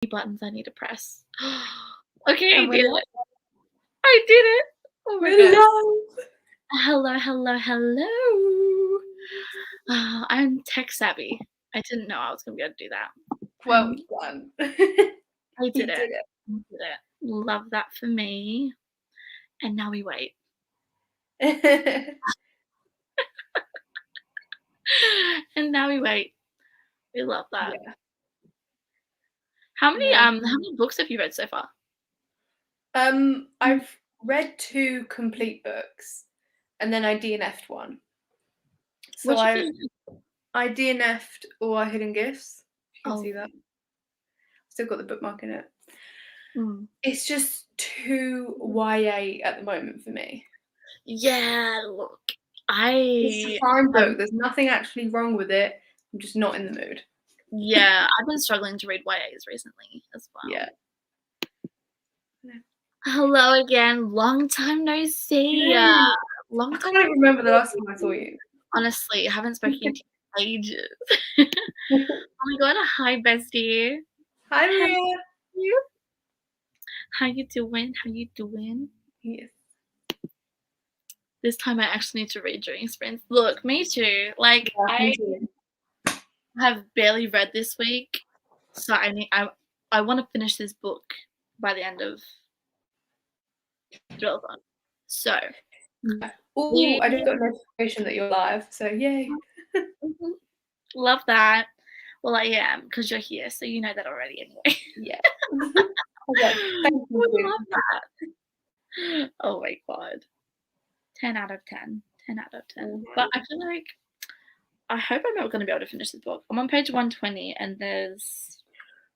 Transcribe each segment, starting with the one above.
buttons I need to press. Okay, I And did we're it. I did it. Oh my we're god. live. Hello. I'm tech savvy. I didn't know I was gonna be able to do that. Well done. I You did it. did it. I did it. Love that for me. And now we wait. And now we wait. We love that. Yeah. How many Yeah. how many books have you read so far? I've read 2 complete books, and then I DNF'd one. So What'd you think? I DNF'd All Our Hidden Gifts. If you can Oh. see that. Still got the bookmark in it. Mm. It's just too YA at the moment for me. Yeah, look. It's a fine book. There's nothing actually wrong with it. I'm just not in the mood. Yeah, I've been struggling to read YAs recently as well. Yeah. Hello again. Long time no see. Yay. Long I time. can't even remember the last time I saw you. Honestly, I haven't spoken to you in ages. Oh my god, hi bestie. Hi, Maria. How you doing? How you doing? Yes. This time I actually need to read during sprints. Look, me too. Like Yeah, me too. have barely read this week, so I want to finish this book by the end of Thrillathon. So Oh, I just got a notification that you're live, so yay. Love that. Well, I am because you're here, so you know that already anyway. Yeah. Okay. Thank you. Love that. Oh my god. 10 out of 10. 10 out of 10. But I feel like I hope I'm not going to be able to finish this book. I'm on page 120 and there's...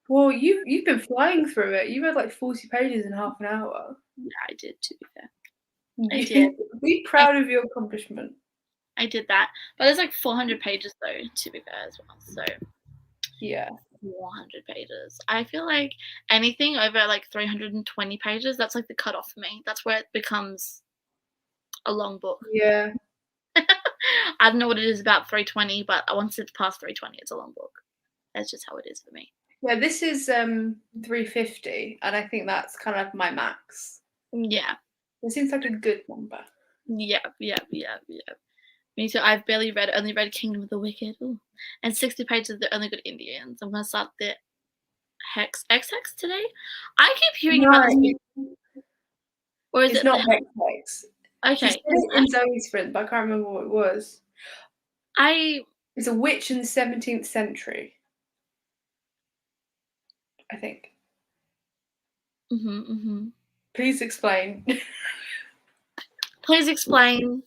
Well, you've been flying through it. You read like 40 pages in half an hour. Yeah, I did, to be fair. I did. Be proud of your accomplishment. I did that. But there's like 400 pages though, to be fair as well. So yeah. 400 pages. I feel like anything over like 320 pages, that's like the cutoff for me. That's where it becomes a long book. Yeah. I don't know what it is about 320, but once it's past 320, it's a long book. That's just how it is for me. Yeah, this is 350, and I think that's kind of my max. Yeah. It seems like a good number. Yeah. Me too. I've only read Kingdom of the Wicked. Ooh. And 60 pages of The Only Good Indians. I'm going to start the Hex today. I keep hearing about this book. Or is it's it not Hex? Okay. She said it in Zoe's sprint, but I can't remember what it was. It's a witch in the 17th century, I think. Please explain. Please explain.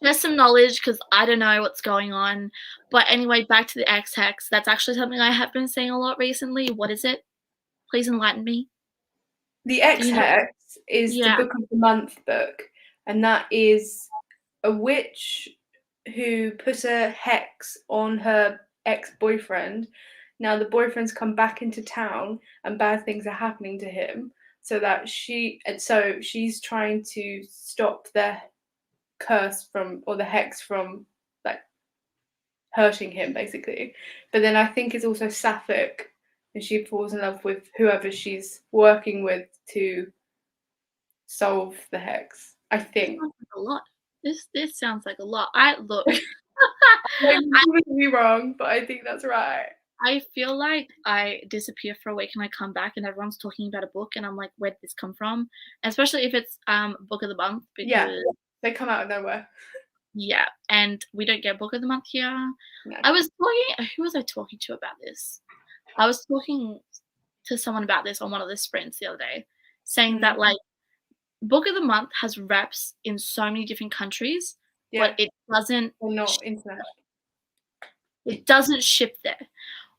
There's some knowledge because I don't know what's going on. But anyway, back to the Hex. That's actually something I have been saying a lot recently. What is it? Please enlighten me. The Hex is the Book of the Month book, and that is a witch who put a hex on her ex-boyfriend. Now the boyfriend's come back into town and bad things are happening to him, so she's trying to stop the curse from, or the hex from, like hurting him basically. But then I think it's also sapphic, and she falls in love with whoever she's working with to solve the hex, I think. This sounds like a lot. This sounds like a lot. I might be wrong, but I think that's right. I feel like I disappear for a week and I come back and everyone's talking about a book and I'm like, where did this come from? Especially if it's book of the month, because they come out of nowhere. Yeah, and we don't get book of the month here. No. Who was I talking to about this? I was talking to someone about this on one of the sprints the other day, saying that like book of the month has reps in so many different countries, but it doesn't. Or not international. It doesn't ship there.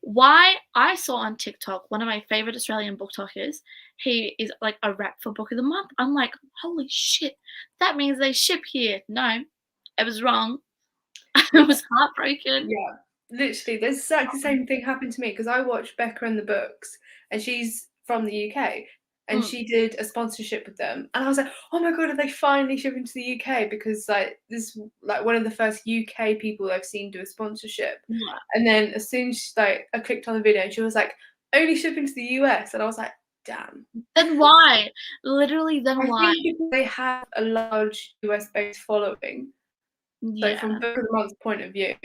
Why? I saw on TikTok one of my favorite Australian book talkers. He is like a rep for book of the month. I'm like, holy shit! That means they ship here. No, I was wrong. I was heartbroken. Yeah, literally, the exact same thing happened to me because I watched Becca and the Books, and she's from the UK, and she did a sponsorship with them, and I was like, oh my god, are they finally shipping to the UK? Because like this, like one of the first UK people I've seen do a sponsorship. And then as soon as I clicked on the video, and she was like, only shipping to the US, and I was like, damn. Then why? Literally, then I why? think because they have a large US-based following. So from Yeah. Book of the Month's point of view,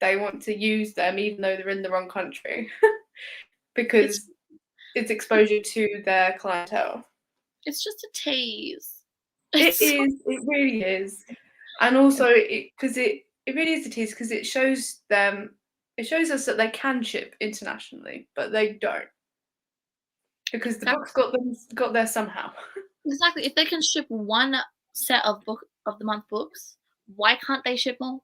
they want to use them even though they're in the wrong country because it's exposure to their clientele. It's just a tease. It is. It really is. And also, it really is a tease because it shows them. It shows us that they can ship internationally, but they don't because the book's got there somehow. Exactly. If they can ship one set of book of the month books, why can't they ship more?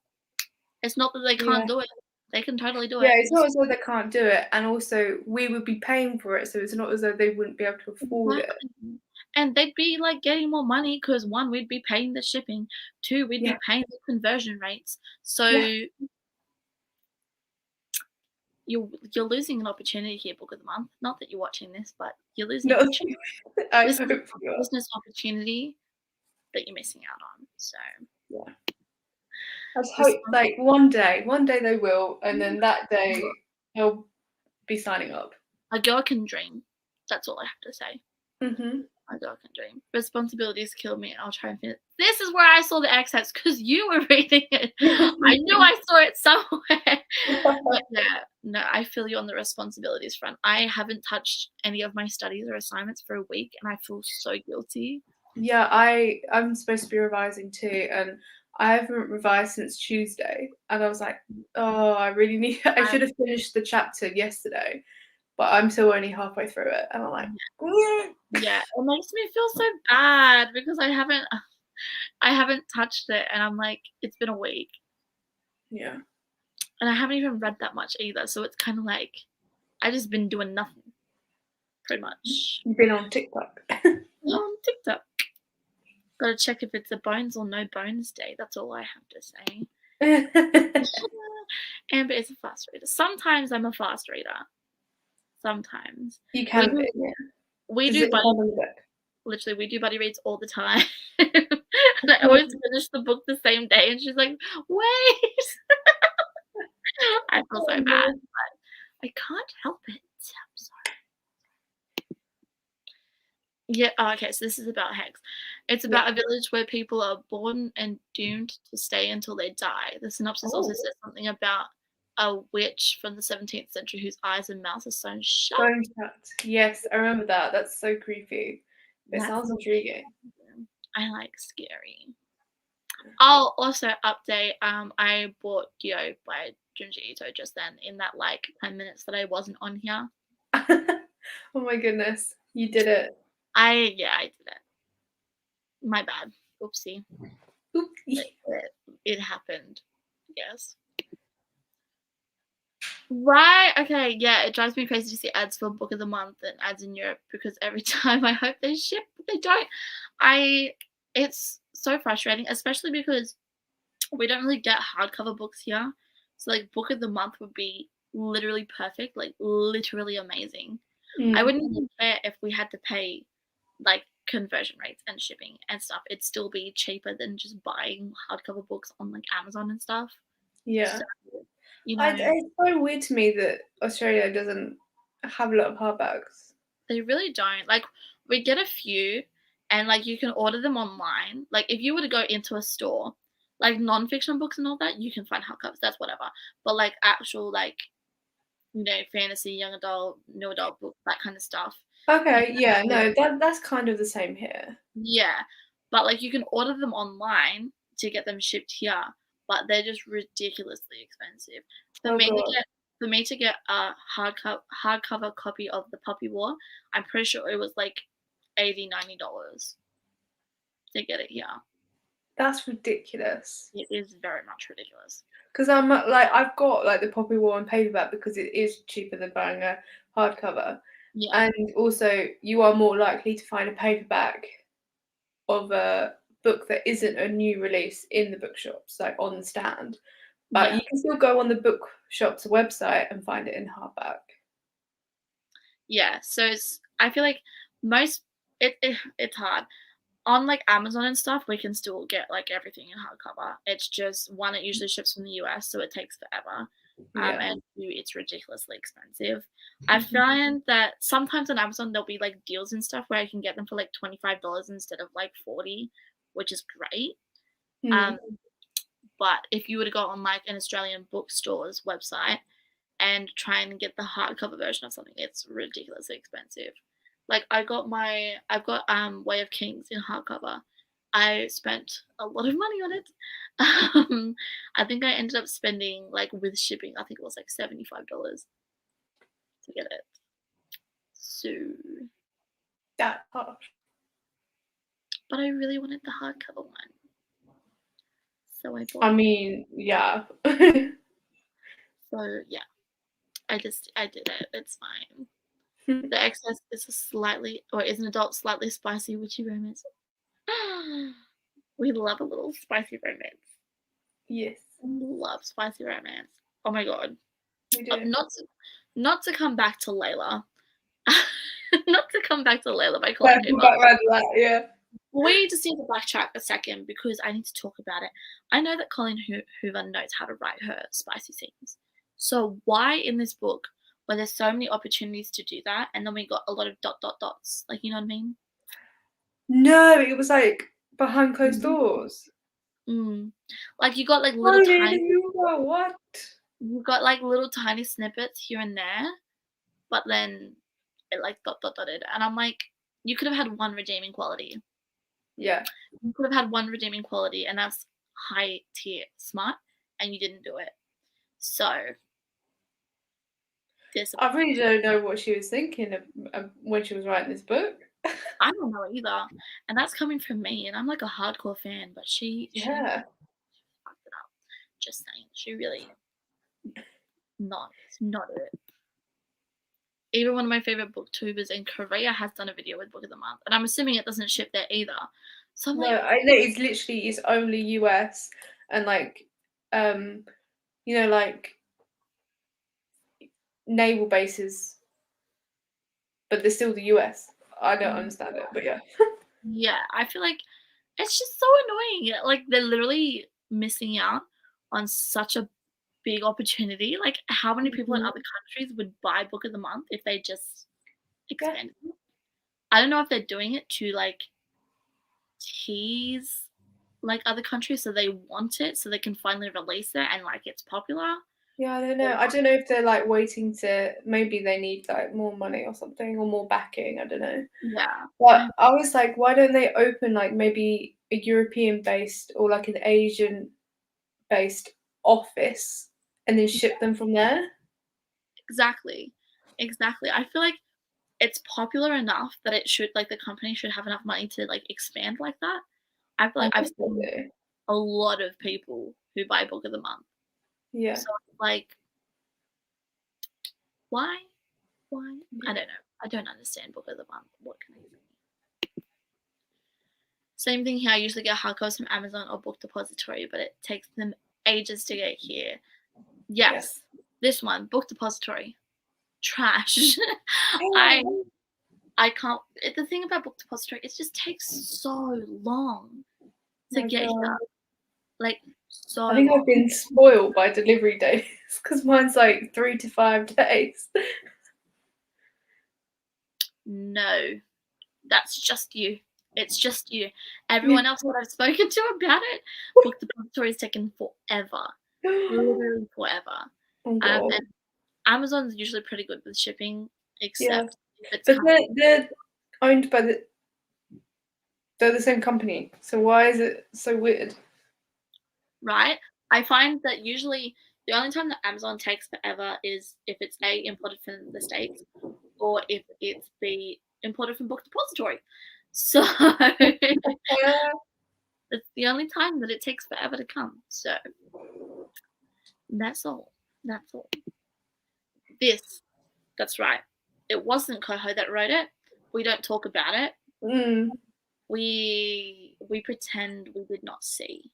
It's not that they can't Yeah. do it. They can totally do Yeah, it. it's not as though they can't do it, and also we would be paying for it, so it's not as though they wouldn't be able to afford it. Exactly. And they'd be, like, getting more money because 1, we'd be paying the shipping, 2, we'd Yeah. be paying the conversion rates. So Yeah. you're losing an opportunity here, Book of the Month. Not that you're watching this, but you're losing an No, opportunity. I This is hope a you are. business opportunity that you're missing out on. So Yeah. Let's hope, respon like, one day they will, and then that day they'll be signing up. A girl can dream. That's all I have to say. Mhm. A girl can dream. Responsibilities kill me, and I'll try and finish. This is where I saw the excerpts because you were reading it. I knew I saw it somewhere. But yeah, no, I feel you on the responsibilities front. I haven't touched any of my studies or assignments for a week, and I feel so guilty. Yeah, I'm supposed to be revising too, and I haven't revised since Tuesday, and I was like, "Oh, I really need I should have finished the chapter yesterday, but I'm still only halfway through it," and I'm like, Yeah, it makes me feel so bad because I haven't touched it, and I'm like, it's been a week, Yeah. and I haven't even read that much either. So it's kind of like I just been doing nothing, pretty much. You've been on TikTok. On TikTok. Gotta check if it's a bones or no bones day. That's all I have to say. Amber is a fast reader. Sometimes I'm a fast reader. Sometimes. You can be, yeah. We Does do it buddy depend on the book? literally, we do buddy reads all the time. And I always finish the book the same day, and she's like, "Wait." I feel so bad, but I can't help it. I'm sorry. Yeah, okay, so this is about Hex. It's Yeah. about a village where people are born and doomed to stay until they die. The synopsis also says something about a witch from the 17th century whose eyes and mouth are sewn shut. Bone shut. Yes, I remember that. That's so creepy. It That's sounds intriguing. I like scary. I'll also update, I bought Gyo by Junji Ito just then in that, like, 10 minutes that I wasn't on here. Oh my goodness. You did it. I did it. My bad. Oopsie. Oopsie. It happened. Yes. Right, okay, yeah, it drives me crazy to see ads for Book of the Month and ads in Europe because every time I hope they ship, but they don't. It's so frustrating, especially because we don't really get hardcover books here. So, like, Book of the Month would be literally perfect, like, literally amazing. I wouldn't even care if we had to pay, like, conversion rates and shipping and stuff. It'd still be cheaper than just buying hardcover books on, like, Amazon and stuff. Yeah. So, you know, It's so weird to me that Australia doesn't have a lot of hardbacks. they really don't. Like, we get a few, and, like, you can order them online. Like, if you were to go into a store, like, non-fiction books and all that, you can find hardcovers, that's whatever. But, like, actual, like, you know, fantasy, young adult, new adult books, that kind of stuff. Okay, yeah, no, that's kind of the same here. Yeah, but, like, you can order them online to get them shipped here, but they're just ridiculously expensive. For Oh me to god. get a hardcover copy of The Puppy War, I'm pretty sure it was, like, $80-$90 to get it here. That's ridiculous. It is very much ridiculous. Because I'm like, I've got like the Poppy War on paperback because it is cheaper than buying a hardcover. Yeah. And also, you are more likely to find a paperback of a book that isn't a new release in the bookshops, like on the stand. But Yeah. you can still go on the bookshop's website and find it in hardback. Yeah, so I feel like it's hard. On, like, Amazon and stuff, we can still get, like, everything in hardcover. It's just, one, it usually ships from the US, so it takes forever. and two, it's ridiculously expensive. I find that sometimes on Amazon there'll be like deals and stuff where I can get them for like $25 instead of like 40, which is great. But if you were to go on like an Australian bookstore's website and try and get the hardcover version of something, it's ridiculously expensive. Like I've got Way of Kings in hardcover. I spent a lot of money on it. I think I ended up spending, like, with shipping, I think it was like $75 to get it. So That harsh. but I really wanted the hardcover one. So I bought I mean, yeah. So yeah. I did it. It's fine. The excess is an adult slightly spicy witchy romance. We love a little spicy romance. Yes. We love spicy romance. Oh my god. We do. Not to come back to Layla. Not to come back to Layla by Back Colin Hoover. around that, yeah. We just need to backtrack a second because I need to talk about it. I know that Colin Hoover knows how to write her spicy scenes. So why in this book were there so many opportunities to do that, and then we got a lot of ... like, you know what I mean? No, it was like behind closed doors. Like you got like little what? You got like little tiny snippets here and there, but then it like ... and I'm like, you could have had one redeeming quality. Yeah. You could have had one redeeming quality, and that's high tier smart, and you didn't do it. So I really don't know what she was thinking of when she was writing this book. I don't know either, and that's coming from me, and I'm like a hardcore fan, but she fucked it up. Just saying, she really not it. Even one of my favorite booktubers in Korea has done a video with Book of the Month, and I'm assuming it doesn't ship there either. So I'm No, like, I know it's only US and like like naval bases, but they're still the US. I don't understand it, but yeah. Yeah, I feel like it's just so annoying. Like they're literally missing out on such a big opportunity. Like how many people in other countries would buy Book of the Month if they just expanded it? I don't know if they're doing it to like tease like other countries so they want it so they can finally release it and like it's popular. Yeah, I don't know. I don't know if they're like waiting to maybe they need like more money or something or more backing. I don't know. Yeah. But I was like, why don't they open like maybe a European based or like an Asian based office and then ship them from there? Exactly. I feel like it's popular enough that it should like the company should have enough money to like expand like that. I feel I like I've think they seen do. a lot of people who buy Book of the Month. Yeah. So like why? I don't know. I don't understand Book of the Month. What can I say? Same thing here. I usually get hardcovers from Amazon or Book Depository, but it takes them ages to get here. Yes. This one, Book Depository. Trash. I can't. The thing about Book Depository, it just takes so long to get here. Like, so I think long. I've been spoiled by delivery days because mine's like 3 to 5 days. No, that's just you. It's just you. Everyone else that I've spoken to about it, Book Depository is taken forever. Literally forever. Oh God. And Amazon's usually pretty good with shipping, except if it's but they're owned by they're the same company. So why is it so weird? Right? I find that usually the only time that Amazon takes forever is if it's A, imported from the States, or if it's B, imported from Book Depository. So it's the only time that it takes forever to come. So that's all. That's right. It wasn't Coho that wrote it. We don't talk about it. We pretend we did not see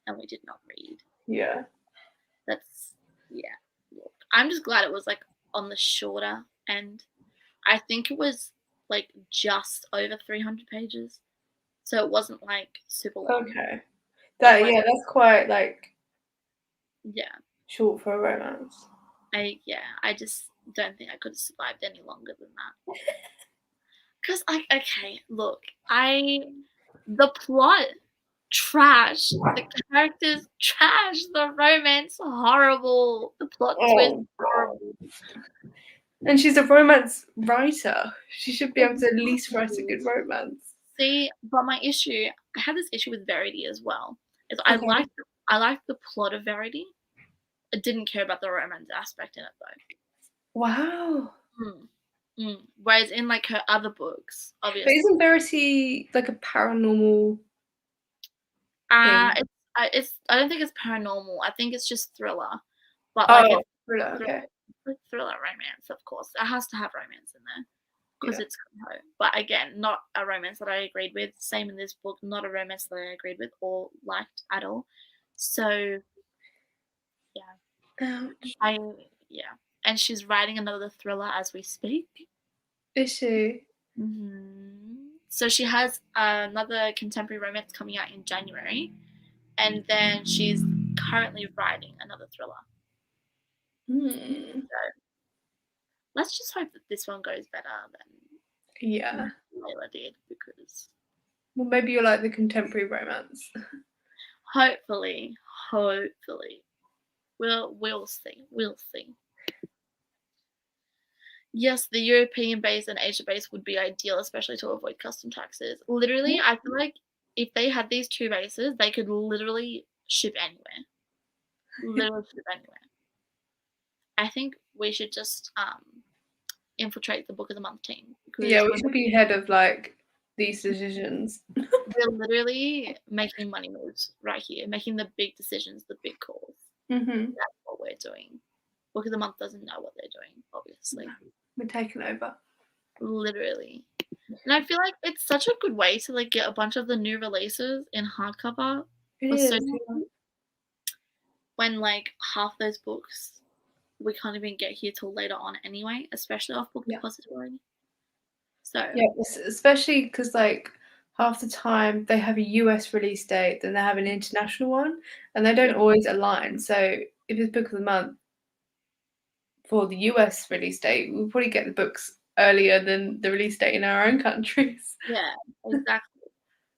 and we did not read. Yeah. Look, I'm just glad it was like on the shorter end. I think it was like just over 300 pages. So it wasn't like super long. Okay. That's quite like. Yeah. short for a romance. I just don't think I could have survived any longer than that. Because okay, look, the plot trash, the characters trash, the romance horrible, the plot twist horrible. And she's a romance writer. She should be able to at least write a good romance. See, but my issue, I had this issue with Verity as well. Is Okay. I liked the plot of Verity. I didn't care about the romance aspect in it though. Wow. Whereas in like her other books, But obviously, isn't Verity like a paranormal thing? I don't think it's paranormal. I think it's just thriller, but like Oh, it's thriller, okay. thriller romance, of course. It has to have romance in there because Yeah. it's Koho. But again, not a romance that I agreed with. Same in this book, not a romance that I agreed with or liked at all. So yeah, Ouch. and she's writing another thriller as we speak. Is she? So she has another contemporary romance coming out in January, and then she's currently writing another thriller. So let's just hope that this one goes better than Layla did, because Well, maybe you like the contemporary romance. hopefully we'll see. Yes, the European base and Asia base would be ideal, especially to avoid custom taxes. Literally, I feel like if they had these two bases, they could literally ship anywhere. Literally ship anywhere. I think we should just infiltrate the Book of the Month team, because Yeah, we should be ahead of like these decisions. we're literally making money moves right here, making the big decisions, the big calls. That's what we're doing. Book of the Month doesn't know what they're doing, obviously. We're taking over. Literally. And I feel like it's such a good way to like get a bunch of the new releases in hardcover. It is. When like half those books we can't even get here till later on anyway, especially off Book Depository. So yeah, especially because like half the time they have a US release date, then they have an international one, and they don't always align. So if it's Book of the Month for the US release date, we'll probably get the books earlier than the release date in our own countries. Yeah,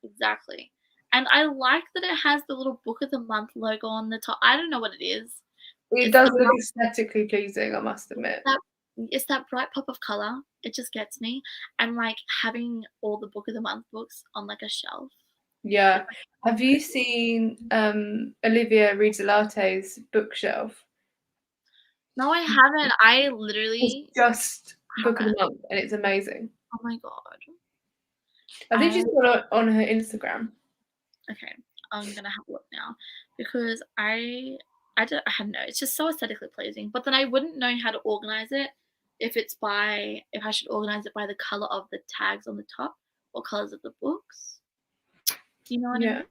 exactly. And I like that it has the little Book of the Month logo on the top. I don't know what it is. It does look aesthetically pleasing, I must admit. It's that bright pop of color. It just gets me. And like having all the Book of the Month books on like a shelf. Yeah. Have you seen Olivia Reads a Latte's bookshelf? No, I haven't. I literally It's just Book of the Month, and it's amazing. Oh my god. I think she's got it on her Instagram. Okay, I'm gonna have a look now, because I don't know. It's just so aesthetically pleasing, but then I wouldn't know how to organize it if I should organize it by the color of the tags on the top or colors of the books. Do you know what I mean?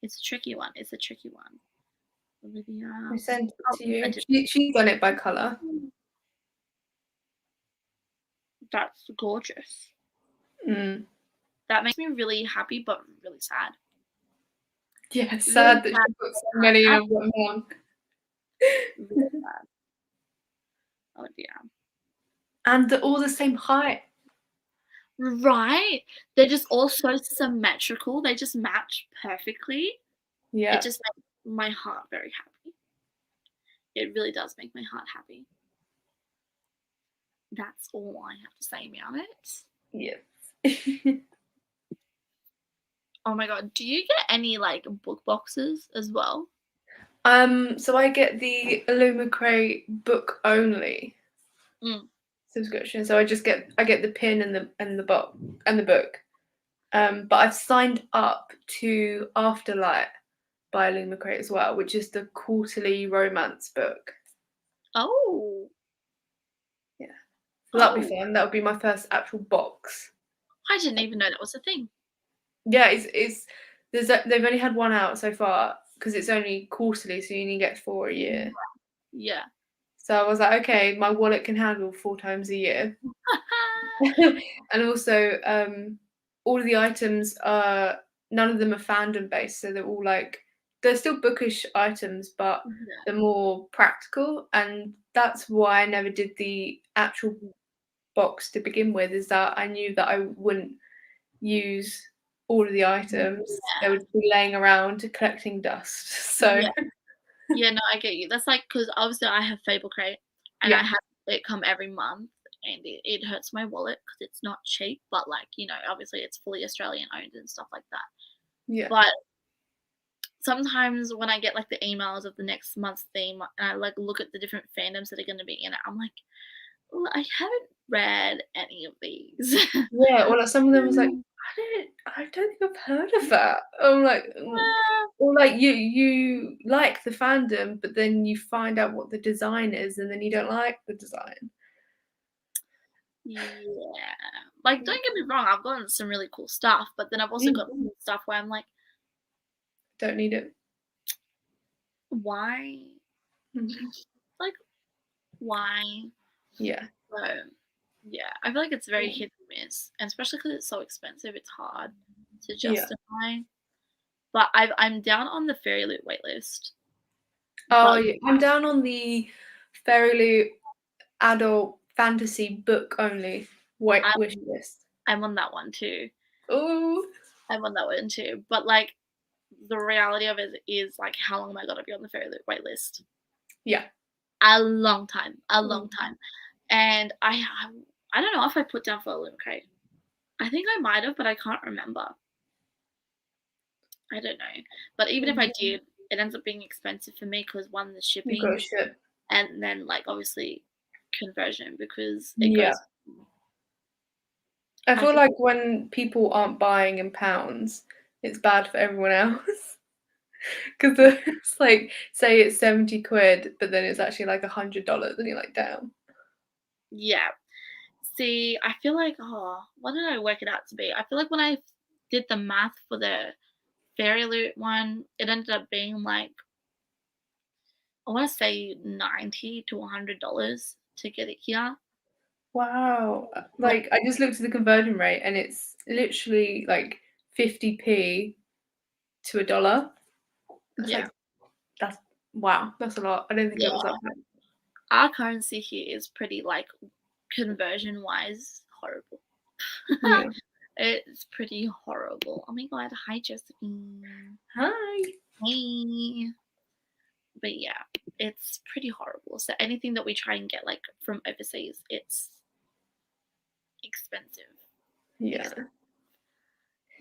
It's a tricky one. Olivia. I sent it to you. She's done it by color. That's gorgeous. Mm. That makes me really happy, but really sad. Yeah, sad that she put so many of them on. Really sad. Oh dear. And they're all the same height. Right? They're just all so symmetrical. They just match perfectly. Yeah. It just makes my heart very happy. It really does make my heart happy. That's all I have to say about it. Yes. Oh my god, do you get any like book boxes as well? So I get the Illumicrate book only subscription. So I get the pin and the book. But I've signed up to Afterlight by Illumicrate as well, which is the quarterly romance book. Oh. Yeah. So that'll be fun. That would be my first actual box. I didn't even know that was a thing. Yeah, they've only had one out so far because it's only quarterly, so you only get 4 a year. Yeah. So I was like, okay, my wallet can handle 4 times a year. And also, all of the items are none of them are fandom based, so they're all like they're still bookish items, but Yeah. they're more practical, and that's why I never did the actual box to begin with, is that I knew that I wouldn't use all of the items. They Yeah. would be laying around collecting dust. So Yeah. Yeah, no, I get you. That's like, because obviously I have Fable Crate, and I yeah, have it come every month, and it hurts my wallet because it's not cheap, but, like, obviously it's fully Australian owned and stuff like that. yeah. But sometimes when I get, like, the emails of the next month's theme and I, like, look at the different fandoms that are gonna be in it, I'm like, "Ooh, I haven't read any of these." Yeah, or like some of them was like, I don't think I've heard of that. I'm like, or like you like the fandom, but then you find out what the design is, and then you don't like the design. Yeah. Like, don't get me wrong, I've gotten some really cool stuff, but then I've also got Mm. stuff where I'm like, Don't need it. "Why?" Mhm. Like, "Why?" Yeah. So, yeah, I feel like it's very hit and miss, and especially because it's so expensive, it's hard to Yeah. justify. But I'm down on the Fairy Loot waitlist, Oh, but yeah. I'm down on the Fairy adult fantasy book only wish I'm list. I'm on that one too. Oh, I'm on that one too. But, like, the reality of it is, like, how long am I gonna be on the Fairy Loot waitlist? yeah. A long time, a long Mm. time. And I don't know if I put down for a Loot Crate. I think I might have, but I can't remember. I don't know. But even if I did, it ends up being expensive for me because, 1, the You got shipping, shit. and then, like, obviously conversion because it Yeah. goes, I I feel think, like when people aren't buying in pounds, it's bad for everyone else. Because it's like, say it's 70 quid, but then it's actually like $100, and you're like, damn. yeah. See, I feel like, what did I work it out to be? I feel like when I did the math for the Fairy Loot one, it ended up being like, I wanna say 90 to $100 to get it here. Wow. But Like, I just looked at the conversion rate, and it's literally like 50p to a dollar. It's yeah, like, that's wow, that's a lot. I didn't think it was yeah. that bad. Our currency here is pretty, like, conversion-wise, horrible. Yeah. It's pretty horrible. Oh my god, hi, Josephine. Hi. Hey. But yeah, it's pretty horrible. So anything that we try and get, like, from overseas, it's expensive. Yeah. Ex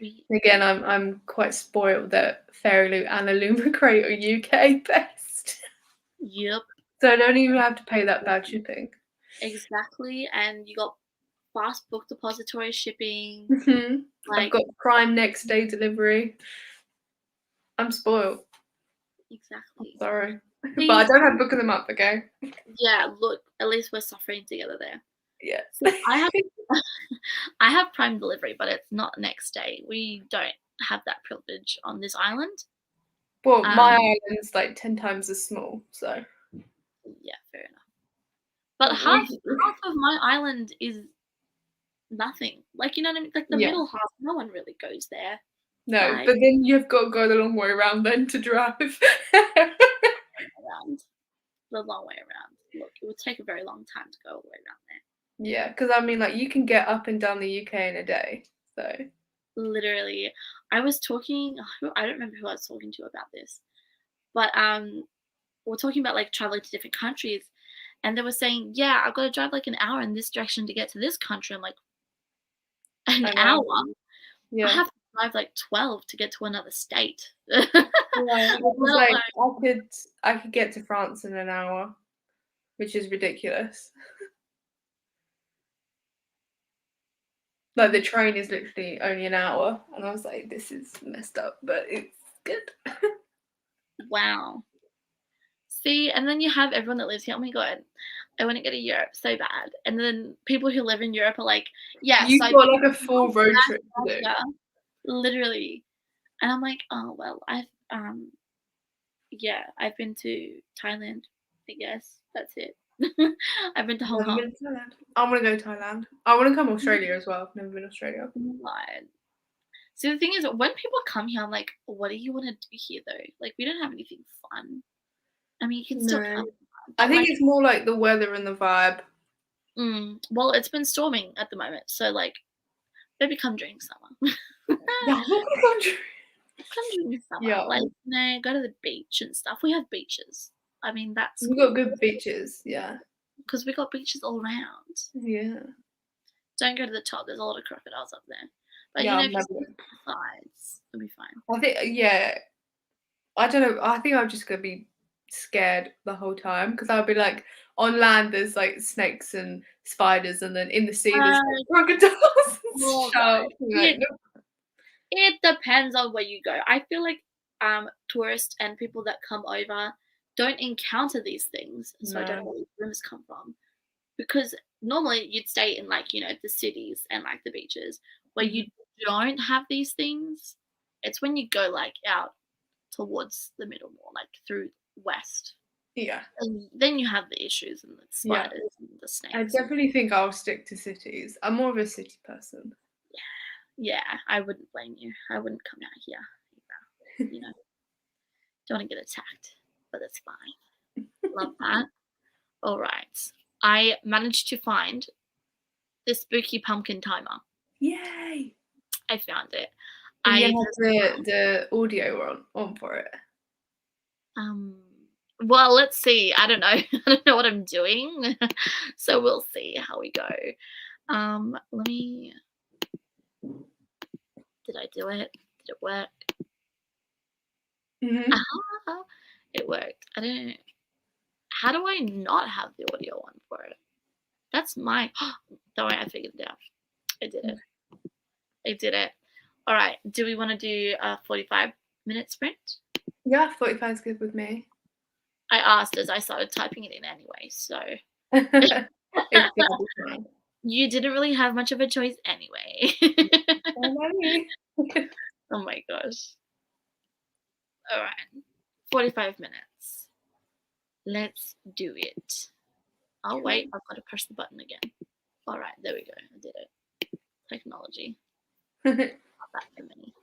we Again, I'm quite spoiled that Fairy Loot and Illumicrate are UK based. Yep, So I don't even have to pay that bad shipping. exactly, and you got fast book depository shipping, I've like, got Prime next day delivery. I'm spoiled. I'm exactly. sorry. But I See, don't have Book of the Month, okay? yeah, look, at least we're suffering together there. Yeah. See, I have I have Prime delivery, but it's not next day. We don't have that privilege on this island. Well, my Um, island's like 10 times as small, so yeah, fair enough. But half of my island is nothing. Like, you know what I mean? Like, the yeah. middle half, no one really goes there. No, Like, but then you've got to go the long way around then to drive. around the long way around. Look, it would take a very long time to go all the way around there. Yeah, because I mean, like, you can get up and down the UK in a day, so Literally, I was talking. I don't remember who I was talking to about this, but we're talking about, like, traveling to different countries, and they were saying, "Yeah, I've got to drive like an hour in this direction to get to this country." I'm like, an I know. hour? I Yeah. have to drive like 12 to get to another state. Yeah, it was Let like alone, I could get to France in an hour, which is ridiculous. Like the train is literally only an hour, and I was like, this is messed up, but it's good. wow. See, and then you have everyone that lives here. Oh my god, I want to go to Europe so bad. And then people who live in Europe are like, "Yes, You've I've got like a been full road trip to do. here," literally. And I'm like, "Oh well, yeah, I've been to Thailand. I guess that's it. I've been to Hong Never Kong." been to Thailand. I want to go to Thailand. I want to come Australia as well. I've never been to Australia. God. So the thing is, when people come here, I'm like, what do you want to do here though? Like, we don't have anything fun. I mean, you can still No. come, I but think like, it's more like the weather and the vibe. well, it's been storming at the moment, so like, maybe come during summer. Yeah, what a country. Come during summer, Yeah. like, go to the beach and stuff. We have beaches. I mean, that's We've got cool good beaches, yeah. because we got beaches all around. Yeah. Don't go to the top. There's a lot of crocodiles up there. But Yeah, if I've you never see the sides, it'll be fine. I think yeah, I don't know, I think I'm just gonna be scared the whole time because I'll be like, on land there's like snakes and spiders, and then in the sea there's Uh, like crocodiles and well, sharks. And like, it it depends on where you go. I feel like tourists and people that come over don't encounter these things, so I don't know no. where these rumors come from. Because normally you'd stay in like the cities and like the beaches where you Mhm. don't have these things. It's when you go like out towards the middle more, like through west. Yeah. And then you have the issues and the Yeah. spiders and the I snakes and definitely think I'll stick to cities. I'm more of a city person. yeah, I wouldn't blame you. I wouldn't come out here either. Don't want to get attacked, but that's fine. Love that. All right. I managed to find the spooky pumpkin timer. Yay! I found it. Do you I have just the audio on for it? um well, let's see. I don't know. I don't know what I'm doing. So we'll see how we go. Let me did I do it? Did it work? Mhm. Aha! It worked. I don't how do I not have the audio on for it? That's my don't worry, I figured it out. I did it. I did it. All right. Do we want to do a 45-minute sprint? Yeah, 45 is good with me. I asked as I started typing it in anyway, so It's gonna be fine. you didn't really have much of a choice anyway. Oh, mommy. Oh my gosh. All right. 45 minutes. Let's do it. Oh, Cool. wait. I've got to press the button again. All right. There we go. I did it. Technology. Not that for me.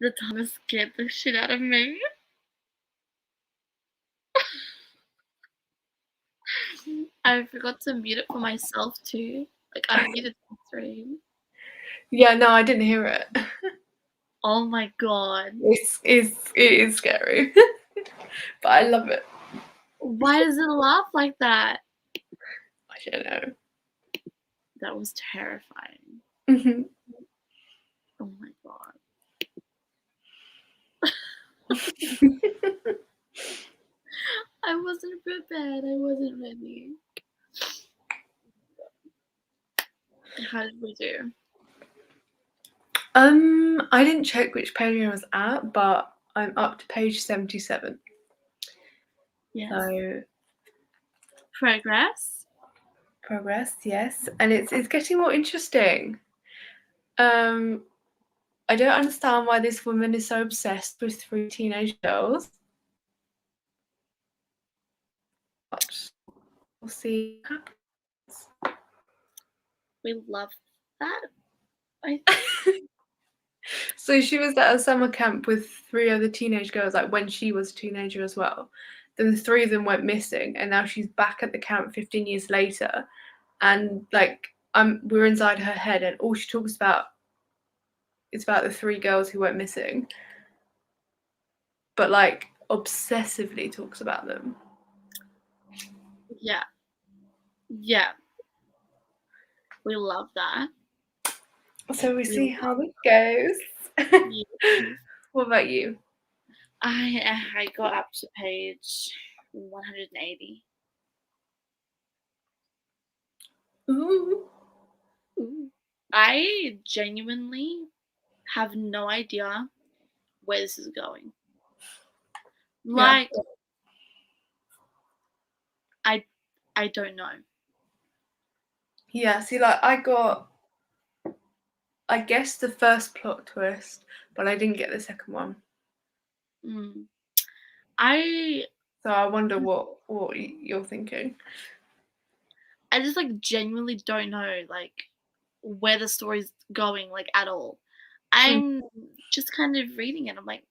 The timer scared the shit out of me. I forgot to mute it for myself too. Like, unmuted the stream. Yeah, no, I didn't hear it. Oh my god. It is scary. But I love it. Why does it laugh like that? I don't know. That was terrifying. Mm-hmm. Oh my god. I wasn't prepared. I wasn't ready. How did we do? I didn't check which page I was at, but I'm up to page 77. Yes. So progress, yes, and it's getting more interesting. I don't understand why this woman is so obsessed with 3 teenage girls. But we'll see what happens. We love that. So she was at a summer camp with 3 other teenage girls, like when she was a teenager as well. Then the 3 of them went missing, and now she's back at the camp 15 years later, and like we're inside her head, and all she talks about is about the 3 girls who went missing, but like obsessively talks about them. Yeah, we love that. So we see how it goes. Yeah. What about you? I got up to page 180. Ooh. I genuinely have no idea where this is going. Like, yeah. I don't know. Yeah, see, like I guessed the first plot twist, but I didn't get the second one. So I wonder what you're thinking. I just like genuinely don't know like where the story's going like at all. I'm just kind of reading it. I'm like,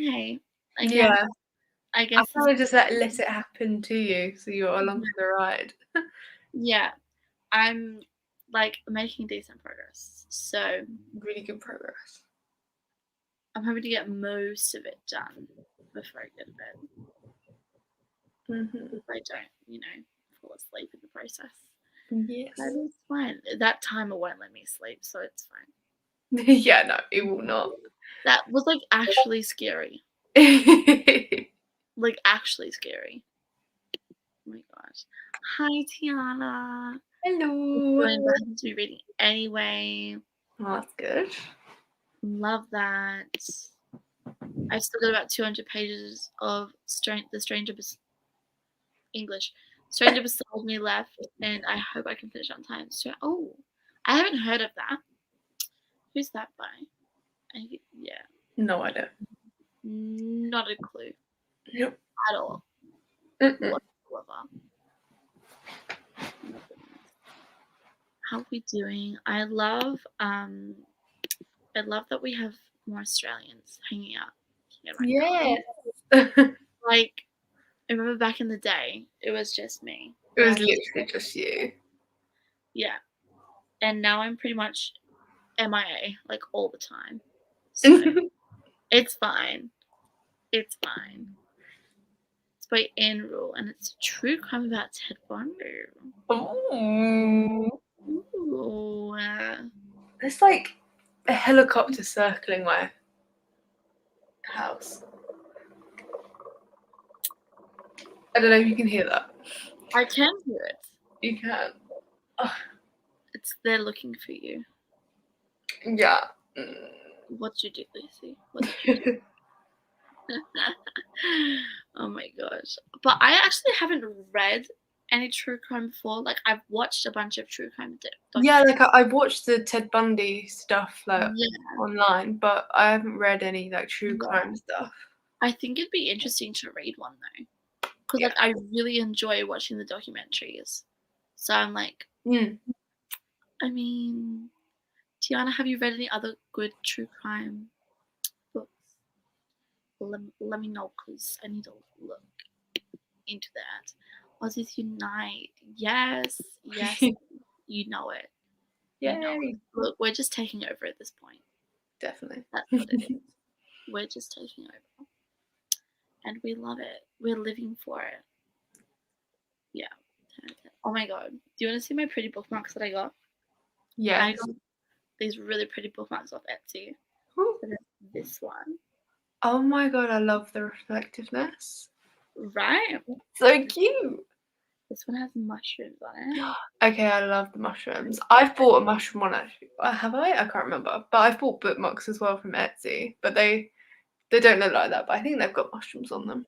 okay, I guess I kind of just let it happen to you, so you're along for the ride. Yeah, I'm like making decent progress. So really good progress. I'm hoping to get most of it done before I go to bed. If I don't, fall asleep in the process. Yes. That is fine. That timer won't let me sleep, so it's fine. Yeah, no, it will not. That was like actually scary. Like actually scary. Oh my gosh. Hi, Tiana. Hello. Going back to be reading anyway. Oh, that's good. Love that. I've still got about 200 pages of The Stranger English. Stranger Beside Me left, and I hope I can finish on time. Oh, I haven't heard of that. Who's that by? Yeah. No, I don't. Not a clue. Nope. At all. Whatsoever. How are we doing? I love that we have more Australians hanging out. Yes. Like, I remember back in the day, it was just me. It was literally just you. Yeah. And now I'm pretty much MIA, like, all the time. So, it's fine. It's fine. It's by Anne Rule, and it's a true crime about Ted Bundy. Oh. Ooh. It's like a helicopter circling my house. I don't know if you can hear that. I can hear it. You can. Oh. They're looking for you. Yeah. What'd you do, Lucy? What did you do? Oh my gosh. But I actually haven't read any true crime before. Like, I've watched a bunch of true crime documentaries. Yeah, like I've watched the Ted Bundy stuff online, but I haven't read any like true crime stuff. I think it'd be interesting to read one though, because like I really enjoy watching the documentaries. So I'm like, I mean, Tiana, have you read any other good true crime books? let me know because I need to look into that. Aussies Unite. Yes, yes, you know it. You know Yay! it. Look, we're just taking over at this point. Definitely. That's what it is. We're just taking over. And we love it. We're living for it. Yeah. Oh my god. Do you want to see my pretty bookmarks that I got? Yes. I got these really pretty bookmarks off Etsy. Ooh. So this one. Oh my god, I love the reflectiveness. Right? So cute. This one has mushrooms on it. Okay, I love the mushrooms. I've bought a mushroom one actually. Have I? I can't remember. But I've bought bookmarks as well from Etsy. But they don't look like that. But I think they've got mushrooms on them.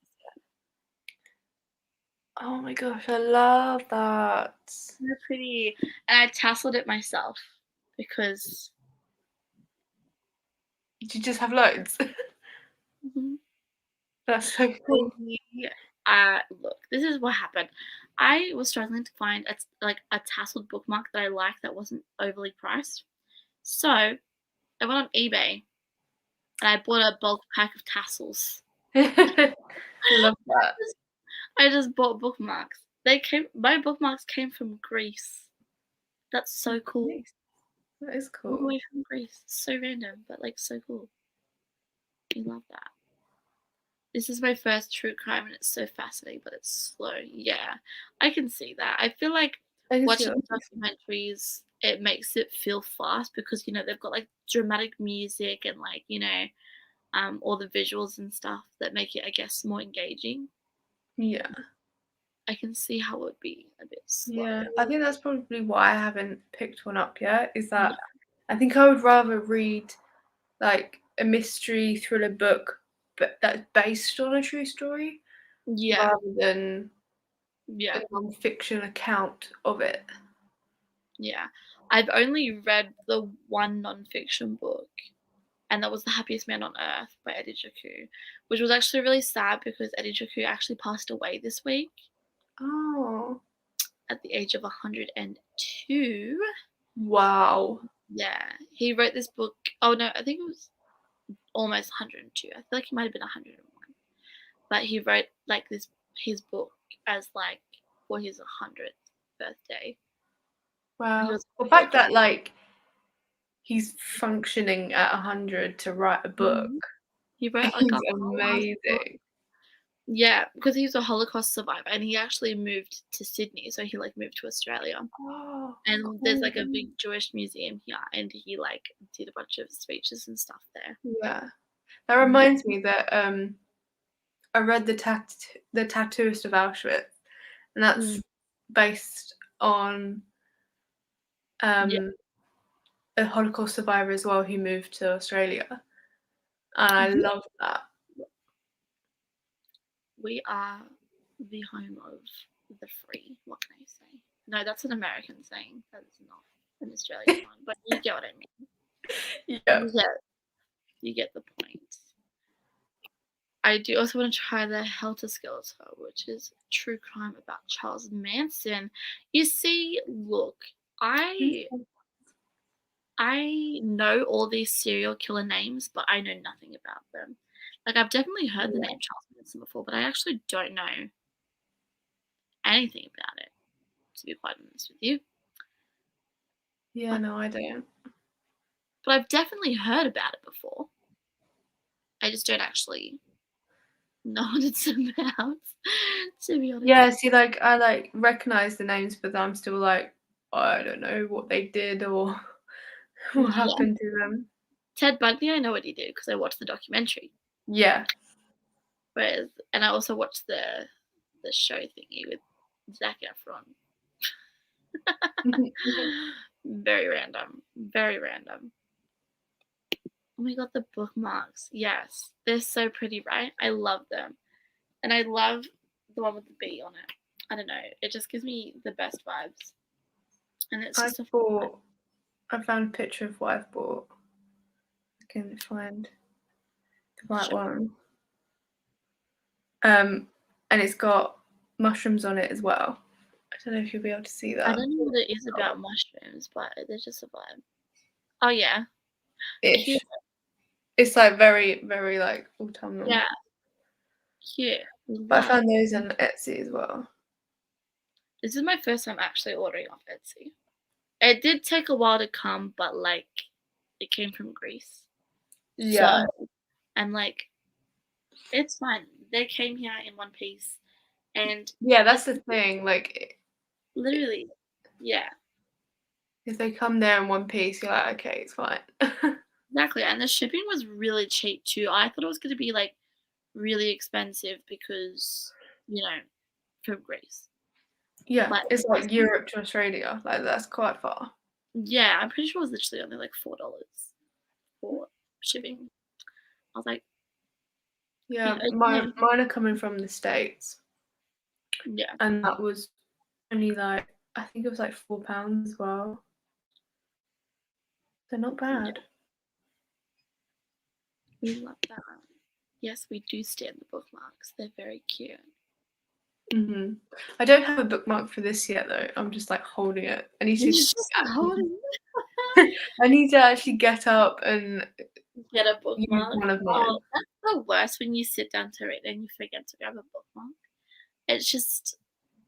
Oh my gosh, I love that. They're pretty. And I tasseled it myself because. Did you just have loads? Mm-hmm. That's so cool. Look, this is what happened. I was struggling to find a tasseled bookmark that I liked that wasn't overly priced. So I went on eBay and I bought a bulk pack of tassels. I love that. I just bought bookmarks. My bookmarks came from Greece. That's so cool. That is All the cool. way from Greece. So random, but like so cool. I love that. This is my first true crime and it's so fascinating, but it's slow. Yeah, I can see that. I feel like watching documentaries, it makes it feel fast because, they've got like dramatic music and like, all the visuals and stuff that make it, I guess, more engaging. Yeah. I can see how it would be a bit slow. Yeah, I think that's probably why I haven't picked one up yet, is that Yeah. I think I would rather read like a mystery thriller book but that's based on a true story rather than a non-fiction account of it. Yeah. I've only read the one non-fiction book, and that was The Happiest Man on Earth by Eddie Jaku, which was actually really sad because Eddie Jaku actually passed away this week Oh. at the age of 102. Wow. Yeah. He wrote this book. Oh no, I think it was almost 102. I feel like he might have been 101. But he wrote like his book as like for his 100th birthday. Wow. The fact that like he's functioning at 100 to write a book He wrote like is a amazing. Yeah, because he was a Holocaust survivor and he actually moved to Sydney, so he like moved to Australia. Oh, And cool. there's like a big Jewish museum here and he like did a bunch of speeches and stuff there. Yeah. That reminds me that I read the Tattooist of Auschwitz, and that's based on a Holocaust survivor as well who moved to Australia, and I love that. We are the home of the free. What can I say? No, that's an American saying. That is not an Australian one, but you get what I mean. Yeah. You get the point. I do also want to try the Helter Skelter, which is true crime about Charles Manson. You see, look, I know all these serial killer names, but I know nothing about them. Like, I've definitely heard the name Charles Manson before, but I actually don't know anything about it, to be quite honest with you. Yeah, no, I don't. But I've definitely heard about it before. I just don't actually know what it's about, to be honest. Yeah, see, like I like recognize the names, but I'm still like, I don't know what they did or what happened to them. Ted Bundy, I know what he did because I watched the documentary. Yeah. And I also watched the show thingy with Zac Efron. Very random. Very random. Oh my god, the bookmarks. Yes. They're so pretty, right? I love them. And I love the one with the bee on it. I don't know. It just gives me the best vibes. And it's just I found a picture of what I've bought. I can find the right one. And it's got mushrooms on it as well. I don't know if you'll be able to see that. I don't know what it is about mushrooms, but they're just a vibe. Oh yeah. Ish. It's like very, very like autumnal. Yeah, cute. But I Love. found those on Etsy as well. This is my first time actually ordering off Etsy. It did take a while to come, but like it came from Greece. Yeah. So and like it's fine. They came here in one piece and Yeah, that's the thing. Like, literally, yeah, if they come there in one piece, you're like, okay, it's fine. exactly. And the shipping was really cheap too. I thought it was gonna be like really expensive because, you know, from Greece. Yeah, But it it's like wasn't. Europe to Australia. Like, that's quite far. Yeah, I'm pretty sure it was literally only like $4 for shipping. I was like, Yeah, yeah, okay. mine are coming from the States, Yeah, and that was only like, I think it was like £4 as well. They're not yeah, bad. we love that. Yes, we do stand the bookmarks. They're very cute. I don't have a bookmark for this yet though. I'm just like holding it. You're just holding I need to actually get up and get a use bookmark. one of Oh, mine. that's the worst when you sit down to read and you forget to grab a bookmark. It's just,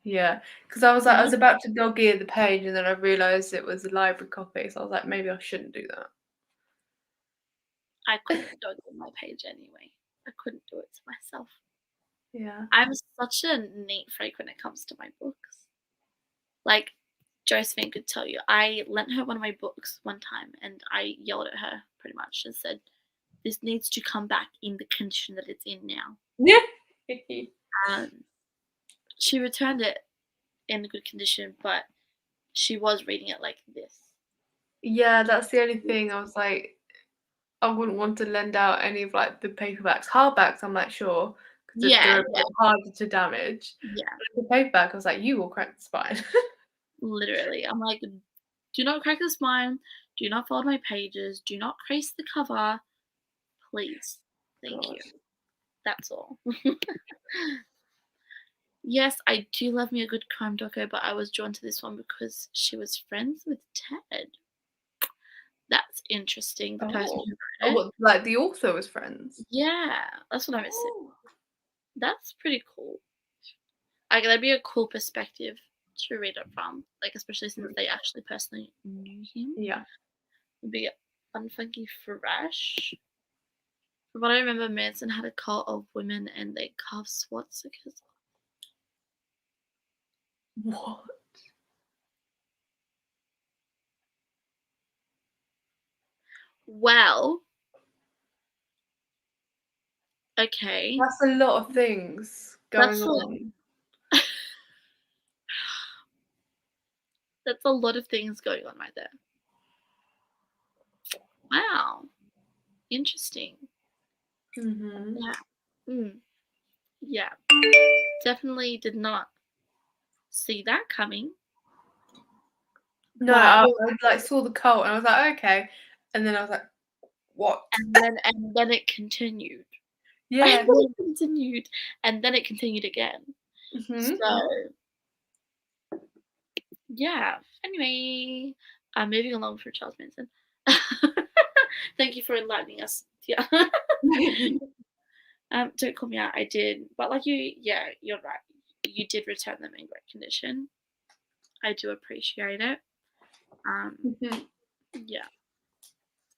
Yeah, because I was like, I you was know, about to dog ear the page, and then I realised it was a library copy, so I was like, maybe I shouldn't do that. I couldn't go to my page anyway. I couldn't do it to myself. Yeah. I'm such a neat freak when it comes to my books. Like, Josephine could tell you, I lent her one of my books one time and I yelled at her pretty much and said, this needs to come back in the condition that it's in now. Yeah. She returned it in good condition, but she was reading it like this. Yeah, that's the only thing. I was like, I wouldn't want to lend out any of like the paperbacks. Hardbacks, I'm like, sure, because Yeah, they're a yeah, bit harder to damage. yeah. But the paperback, I was like, you will crack the spine. Literally. I'm like, do not crack the spine. Do not fold my pages. Do not crease the cover. Please. Thank God. you. That's all. Yes, I do love me a good crime doco, but I was drawn to this one because she was friends with Ted. That's interesting. The person Oh. who Oh, wrote it. what, like the author was friends? Yeah, that's what I was saying. Oh. That's pretty cool. Like that'd be a cool perspective to read it from. Like especially since they actually personally knew him. Yeah. It'd be unfunky fresh. From what I remember, Manson had a cult of women and they carved swastikas. What? Well, okay. That's a lot of things going That's on. that's a lot of things going on right there. Wow. Interesting. Mhm. Yeah. Yeah. Definitely did not see that coming. No, But I like saw the cult and I was like, okay, and then I was like, what? and then it continued. And Yeah. then it continued. And then it continued again. Mhm. So yeah. Anyway, moving along for Charles Manson. Thank you for enlightening us. Yeah. Don't call me out. I did, but like you, yeah, you're right. You did return them in great condition. I do appreciate it. Mhm. Yeah.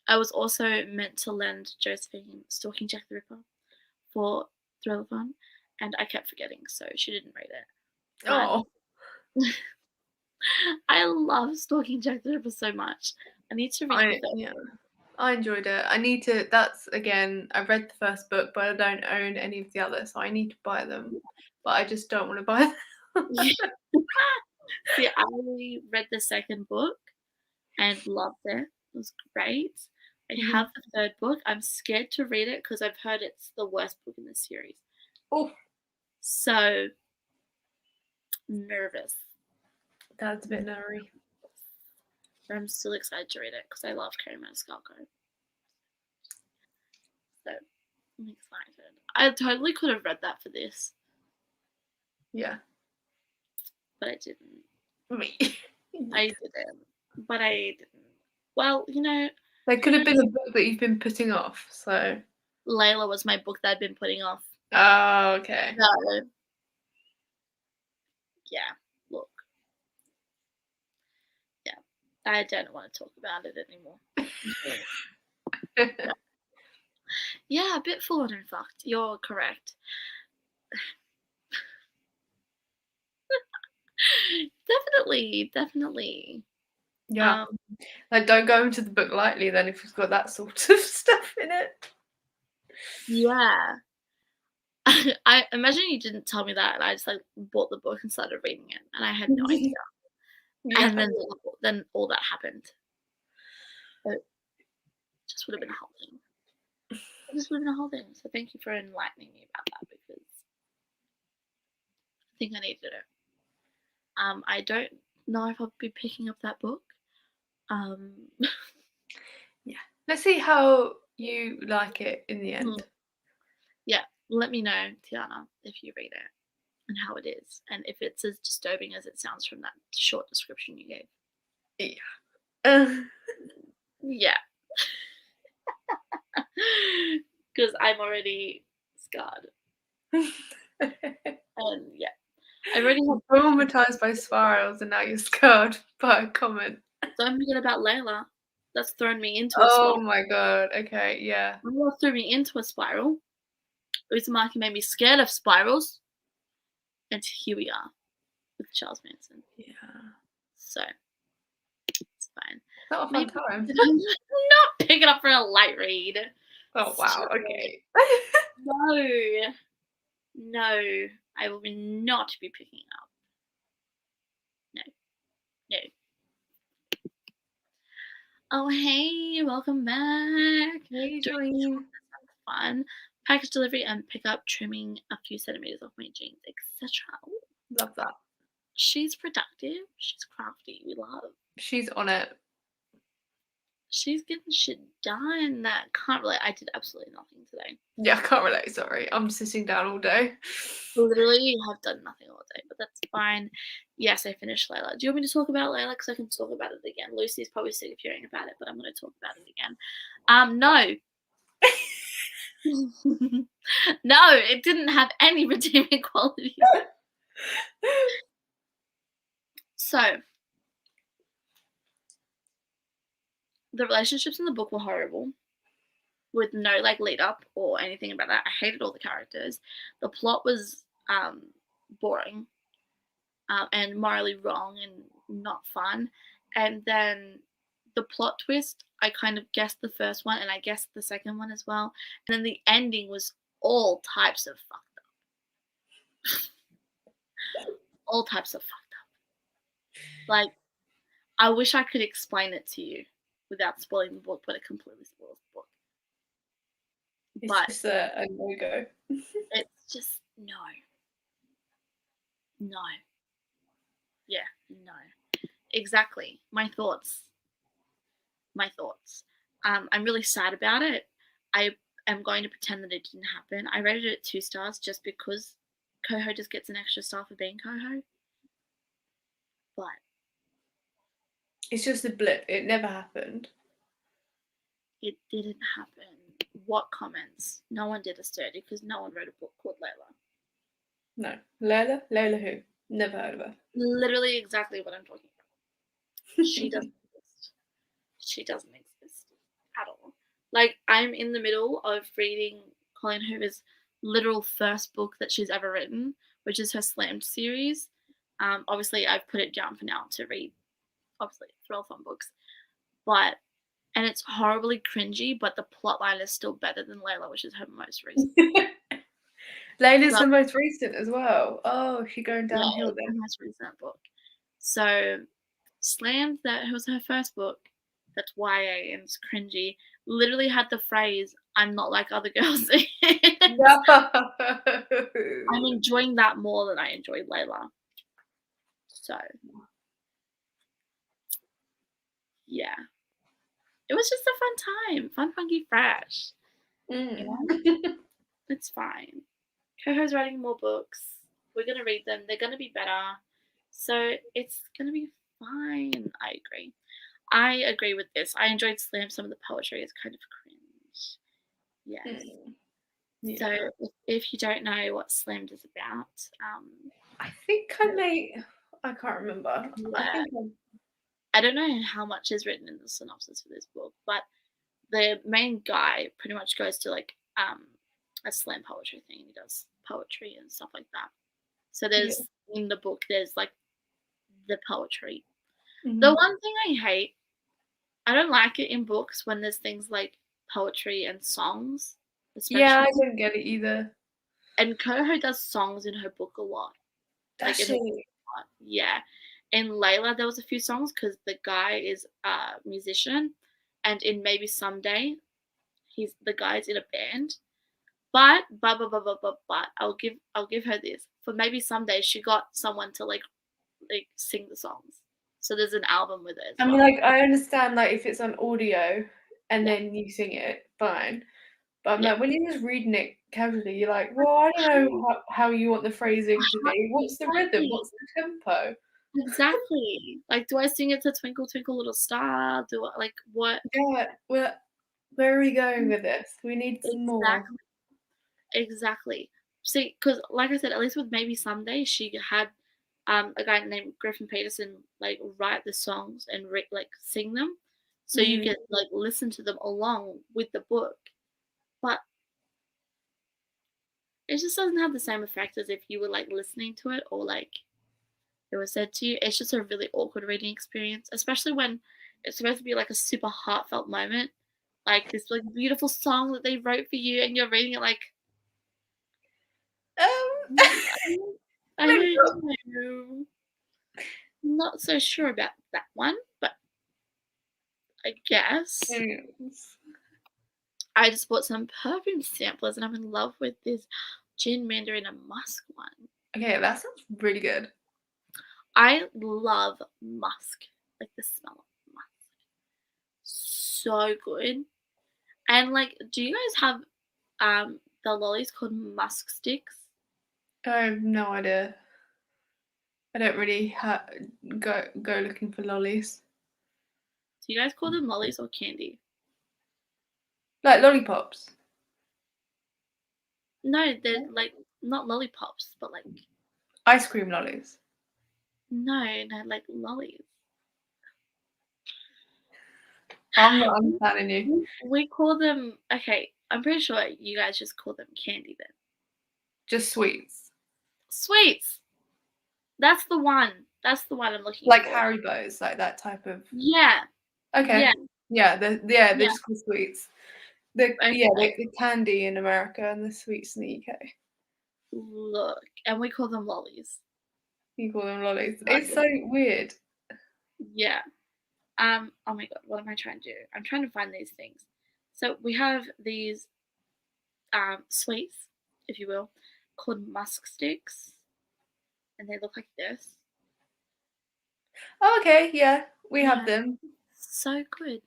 I was also meant to lend Josephine Stalking Jack the Ripper for Thrillathon, and I kept forgetting, so she didn't read it. But Oh, I love Stalking Jack the Ripper so much. I need to read the third yeah, book. I enjoyed it. I need to. That's again. I read the first book, but I don't own any of the others, so I need to buy them. But I just don't want to buy them. See, I read the second book and loved it. It was great. I Mhm. have the third book. I'm scared to read it because I've heard it's the worst book in the series. Oh, So nervous. that's a bit nerdy. But I'm still excited to read it because I love Carrie Maniscalco. So I'm excited. I totally could have read that for this, Yeah. but I didn't. Me. I didn't. But I didn't. Well, you know, There could have been a book that you've been putting off, so. Layla was my book that I'd been putting off. Oh, okay. So, yeah, look. Yeah, I don't want to talk about it anymore. Yeah, a bit forward and fucked. You're correct. Definitely. Yeah. Like, don't go into the book lightly then if it's got that sort of stuff in it. Yeah. I imagine you didn't tell me that, and I just like bought the book and started reading it, and I had no idea. Yeah. And then all that happened. It just would have been a whole thing. This would have been a whole thing. So thank you for enlightening me about that because I think I needed it. I don't know if I'll be picking up that book. Yeah. Let's see how you like it in the end. Yeah, let me know, Tiana, if you read it and how it is, and if it's as disturbing as it sounds from that short description you gave. Yeah. Yeah. Because I'm already scarred. And yeah. I already have traumatized by spirals and now you're scarred by a comment. Don't forget about Layla. That's thrown me into a Oh spiral. my god, okay, yeah. Layla threw me into a spiral. Uzumaki made me scared of spirals. And here we are with Charles Manson. Yeah. So it's fine. Not a fun time. Not pick it up for a light read. Oh wow, okay. No, I will not be picking it up. No. Oh hey, welcome back. Hey, Doing Jolene. fun. Package delivery and pickup, trimming a few centimeters off my jeans, etc. Love that. She's productive. She's crafty. We love. She's on it. She's getting shit done. That can't relate. I did absolutely nothing today. Yeah, I can't relate, sorry. I'm sitting down all day. Literally have done nothing all day, but that's fine. Yes, I finished Layla. Do you want me to talk about Layla? Because I can talk about it again. Lucy's probably sick of hearing about it, but I'm going to talk about it again. No. No, it didn't have any redeeming qualities. So, the relationships in the book were horrible, with no like lead up or anything about that. I hated all the characters. The plot was boring and morally wrong and not fun. And then the plot twist, I kind of guessed the first one and I guessed the second one as well. And then the ending was all types of fucked up. All types of fucked up. Like, I wish I could explain it to you without spoiling the book, but it completely spoils the book. It's just a no-go. It's just no. Yeah, no. Exactly. My thoughts. I'm really sad about it. I am going to pretend that it didn't happen. I rated it 2 stars just because Coho just gets an extra star for being Coho. But it's just a blip. It never happened. It didn't happen. What comments? No one did us dirty because no one wrote a book called Layla. No. Layla? Layla who? Never heard of her. Literally exactly what I'm talking about. She doesn't exist. She doesn't exist at all. Like, I'm in the middle of reading Colleen Hoover's literal first book that she's ever written, which is her Slammed series. Obviously, I've put it down for now to read, obviously, Thrillathon books. And it's horribly cringy, but the plotline is still better than Layla, which is her most recent. Layla's the most recent as well. Oh, she's going downhill then. Her most recent book. So, Slammed, that was her first book. That's YA and it's cringy. Literally had the phrase, "I'm not like other girls." No. I'm enjoying that more than I enjoyed Layla. So, yeah. It was just a fun time. Fun, funky, fresh. You know? It's fine. Coho's writing more books. We're going to read them. They're going to be better. So, it's going to be fine. I agree. I agree with this. I enjoyed Slam. Some of the poetry is kind of cringe. Yes. Mm, So yeah. if you don't know what Slammed is about, I think I may. I can't remember. I yeah, think I don't know how much is written in the synopsis for this book, but the main guy pretty much goes to like a slam poetry thing. He does poetry and stuff like that. So yeah. there's in the book there's like the poetry. The Mhm. one thing I hate, I don't like it in books when there's things like poetry and songs, Yeah, I especially. don't get it either. And Coho does songs in her book a lot. Like Does in her she? part, yeah. In Layla, there was a few songs because the guy is a musician, and in Maybe Someday, the guy's in a band. But I'll give her this. For Maybe Someday, she got someone to like sing the songs. So there's an album with it as I mean, well. like, I understand, like, if it's on audio and Yeah, then you sing it, fine. But I'm yeah. like, when you're just reading it casually, you're like, well, I don't know how you want the phrasing to be. What's the rhythm? Exactly. What's the tempo? Exactly. Like, do I sing it to Twinkle Twinkle Little Star? Do I like what? Yeah, where are we going with this? We need some more. Exactly. Exactly. See, because like I said, at least with Maybe Someday, she had a guy named Griffin Peterson like write the songs and like sing them, so you Mhm. could like listen to them along with the book. But it just doesn't have the same effect as if you were like listening to it or like it was said to you. It's just a really awkward reading experience, especially when it's supposed to be like a super heartfelt moment, like this like beautiful song that they wrote for you, and you're reading it like Um, I maybe don't know. Not so sure about that one, but I guess. not. I just bought some perfume samplers and I'm in love with this gin mandarin and musk one. Okay, that sounds really good. I love musk, like the smell of musk. So good. And like, do you guys have the lollies called musk sticks? I have no idea. I don't really go looking for lollies. Do you guys call them lollies or candy? Like lollipops. No, they're like not lollipops, but like Ice cream lollies. no, like lollies. I'm not understanding you. We call them okay. I'm pretty sure you guys just call them candy then. Just sweets. Sweets. That's the one. That's the one I'm looking Like for. Haribo's, like that type of. Yeah. Okay. Yeah. Yeah, they're Yeah. just called sweets. Okay. The candy in America and the sweets in the UK. Look, and we call them lollies. You call them lollies. Not It's good. so weird. Yeah. Oh my god, what am I trying to do? I'm trying to find these things. So we have these sweets, if you will, called musk sticks, and they look like this. Oh, okay, yeah, we have Yeah. them. So good.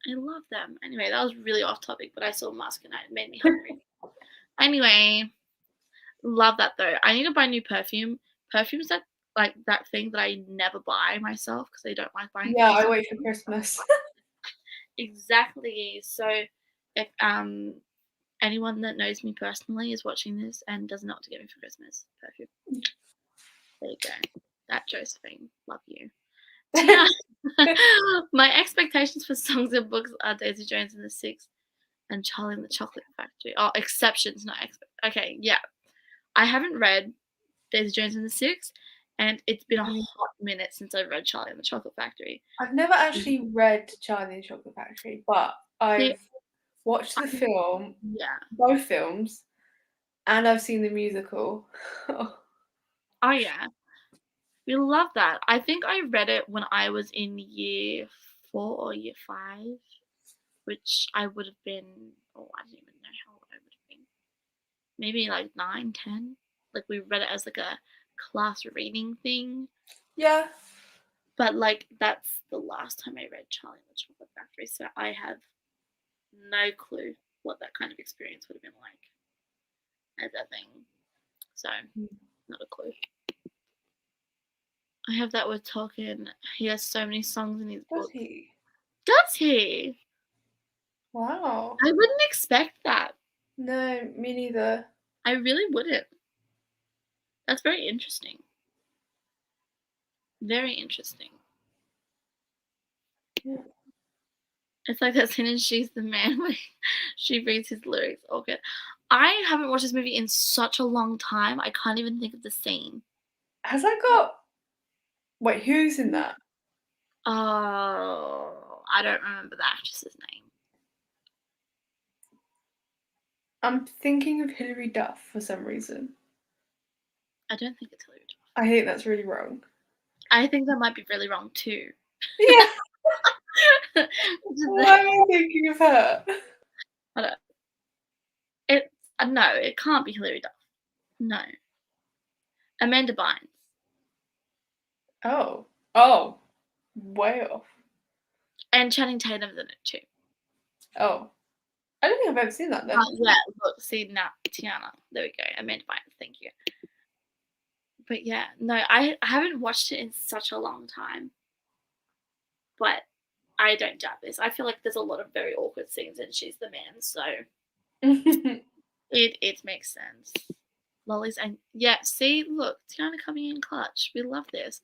I love them. Anyway, that was really off topic, but I saw musk and it made me hungry. Anyway, love that though. I need to buy new perfume. Perfume's that like that thing that I never buy myself because I don't like buying Yeah, things. I wait for Christmas. Exactly. So if anyone that knows me personally is watching this and doesn't know what to get me for Christmas, perfume. There you go. That Josephine. Love you. Tia. My expectations for songs and books are Daisy Jones and the Six and Charlie and the Chocolate Factory. Oh, exceptions, not okay, yeah. I haven't read Daisy Jones and the Six, and it's been a Mhm. hot minute since I read Charlie and the Chocolate Factory. I've never actually read Charlie and the Chocolate Factory, but See, I've watched the film, yeah. both films, and I've seen the musical. Oh yeah. We love that. I think I read it when I was in year 4 or year 5, which I would have been, oh, I don't even know how old I would have been. Maybe like 9, 10. Like we read it as like a class reading thing. Yeah. But like that's the last time I read Charlie and the Chocolate Factory, so I have no clue what that kind of experience would have been like as a thing. So not a clue. I have that with Tolkien. He has so many songs in his Does book. he? Does he? Wow. I wouldn't expect that. No, me neither. I really wouldn't. That's very interesting. Very interesting. Yeah. It's like that scene in She's the Man where she reads his lyrics. Okay. I haven't watched this movie in such a long time, I can't even think of the scene. Has that got... Wait, who's in that? Oh, I don't remember the actress's name. I'm thinking of Hilary Duff for some reason. I don't think it's Hilary Duff. I think that's really wrong. I think that might be really wrong too. Yeah. Why am I thinking of her? I don't. It's no, it can't be Hilary Duff. No. Amanda Bynes. Oh. Oh. Way off. And Channing Tatum's in it too. Oh. I don't think I've ever seen that then. Yeah, look, see now, Tiana. There we go. Amanda Bynes, thank you. But yeah, no, I haven't watched it in such a long time. But I don't doubt this. I feel like there's a lot of very awkward scenes in She's the Man, so it makes sense. Lollies and yeah, see, look, Tiana coming in clutch. We love this.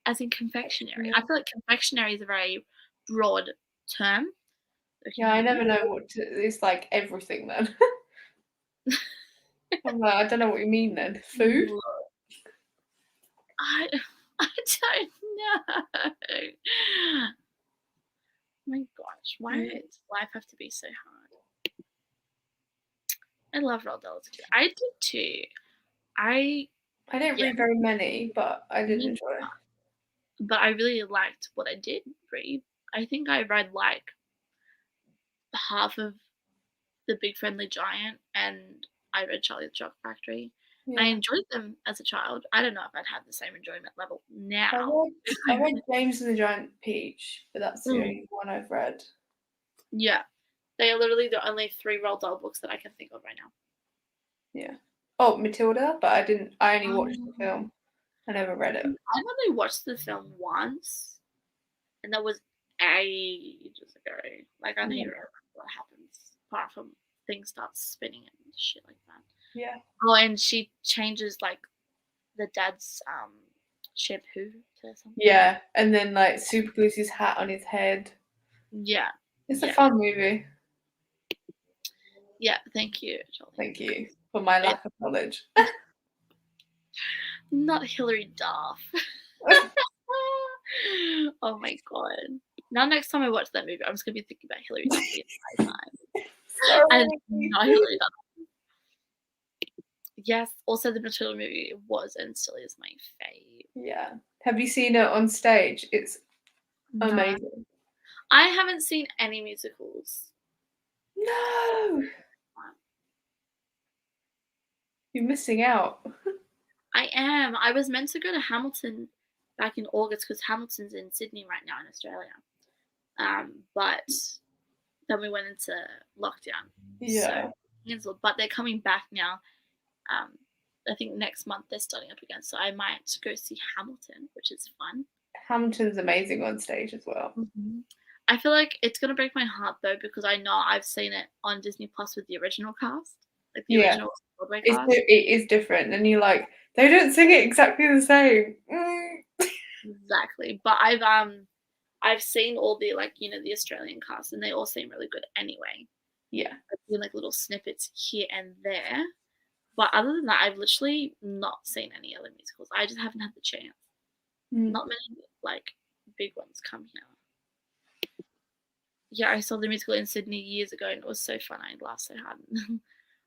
As in confectionery. I feel like confectionery is a very broad term. Yeah, I never know what to... It's like everything then. I'm like, I don't know what you mean then. Food? I don't know. My gosh, why does life have to be so hard? I love Roald Dahl too. I did too. I didn't read very many, but I did enjoy it. But I really liked what I did read. I think I read like half of The Big Friendly Giant, and I read Charlie the Chocolate Factory. Yeah. I enjoyed them as a child. I don't know if I'd have the same enjoyment level now. I read James and the Giant Peach, but that's the only one I've read. Yeah. They are literally the only 3 Roald Dahl books that I can think of right now. Yeah. Oh, Matilda, but I only watched the film. I never read it. I only watched the film once, and that was ages ago. Like, I don't even remember what happens, apart from things start spinning and shit like that. Yeah. Oh, and she changes, like, the dad's shampoo to something. Yeah, and then, like, super glues his hat on his head. Yeah. It's a fun movie. Yeah, thank you, Jolie. Thank you for my lack of knowledge. Not Hilary Duff. Oh my god. Now next time I watch that movie, I'm just gonna be thinking about Hilary Duff the entire time. Sorry. And not Hilary Duff. Yes, also the Matilda movie was and still is my fave. Yeah. Have you seen it on stage? It's amazing. I haven't seen any musicals. No! You're missing out. I am. I was meant to go to Hamilton back in August because Hamilton's in Sydney right now in Australia. But then we went into lockdown. Yeah. So cancelled. But they're coming back now. I think next month they're starting up again. So I might go see Hamilton, which is fun. Hamilton's amazing on stage as well. Mm-hmm. I feel like it's gonna break my heart though because I know I've seen it on Disney Plus with the original cast, like the original Broadway cast. It is different, and you're like, they don't sing it exactly the same. Exactly, but I've seen all the the Australian cast, and they all seem really good anyway. Yeah, I've seen like little snippets here and there, but other than that, I've literally not seen any other musicals. I just haven't had the chance. Not many like big ones come here. Yeah, I saw the musical in Sydney years ago, and it was so fun. I laughed so hard.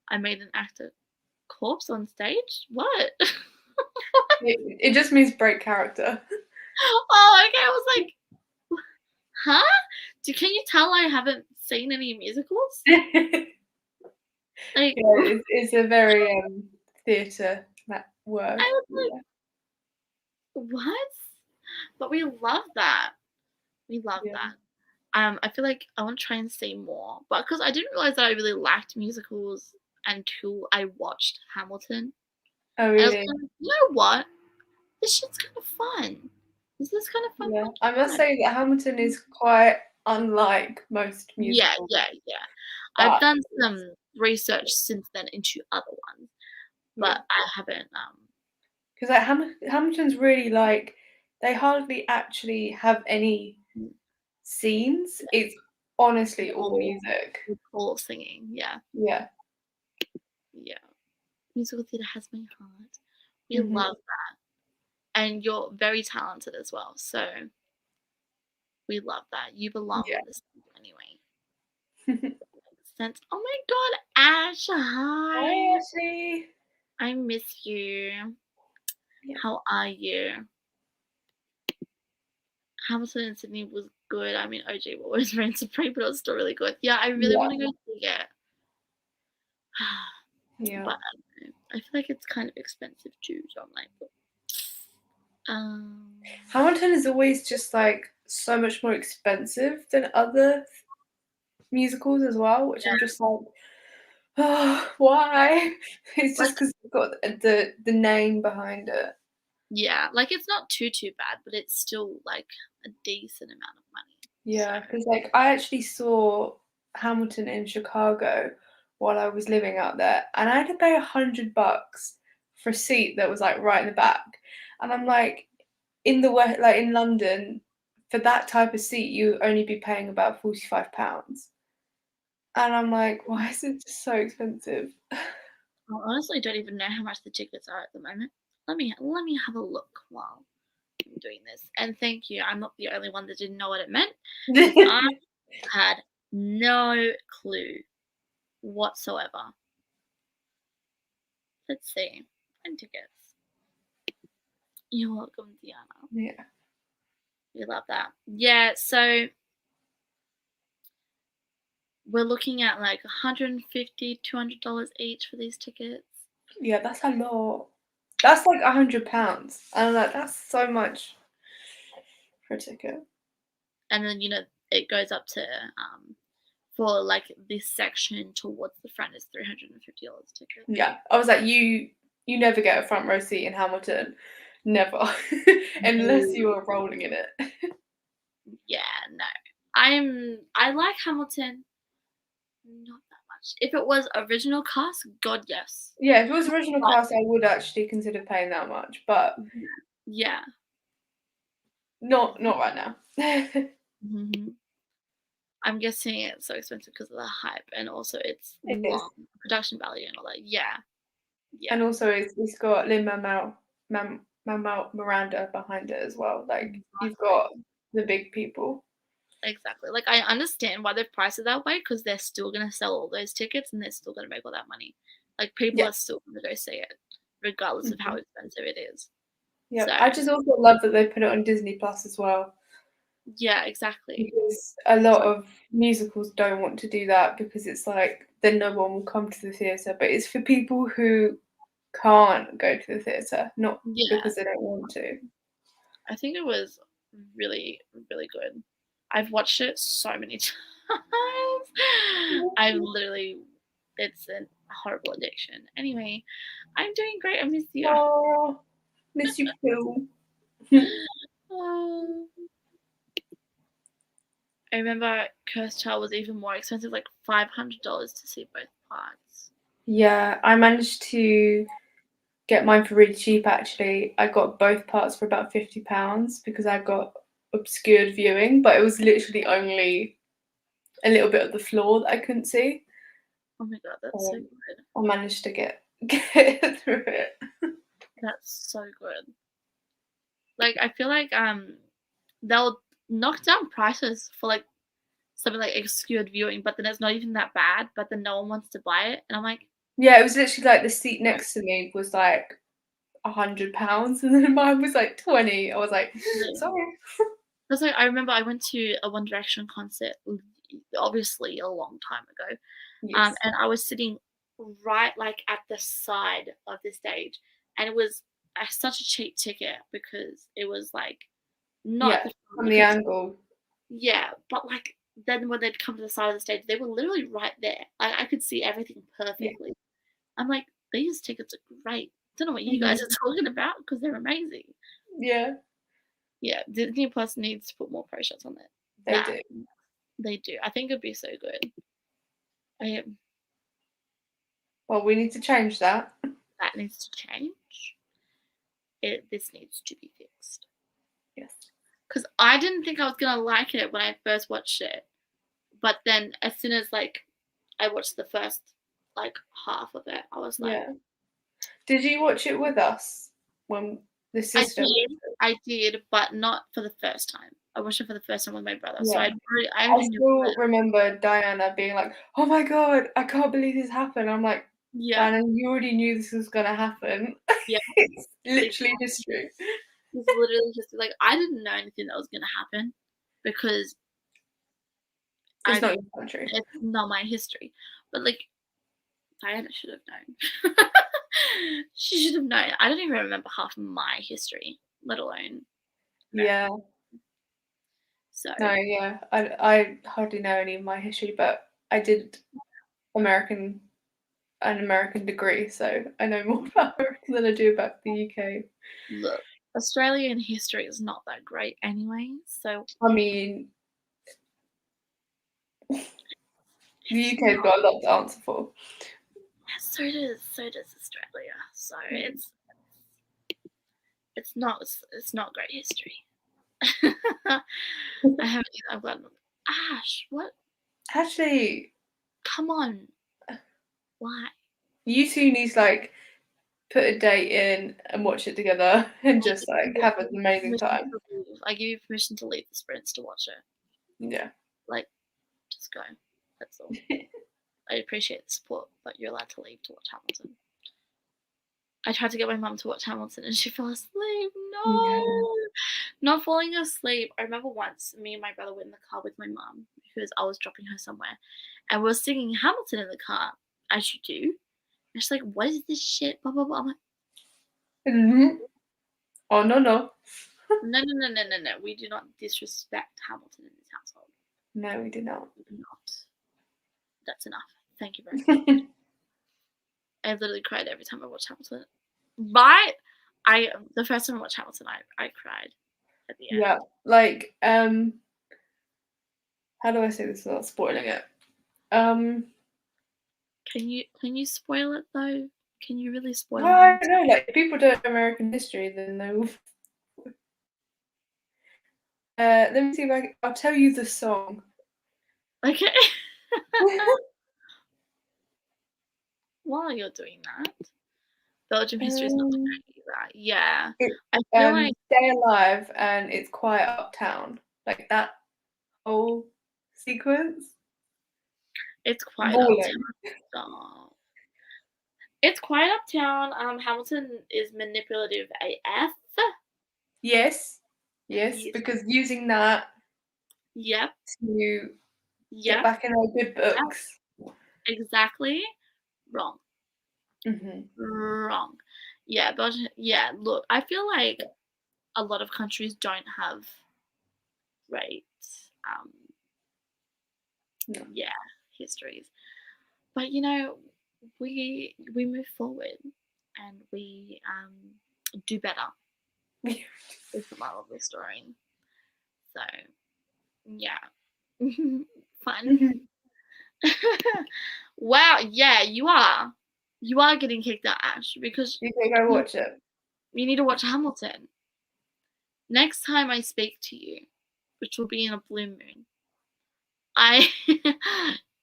I made an actor corpse on stage. What? it just means break character. Oh, okay. I was like, huh? Can you tell I haven't seen any musicals? Like, yeah, it's a very theatre that word. I was like, what? But we love that. We love that. I feel like I want to try and see more, but because I didn't realize that I really liked musicals until I watched Hamilton. Oh, really? I was like, you know what? This shit's kind of fun. This is kind of fun. Yeah. I must say that Hamilton is quite unlike most Yeah, musicals. yeah, yeah. I've That done is some research since then into other ones, yeah. but I haven't, 'Cause, like, Hamilton's really, like they hardly actually have any mm, scenes. It's honestly all all music. it's all singing, yeah, Yeah. yeah. Musical theatre has my heart. We Mhm. love that, and you're very talented as well, so we love that. You belong Yeah. in this anyway. Makes sense. Oh my god, Ash, Hi, hi! Ashley. I miss you. Yeah. How are you? Hamilton and Sydney was good. I mean, OJ always reigns supreme, but it was still really good. Yeah, I really Yeah. wanna go see it. Yeah. But I don't know. I feel like it's kind of expensive too, so I'm like, um, Hamilton is always just, like, so much more expensive than other musicals as well, which I'm yeah, just like, "Oh, why?" It's just like 'cause it's got the name behind it. yeah, like it's not too bad, but it's still like a decent amount of money. So Yeah, because like, I actually saw Hamilton in Chicago while I was living out there, and I had to pay $100 for a seat that was, like, right in the back, and I'm like, like, in London, for that type of seat, you only be paying about £45, and I'm like, "Why is it just so expensive?" I honestly don't even know how much the tickets are at the moment. Let me have a look while I'm doing this. And thank you. I'm not the only one that didn't know what it meant because I had no clue whatsoever. Let's see. Find tickets. You're welcome, Diana. Yeah. We love that. Yeah, so we're looking at like $150, $200 each for these tickets. Yeah, that's a lot. That's like £100, and I'm like, "That's so much for a ticket." And then, it goes up to, for like this section towards the front is $350 ticket. Yeah, I was like, you never get a front row seat in Hamilton, never, unless No. you are rolling in it. Yeah, no. I like Hamilton, not that much. If it was original cast, God yes. Yeah, if it was original But cast, I would actually consider paying that much, but yeah, yeah. not right now. Mhm. I'm guessing it's so expensive because of the hype and also it's It is, long, production value and all that. Yeah, and yeah. also it's got Lin-Manuel Miranda behind it as well. Like you've got Exactly. the big people. Exactly. Like I understand why they've priced it that way because they're still gonna sell all those tickets and they're still gonna make all that money. Like people Yeah. are still gonna go see it, regardless of how Mhm. expensive it is. Yeah, So I just also love that they put it on Disney Plus as well. yeah, exactly. Because a lot So of musicals don't want to do that because it's like then no one will come to the theatre, but it's for people who can't go to the theatre, not yeah, because they don't want to. I think it was really, really good. I've watched it so many times. I've literally it's a horrible addiction. Anyway, I'm doing great. I miss you. Oh, miss you too. Oh. I remember Cursed Child was even more expensive, like $500 to see both parts. Yeah, I managed to get mine for really cheap actually. I got both parts for about £50 because I got obscured viewing, but it was literally only a little bit of the floor that I couldn't see. Oh my god, that's so So good. I managed to get through it. That's so good. Like I feel like they'll knock down prices for like something like obscured viewing, but then it's not even that bad, but then no one wants to buy it. And I'm like, Yeah, it was literally like the seat no. next to me was like £100 and then mine was like 20. I was like, sorry. Because like I remember I went to a One Direction concert obviously a long time ago. Yes. And I was sitting right like at the side of the stage, and it was such a cheap ticket because it was like not at Yeah, the front. from You the could angle. yeah, but like then when they'd come to the side of the stage, they were literally right there. I could see everything Yeah. perfectly. I'm like, these tickets are great. Don't know what you guys Mhm. are talking about because they're amazing. Yeah, Yeah, Disney Plus needs to put more pro shots on that. they do. They do. I think it'd be so good. Well, we need to change that. That needs to change. This needs to be fixed. Yes. Because I didn't think I was gonna like it when I first watched it, but then as soon as like I watched the first like half of it, I was like, yeah. Did you watch it with us when the sister? I did, but not for the first time. I watched it for the first time with my brother, so Yeah. I I already knew still it. remember Diana being like, "Oh my god, I can't believe this happened." I'm like, Yeah, Diana, you already knew this was gonna happen. yeah. It's literally history. It's literally just like I didn't know anything that was gonna happen because It's not your country. it's not my history. But like Diana should have known. She should have known. I don't even remember half of my history, let alone Yeah. so No, yeah. I hardly know any of my history, but I did an American degree, so I know more about America than I do about the UK. look, Australian history is not that great anyway, so I mean, the it's UK's got a lot to answer for. so does Australia. So Mm. it's not great history. I've got Ash, what? Actually, Come on. Why? you two need to like put a date in and watch it together and just like have an amazing time. I give you permission to leave the sprints to watch it. Yeah. Like, just go. That's all. I appreciate the support, but you're allowed to leave to watch Hamilton. I tried to get my mum to watch Hamilton and she fell asleep. No, Yeah. not falling asleep. I remember once me and my brother were in the car with my mum because I was dropping her somewhere, and we were singing Hamilton in the car, as you do. And she's like, "What is this shit?" Blah blah blah. I'm like, Mm-hmm. Oh no. no. We do not disrespect Hamilton in this household. No, we did not. We do not. That's enough. Thank you very much. I literally cried every time I watched Hamilton. Right? The first time I watched Hamilton, I cried at the end. Yeah. Like, how do I say this without spoiling it? Can you spoil it though? Can you really spoil Well, I Hamilton? don't know. Like, if people don't know American history, then they will. Let me see if I'll tell you the song. Okay. While you're doing that, Belgium history is not that. Yeah. It's I feel like Stay Alive and It's Quiet Uptown. Like that whole sequence. it's quite Balling. uptown. It's quite uptown. Hamilton is manipulative AF. Yes. Yes, Yes. because using that Yep. to get Yep. back in our good books. Exactly. Wrong. Mm-hmm. Wrong. Yeah, Belgium. Yeah, look, I feel like a lot of countries don't have great, No. yeah, histories. But you know, we move forward and we do better with the moral of the story. So yeah, fun. Mm-hmm. Wow, yeah, you are. You are getting kicked out, Ash, because You think I watch it? you need to watch Hamilton. Next time I speak to you, which will be in a blue moon, I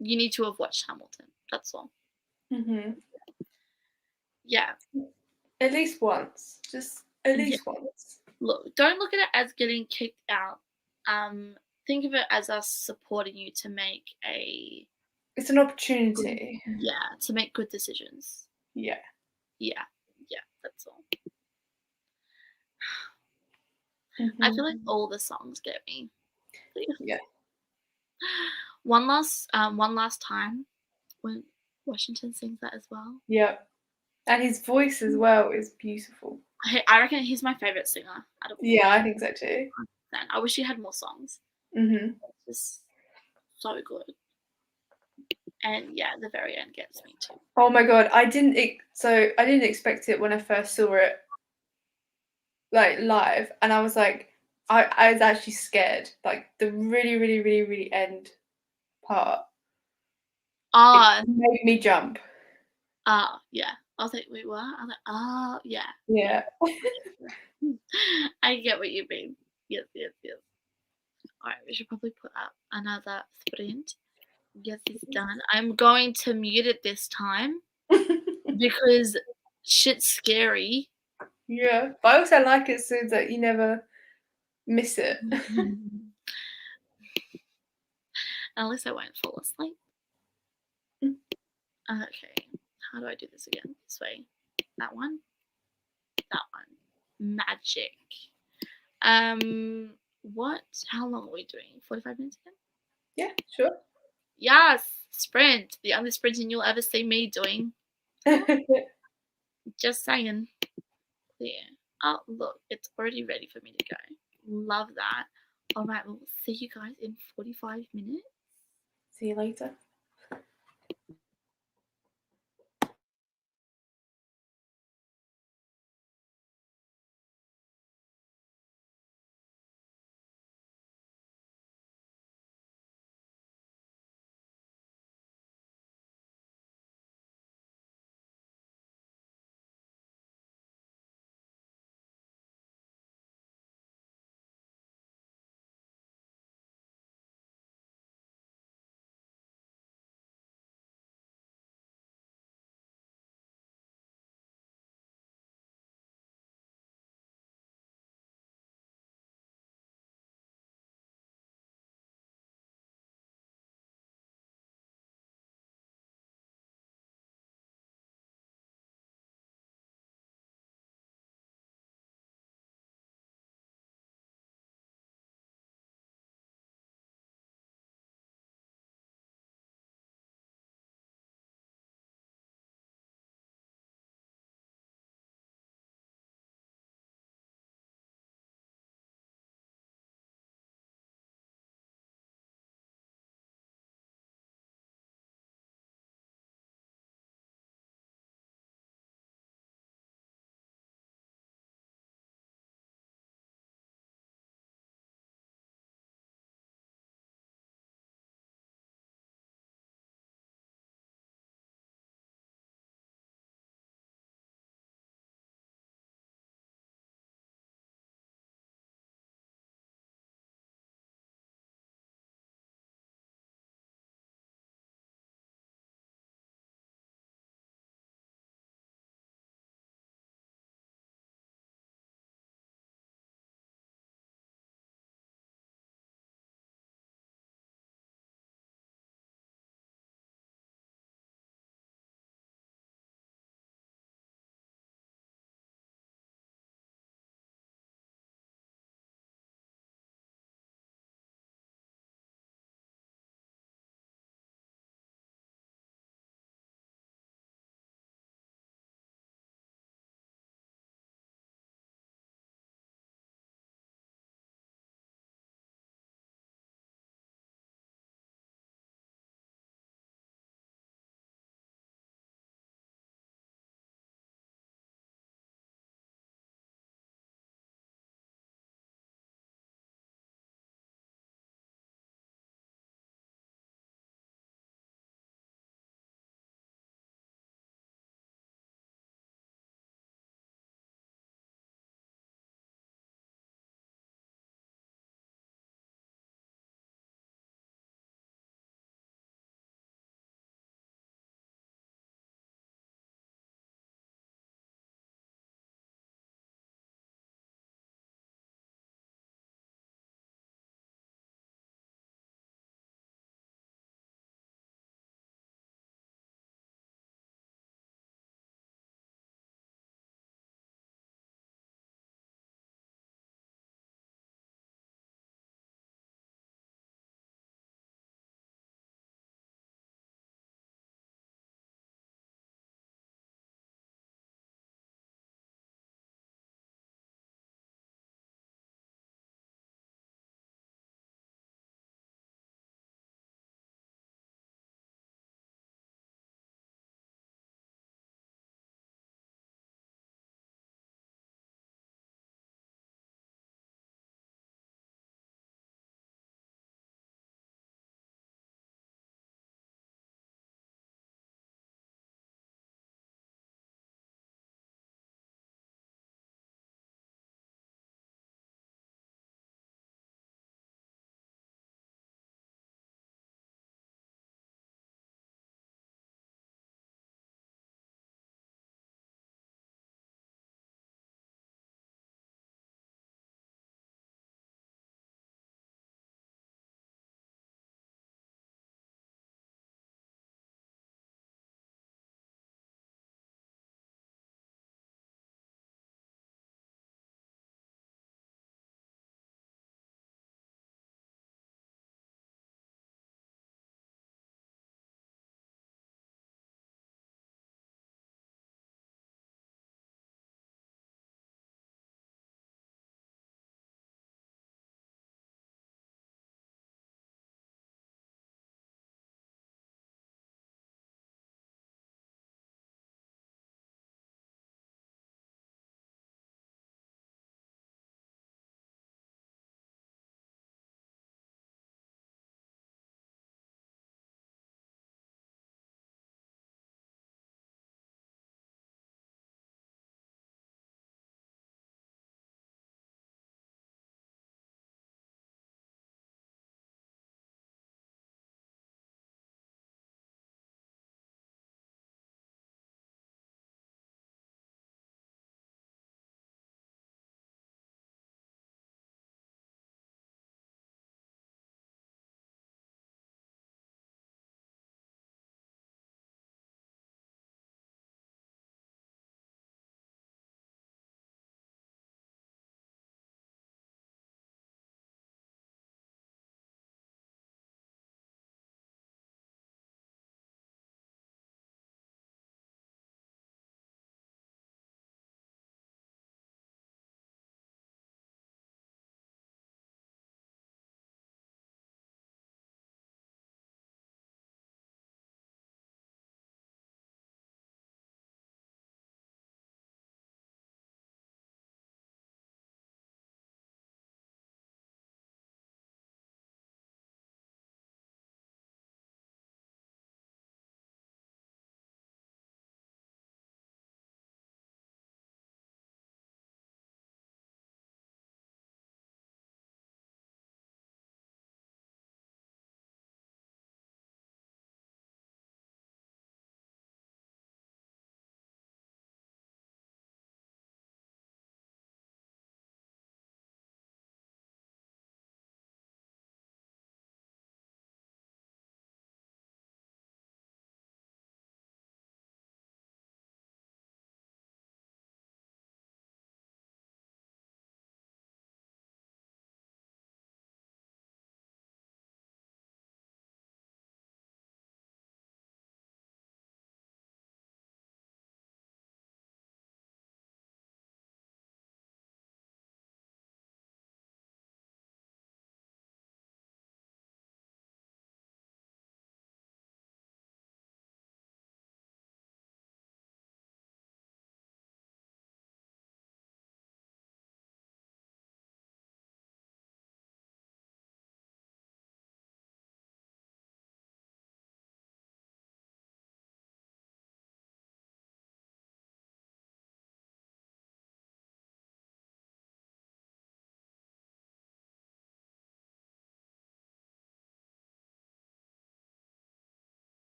you need to have watched Hamilton. That's all. Mm-hmm. Yeah. At least once. Just at Yeah. least once. Look, don't look at it as getting kicked out. Think of it as us supporting you to make It's an opportunity. to make good decisions. Yeah. Yeah, that's all. Mm-hmm. I feel like all the songs get me. Yeah. One last time when Washington sings that as well. Yeah. And his voice as well is beautiful. I reckon he's my favorite singer out of all. Yeah, I think so too. I wish he had more songs. Mm-hmm. Just so good. And yeah, the very end gets me too. Oh my god, I didn't expect it when I first saw it like live, and I was like, I was actually scared. Like the really, really, really, really end part. It Ah, made me jump. yeah. I was like, "Wait, what?" I was like, "Oh, yeah." Yeah. Yeah. I get what you mean. Yes, yes, yes. Alright, we should probably put up another sprint. Yes, it's done. I'm going to mute it this time because shit's scary. Yeah, but I also like it so that you never miss it. At least I won't fall asleep. Okay, how do I do this again? This way. That one? That one. Magic. What? How long are we doing? 45 minutes again? Yeah, sure. Yes! Sprint! The only sprinting you'll ever see me doing. Just saying. There. Oh, look, it's already ready for me to go. Love that. Alright, well, see you guys in 45 minutes. See you later.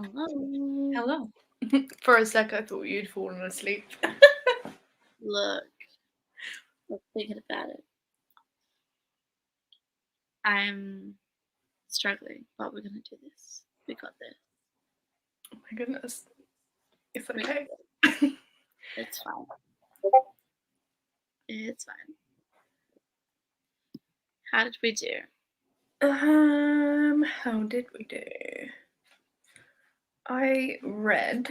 Hello. Hello. For a sec, I thought you'd fallen asleep. Look, I'm thinking about it. I'm struggling, but we're gonna do this. We got this. Oh my goodness. It's We okay. got this. It's fine. It's fine. How did we do? How did we do? I read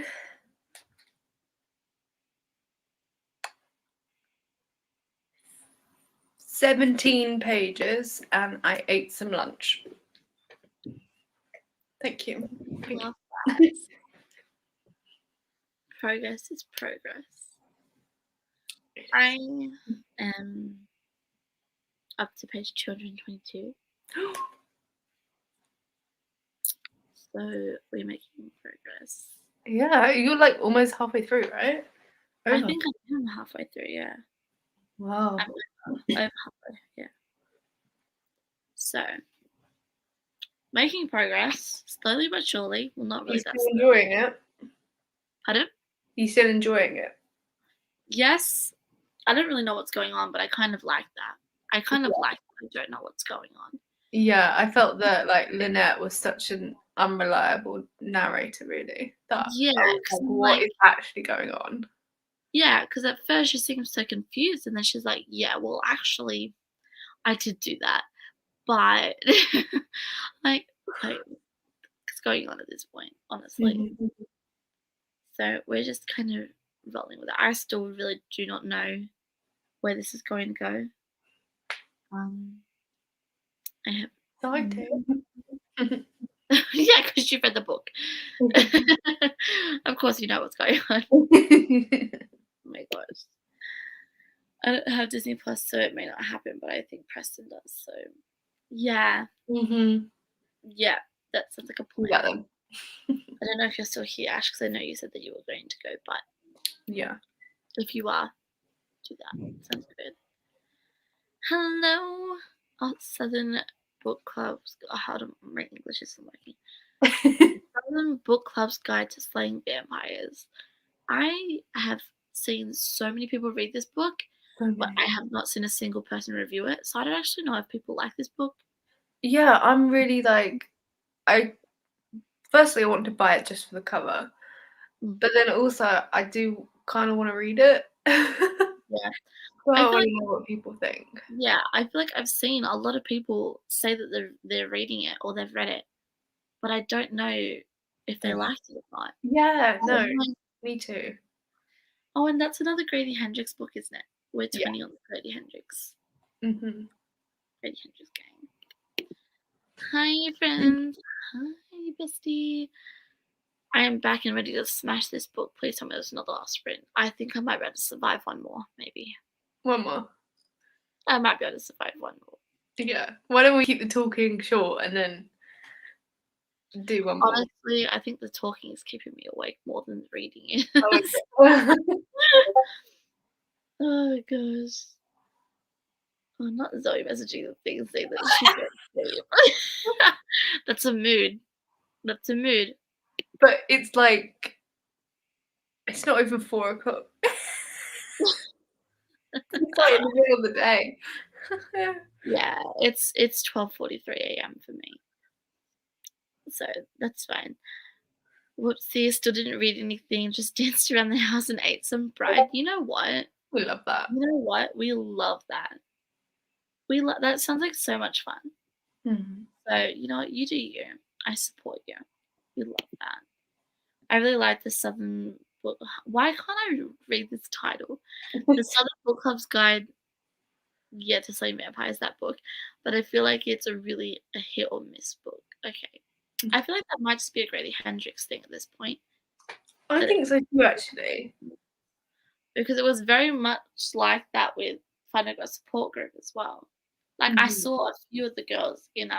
17 pages and I ate some lunch. Thank you. Love that. Progress is progress. I am up to page 222. So we're making progress. Yeah, you're like almost halfway through, right? I think I am halfway through, yeah. Wow. I'm over halfway, yeah. So, making progress, slowly but surely. Well, not really You that still slow. enjoying it? Pardon? You still enjoying it? Yes. I don't really know what's going on, but I kind of like that. I kind of like that I don't know what's going on. Yeah, I felt that like Lynette was such an unreliable narrator, really. That Yeah, I was like, what is actually going on? Yeah, because at first she seems so confused, and then she's like, "Yeah, well, actually, I did do that, but like, what's going on at this point, honestly?" Mhm. So we're just kind of rolling with it. I still really do not know where this is going to go. I have Exciting. yeah, because you've read the book. Of course, you know what's going on. Oh my gosh. I don't have Disney Plus, so it may not happen, but I think Preston does. So, yeah, Mhm. yeah, that sounds like a You plan. got them. I don't know if you're still here, Ash, because I know you said that you were going to go, but Yeah. if you are, do that. Sounds good. Hello, Southern Book Club's. Hold on, my English isn't working. Southern Book Club's Guide to Slaying Vampires. I have seen so many people read this book, but I have not seen a single person review it, so I don't actually know if people like this book. Yeah, I'm really like, firstly I want to buy it just for the cover, but then also I do kind of want to read it. Yeah. So I I feel want like to know what people think. yeah, I feel like I've seen a lot of people say that they're reading it or they've read it, but I don't know if they liked it or not. Yeah, no, Like, me too. oh, and that's another Grady Hendrix book, isn't it? We're Yeah. 20 on the Grady Hendrix. Mhm. Grady Hendrix gang. Hi, friends. Hi, bestie. I am back and ready to smash this book. Please tell me there's not the last sprint. I think I might be able to survive one more, maybe. One more. I might be able to survive one more. Yeah. Why don't we keep the talking short and then do one more? Honestly, I think the talking is keeping me awake more than the reading is. Oh, Oh my gosh. Oh, not Zoe messaging the thing saying that she's going to sleep. That's a mood. That's a mood. but it's like, it's not even 4 o'clock. It's like in the middle of the day. Yeah, it's 12:43 a.m. for me. So that's fine. Whoopsie, still didn't read anything, just danced around the house and ate some bread. You know what? We love that. You know what? We love that. That sounds like so much fun. Mhm. So, you know what? You do you. I support you. We love that. I really like the Southern Book. Why can't I read this title? The Southern Book Club's Guide, yeah, to Slaying Vampires, that book. But I feel like it's a really a hit or miss book. Okay. I feel like that might just be a Grady Hendrix thing at this point. I think so too, actually. Because it was very much like that with finding a support group as well. Like I saw a few of the girls in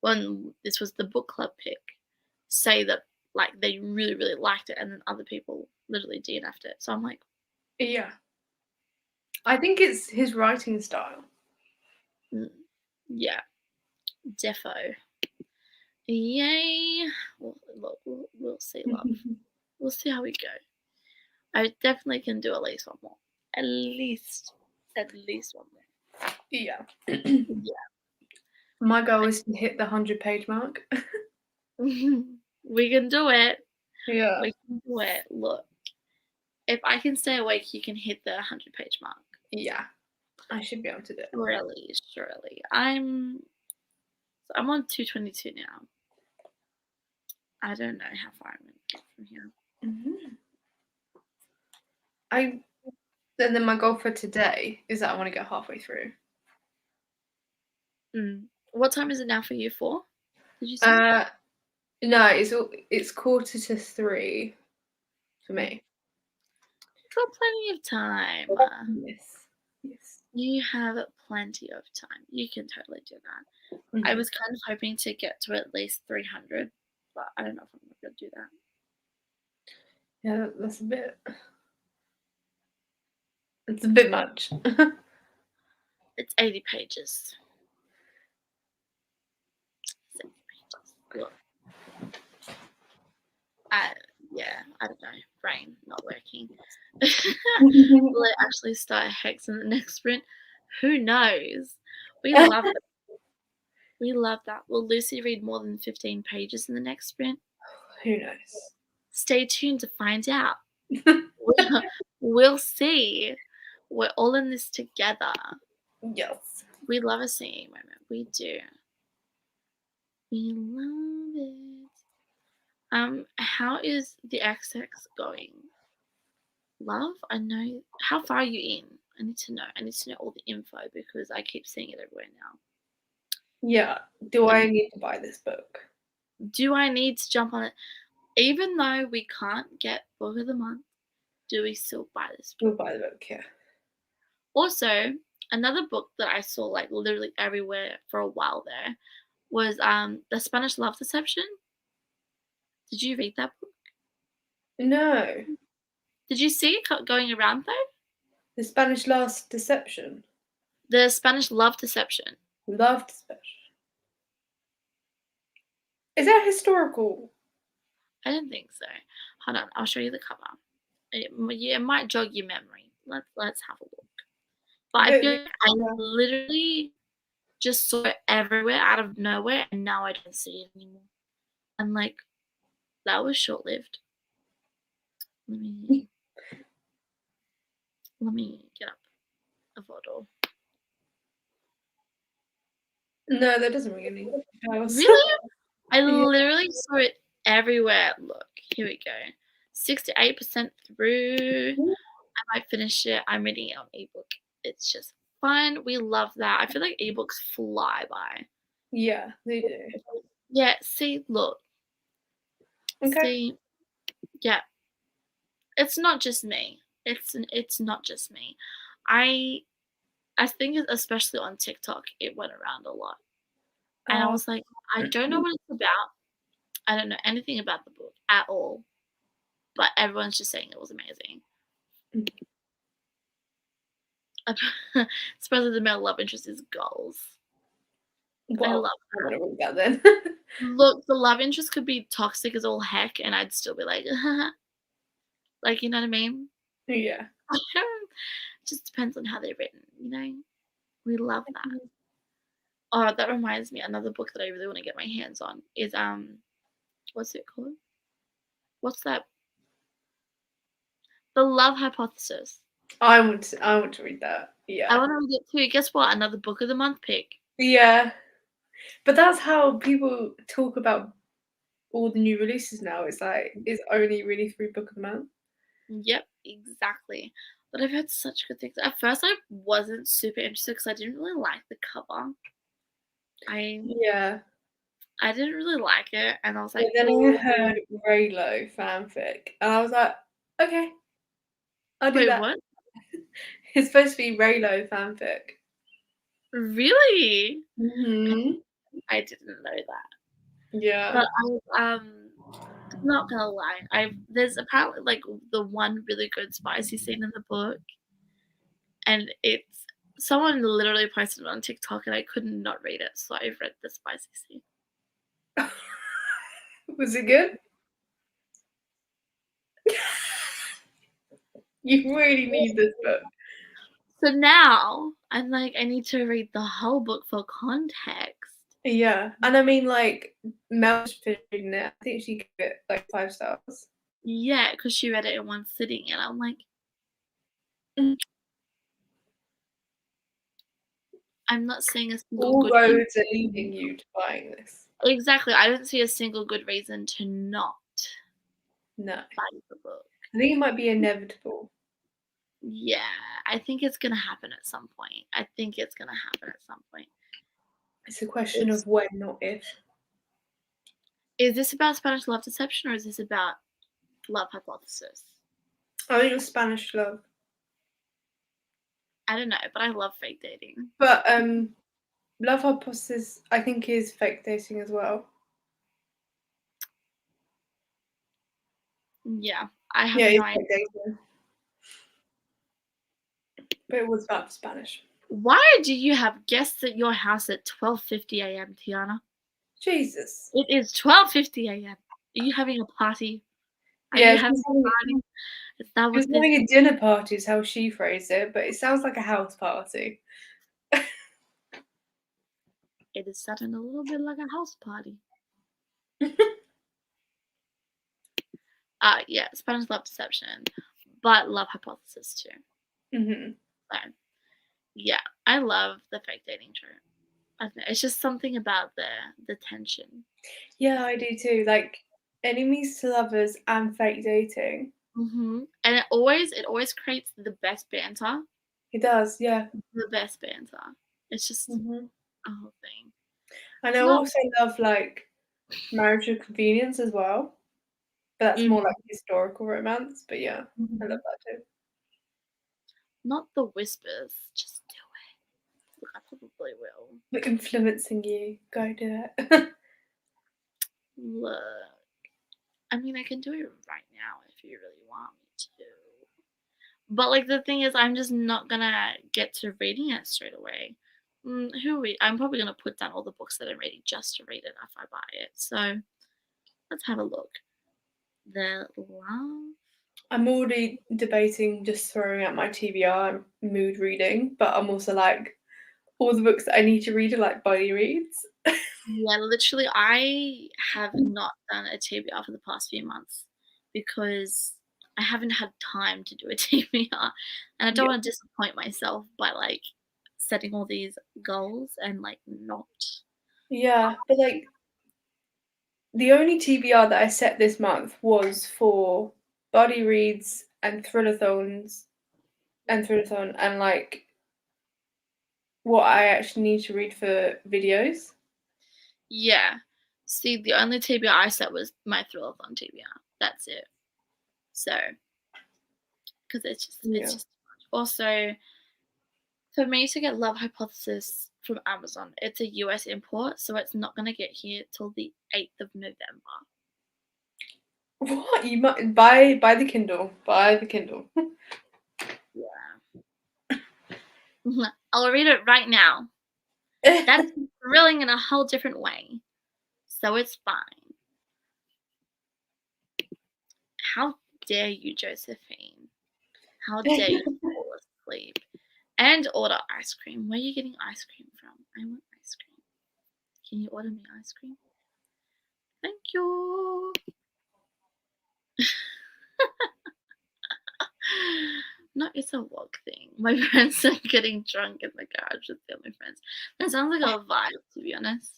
when this was the book club pick say that like they really really liked it, and then other people literally DNF'd it. So I'm like, Yeah. I think it's his writing style. yeah, defo. Yay! see, love. We'll see how we go. I definitely can do at least one more. At least one more. Yeah. Yeah. My goal is to hit the 100-page mark. We can do it. Yeah. We can do it. Look, if I can stay awake, you can hit the 100-page mark. Yeah. I should be able to do it. Surely. I'm on 222 now. I don't know how far I'm gonna get from here. And then my goal for today is that I want to get halfway through. What time is it now for you? 4? Did you say? No, it's 2:45 for me. Got plenty of time. Yes. You have plenty of time. You can totally do that. I was kind of hoping to get to at least 300, but I don't know if I'm gonna do that. Yeah, that's a bit. It's a bit much. It's 80 pages. Look. I don't know. Brain not working. Will it actually start Hex in the next sprint? Who knows? We love that. We love that. Will Lucy read more than 15 pages in the next sprint? Who knows? Stay tuned to find out. We'll see. We're all in this together. Yes. We love a singing moment. We do. We love it. How is the XX going? Love? I know. How far are you in? I need to know. I need to know all the info because I keep seeing it everywhere now. Yeah. Do I need to buy this book? Do I need to jump on it? Even though we can't get Book of the Month, do we still buy this book? We'll buy the book, yeah. Also, another book that I saw like literally everywhere for a while there was The Spanish Love Deception. Did you read that book? No. Did you see it going around though? The Spanish Last Deception. The Spanish Love Deception. Love Deception. Is that historical? I don't think so. Hold on, I'll show you the cover. It might jog your memory. Let's have a look. But I feel like I literally just saw it everywhere out of nowhere, and now I don't see it anymore. I'm like, that was short-lived. Let me get up a photo. No, that doesn't ring any bells. Really? I literally saw it everywhere. Look, here we go. 68% through. I might finish it. I'm reading it on ebook. It's just fun. We love that. I feel like ebooks fly by. Yeah, they do. Yeah, see, look. Okay. See, yeah. It's not just me. It's not just me. I think especially on TikTok, it went around a lot. And I was like, I don't know what it's about. I don't know anything about the book at all. But everyone's just saying it was amazing. Supposedly the male love interest is goals. Well, I love that. I want to read that then. Look, the love interest could be toxic as all heck, and I'd still be like, like, you know what I mean? Yeah. Just depends on how they're written, you know? We love that. Oh, that reminds me, another book that I really want to get my hands on is what's it called? What's that? The Love Hypothesis. I want to read that. Yeah. I want to read it too. Guess what? Another Book of the Month pick. Yeah. But that's how people talk about all the new releases now. It's like it's only really through Book of the Month. Yep, exactly. But I've heard such good things. At first, I wasn't super interested because I didn't really like the cover. I didn't really like it, and I was like, but then I heard Raylo fanfic, and I was like, okay, I'll do that. What? It's supposed to be Raylo fanfic. Really? Mm-hmm. I didn't know that. Yeah. But I'm not gonna lie. There's apparently like the one really good spicy scene in the book, and it's someone literally posted it on TikTok, and I could not read it, so I've read the spicy scene. Was it good? You really need this book. So now I'm like, I need to read the whole book for context. Yeah, and I mean, like, Mel's finished reading it. I think she gave it like 5 stars. Yeah, because she read it in one sitting, and I'm like, Mm. I'm not seeing a single All good reason. roads are leading you to buying this. Exactly, I don't see a single good reason to not No, buy the book. I think it might be inevitable. Yeah, I think it's gonna happen at some point. I think it's gonna happen at some point. It's a question of when, not if. Is this about Spanish love deception, or is this about love hypothesis? I think it's Spanish love. I don't know, but I love fake dating. But love hypothesis I think is fake dating as well. Yeah, I have Yeah, no it's idea. fake dating. But it was about Spanish. Why do you have guests at your house at 12:50 a.m., Tiana? Jesus. It is 12:50 a.m. Are you having a party? Are Yeah, you having a party? Is that she was what this having is? a dinner party is how she phrased it, but it sounds like a house party. It is sounding a little bit like a house party. Yeah, Spanish love deception, but love hypothesis too. Mhm. So, yeah, I love the fake dating trope. I don't know, it's just something about the tension. Yeah, I do too. Like enemies to lovers and fake dating. And it always creates the best banter. It does, yeah. The best banter. It's just Mhm. a whole thing. And I Not also love like Marriage of Convenience as well. But that's more mhm, like historical romance. But yeah, I love mhm. that too. Not the whispers. Just do it. I probably will. We're influencing you. Go do it. Look, I mean, I can do it right now if you really want me to. But like the thing is, I'm just not gonna get to reading it straight away. I'm probably gonna put down all the books that I'm reading just to read it if I buy it. So let's have a look. The love. I'm already debating just throwing out my TBR mood reading, but I'm also like, all the books that I need to read are like buddy reads. Yeah, literally, I have not done a TBR for the past few months because I haven't had time to do a TBR, and I don't Yeah. want to disappoint myself by like setting all these goals and like not. Yeah, but like the only TBR that I set this month was for buddy reads and Thrillathon and like what I actually need to read for videos. Yeah. See, the only TBR I set was my Thrillathon TBR. That's it. So, because it's Yeah. just too much. Also, for me to get Love Hypothesis from Amazon, it's a US import, so it's not gonna get here till the 8th of November. What? You might buy the Kindle. Buy the Kindle. Yeah. I'll read it right now. That's thrilling in a whole different way. So it's fine. How dare you, Josephine? How dare you fall asleep and order ice cream? Where are you getting ice cream from? I want ice cream. Can you order me ice cream? Thank you. No, it's a walk thing. My friends are getting drunk in the garage with the other friends. That sounds like a vibe, to be honest.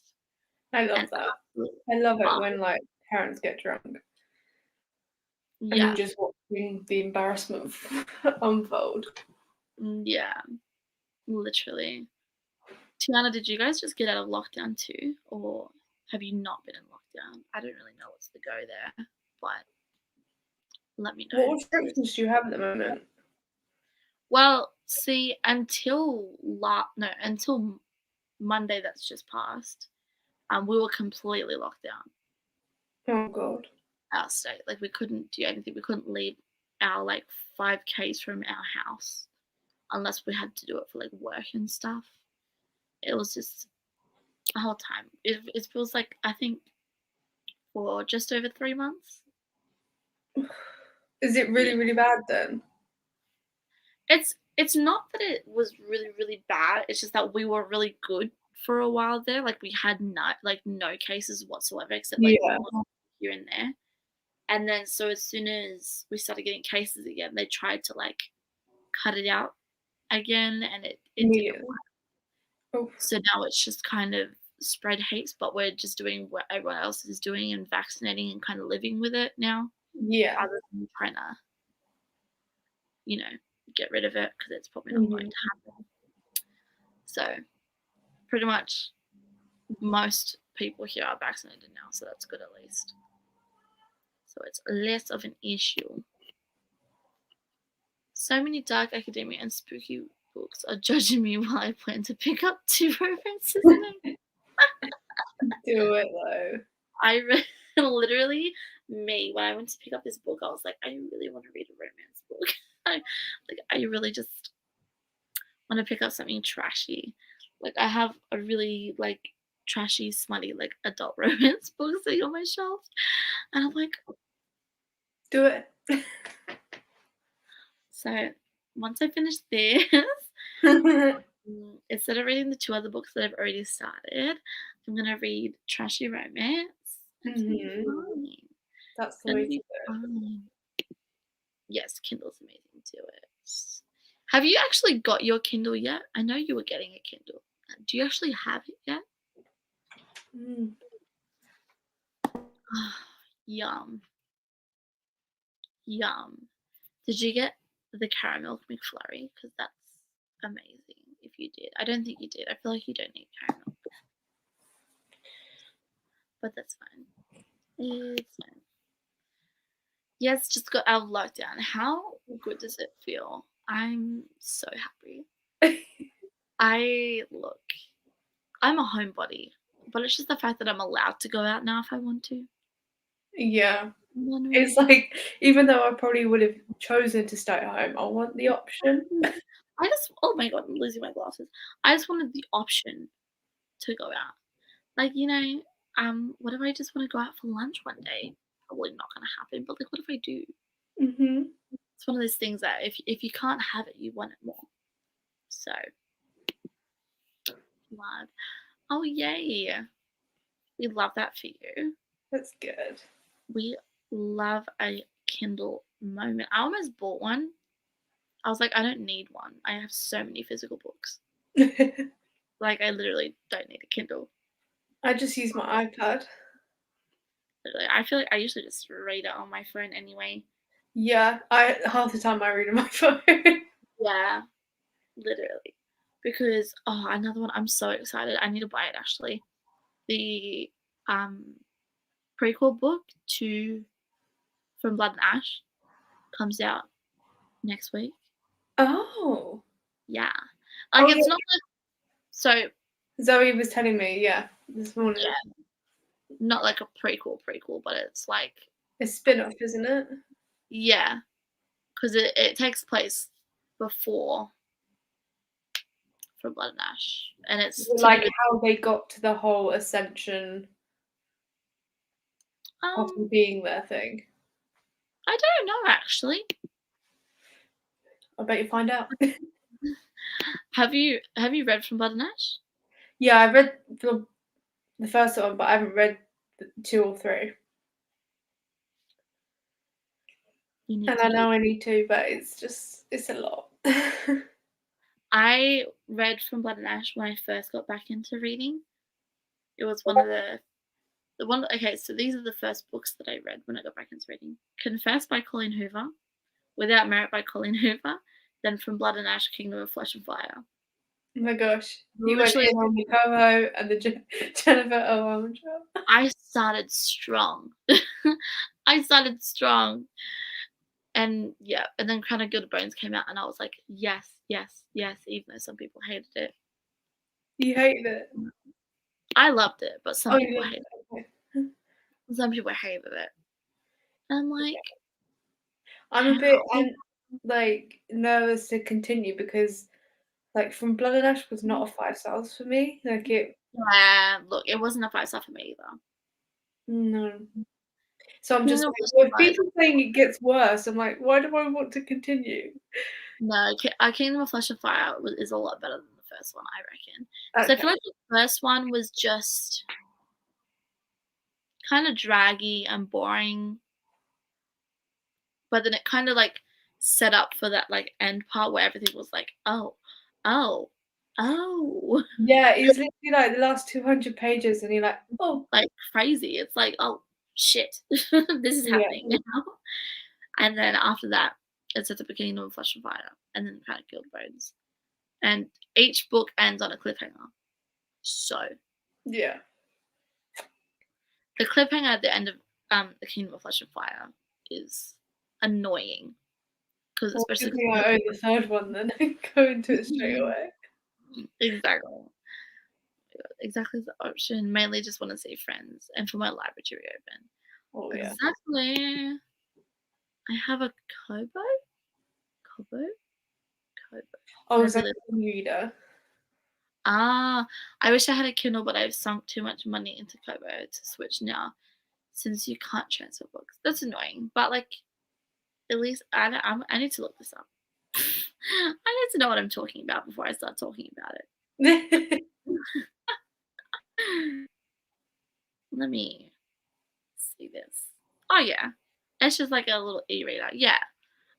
I love An that. absolute I love it vibe. when like parents get drunk and Yeah. you're just watching the embarrassment unfold. Yeah. Literally. Tiana, did you guys just get out of lockdown too? Or have you not been in lockdown? I don't really know what's the go there, but let me What know. restrictions do you have at the moment? Well, see, until Monday that's just passed, we were completely locked down. Oh god. Our state, like we couldn't do anything. We couldn't leave our like 5Ks from our house unless we had to do it for like work and stuff. It was just a whole time. It feels like I think for just over 3 months. Is it really, Yeah. really bad then? It's not that it was really, really bad, it's just that we were really good for a while there, like, we had no cases whatsoever except, like, Yeah. one here and there, and then so as soon as we started getting cases again, they tried to, like, cut it out again, and it didn't Yeah. work. Oof. So now it's just kind of spread heaps, but we're just doing what everyone else is doing and vaccinating and kinda living with it now Yeah. rather than trying to, you know, get rid of it because it's probably not going Mhm. to happen. So, pretty much most people here are vaccinated now, so that's good at least. So it's less of an issue. So many dark academia and spooky books are judging me while I plan to pick up 2 romances in a Do it though. I read literally me when I went to pick up this book, I was like, I really want to read a romance book. I really just want to pick up something trashy. Like I have a really like trashy, smutty, like adult romance book sitting on my shelf, and I'm like, Do it. so once I finish this, instead of reading the 2 other books that I've already started, I'm gonna read trashy romance. It's gonna be Mhm. fine. That's It's the gonna way to do be it. fine. Yes, Kindle's amazing, do it. Have you actually got your Kindle yet? I know you were getting a Kindle. Do you actually have it yet? Mm. Yum, yum. Did you get the caramel McFlurry? Because that's amazing if you did. I don't think you did. I feel like you don't need caramel, but that's fine. It's fine. Yes, just got out of lockdown. How good does it feel? I'm so happy. Look, I'm a homebody, but it's just the fact that I'm allowed to go out now if I want to. Yeah. I'm wondering. It's like, even though I probably would have chosen to stay at home, I want the option. I just oh my god, I'm losing my glasses. I just wanted the option to go out. Like, what if I just want to go out for lunch one day? Probably not gonna happen, but like what if I do? Mhm. It's one of those things that if you can't have it, you want it more. So love. Oh yay. We love that for you. That's good. We love a Kindle moment. I almost bought one. I was like, I don't need one. I have so many physical books. Like I literally don't need a Kindle. I just use my iPad. Literally. I feel like I usually just read it on my phone anyway. Yeah, I half the time I read on my phone. Yeah, literally. Because another one, I'm so excited. I need to buy it actually. The um prequel book to From Blood and Ash comes out next week. Oh. Yeah. Oh, Like yeah, it's not like so Zoe was telling me, yeah, this morning. yeah, not like a prequel, but it's like A spin-off, isn't it? yeah, because it takes place before From Blood and Ash, and it's to do Like with how they got to the whole ascension of um being there thing. I don't know actually. I bet you find out. Have you read From Blood and Ash? Yeah, I read the first one, but I haven't read the 2 or 3. You need And to I do. know I need to, but it's a lot. I read From Blood and Ash when I first got back into reading. It was one of the one. Okay, so these are the first books that I read when I got back into reading. Confess by Colleen Hoover, Without Merit by Colleen Hoover, then From Blood and Ash, Kingdom of Flesh and Fire. Oh my gosh. You went Literally, in on the Coho and the Jennifer Owen show. I started strong. I started strong, and yeah, and then kind of Good Bones came out, and I was like, yes, yes, yes. Even though some people hated it, You hated it? I loved it, but some Oh, you people loved hated. it, okay. Some people hated it. And I'm like, I'm a bit, how? like, nervous to continue because, like, From Blood and Ash was not a 5 stars for me. Like, it Yeah, look, it wasn't a 5 star for me either. no. So I'm just Kingdom of like, Flesh well, and if Fire is people saying it gets worse, I'm like, why do I want to continue? No, Kingdom of Flesh and Fire is a lot better than the first one, I reckon. Because I Okay. feel like the first one was just kind of draggy and boring, but then it kind of like set up for that like end part where everything was like, oh, oh, oh, Yeah, it's literally like the last 200 pages, and you're like, oh, like crazy. It's like, oh shit, this is yeah, happening now. And then after that, it's at the beginning of Flesh and Fire, and then kind of killed Bones. And each book ends on a cliffhanger. So yeah. the cliffhanger at the end of the Kingdom of Flesh and Fire is annoying because Well, especially good 'cause thing I own the third one then. Go into it straight away. exactly. Exactly the option. Mainly just want to see friends and for my library to reopen. Oh yeah. Exactly. I have a Kobo? Kobo? Kobo. Oh, And I is that really a reader? I wish I had a Kindle, but I've sunk too much money into Kobo to switch now since you can't transfer books. That's annoying, but like at least I need to look this up. I need to know what I'm talking about before I start talking about it. Let me see this. Oh yeah, it's just like a little e-reader. Yeah,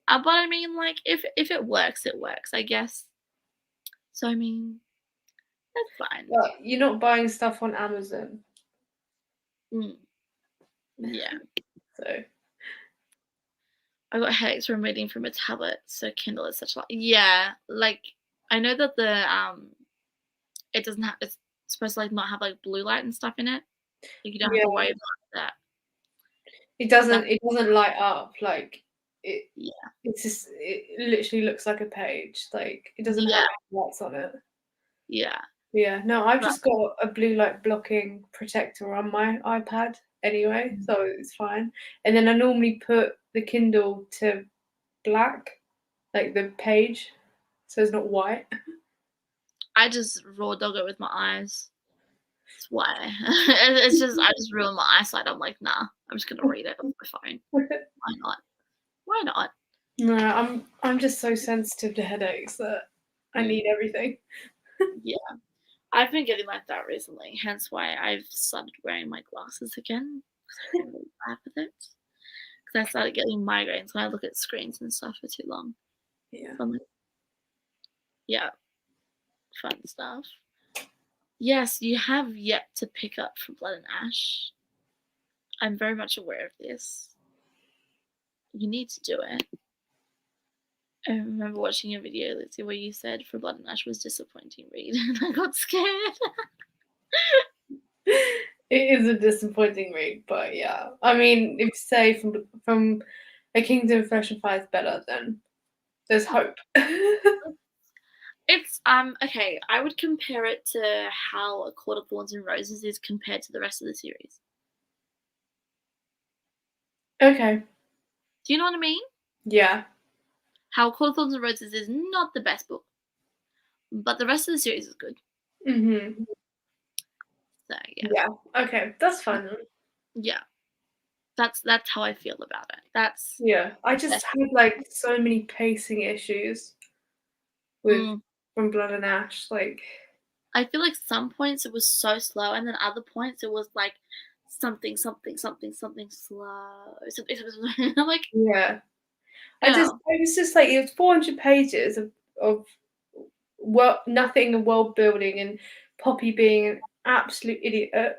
but I mean, like if it works, it works, I guess. So I mean, that's fine. But you're not buying stuff on Amazon, Mm, yeah, so I got headaches from reading from a tablet, so Kindle is such a lot. Yeah, like I know that the it doesn't have it's supposed to like not have like blue light and stuff in it. Like you don't have to yeah. worry about that. It That doesn't it doesn't light up, like, it yeah, it's just it literally looks like a page, like, it doesn't have yeah, any lights on it. yeah. Yeah, no, I've But just got a blue light blocking protector on my iPad anyway, so it's fine, and then I normally put the Kindle to black, like the page, so it's not white. I just raw dog it with my eyes. That's why. It's just I just ruin my eyesight. I'm like, nah, I'm just gonna read it on my phone. Why not? Why not? No, I'm just so sensitive to headaches that I Mm, need everything. yeah, I've been getting like that recently. Hence why I've started wearing my glasses again because I've been really bad with it. Because I started getting migraines when I look at screens and stuff for too long. Yeah. So I'm like, yeah, fun stuff. Yes, you have yet to pick up for Blood and Ash. I'm very much aware of this. You need to do it. I remember watching your video, Lucy, where you said For Blood and Ash was disappointing read, and I got scared. It is a disappointing read, but yeah. I mean, if say from A Kingdom of Flesh and Fire is better, then there's hope. It's okay. I would compare it to how A Court of Thorns and Roses is compared to the rest of the series. Okay. Do you know what I mean? Yeah. How A Court of Thorns and Roses is not the best book, but the rest of the series is good. Mhm. So yeah, Yeah. Okay, that's fine then. yeah. That's how I feel about it. That's Yeah. I the just best. had like so many pacing issues with Mm. from Blood and Ash. Like, I feel like some points it was so slow, and then other points it was like something, something, something, something slow. I'm like, yeah. oh, I was just like it was 400 pages of nothing world building and Poppy being an absolute idiot,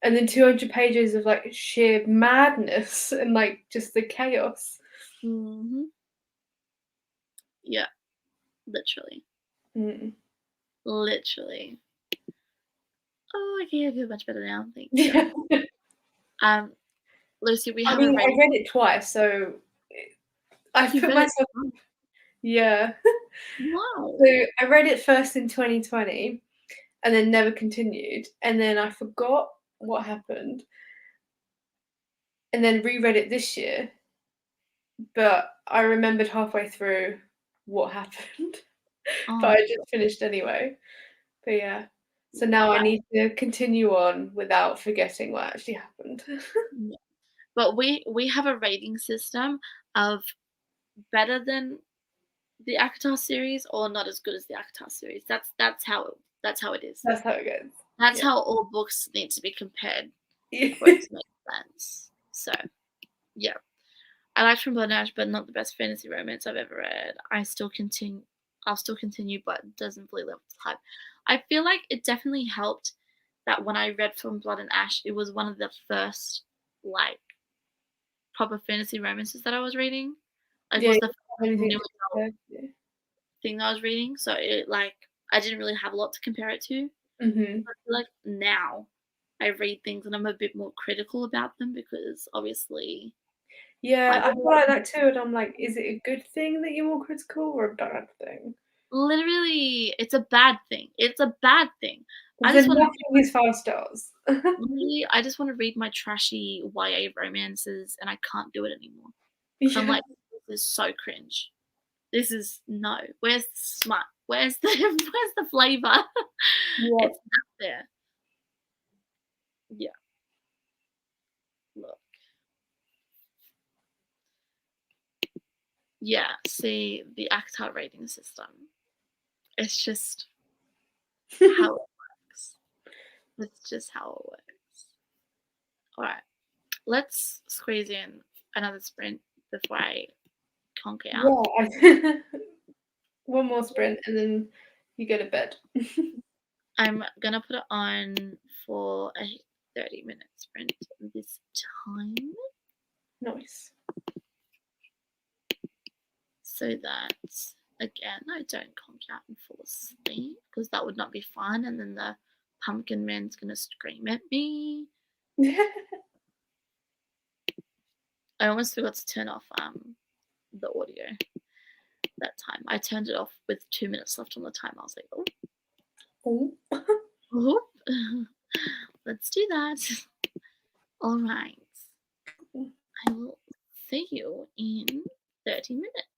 and then 200 pages of like sheer madness and like just the chaos. hmm yeah, literally, Mm. literally. Oh, okay, I feel much better now. Thank you. Yeah. Um, Lucy, we I have a mean, I rating. read it twice, so I You put read it? myself. Yeah. Wow. So I read it first in 2020 and then never continued, and then I forgot what happened, and then reread it this year, but I remembered halfway through what happened, but Oh, I just finished anyway. But yeah, so now I wow. need to continue on without forgetting what actually happened. Yeah. But we have a rating system of better than the ACOTAR series or not as good as the ACOTAR series. That's how it is. That's how it goes. That's Yeah. how all books need to be compared Yeah. for it to make sense. So, yeah. I liked From Blood and Ash, but not the best fantasy romance I've ever read. I'll still continue, but it doesn't fully live up to the hype. I feel like it definitely helped that when I read From Blood and Ash, it was one of the first, like, proper fantasy romances that I was reading. Like, it Yeah, was you the don't have first anything new to adult compare to. thing I was reading, so it, like, I didn't really have a lot to compare it to. Mhm. I feel like now I read things and I'm a bit more critical about them because obviously Yeah, I've I feel like that too, and I'm like, is it a good thing that you're more critical or a bad thing? literally, it's a bad thing. It's a bad thing. I just Then wanna nothing is 5 stars. literally, I just wanna read my trashy YA romances and I can't do it anymore. 'Cause I'm Yeah. like, "This is so cringe. This is no. Where's the smut? Where's the where's the flavor?" Yeah. It's not there. Yeah, look. Yeah, see, the ACTA rating system, it's just how it works. It's just how it works. Alright, let's squeeze in another sprint before I conk out. Yeah, I one more sprint and then you go to bed. I'm gonna put it on for a 30-minute sprint this time Nice. so that, again, I don't conk out and fall asleep because that would not be fun, and then the pumpkin man's gonna scream at me. I almost forgot to turn off the audio that time. I turned it off with 2 minutes left on the timer. I was like, oh, Oh. whoop. Let's do that. All right. I will see you in 30 minutes.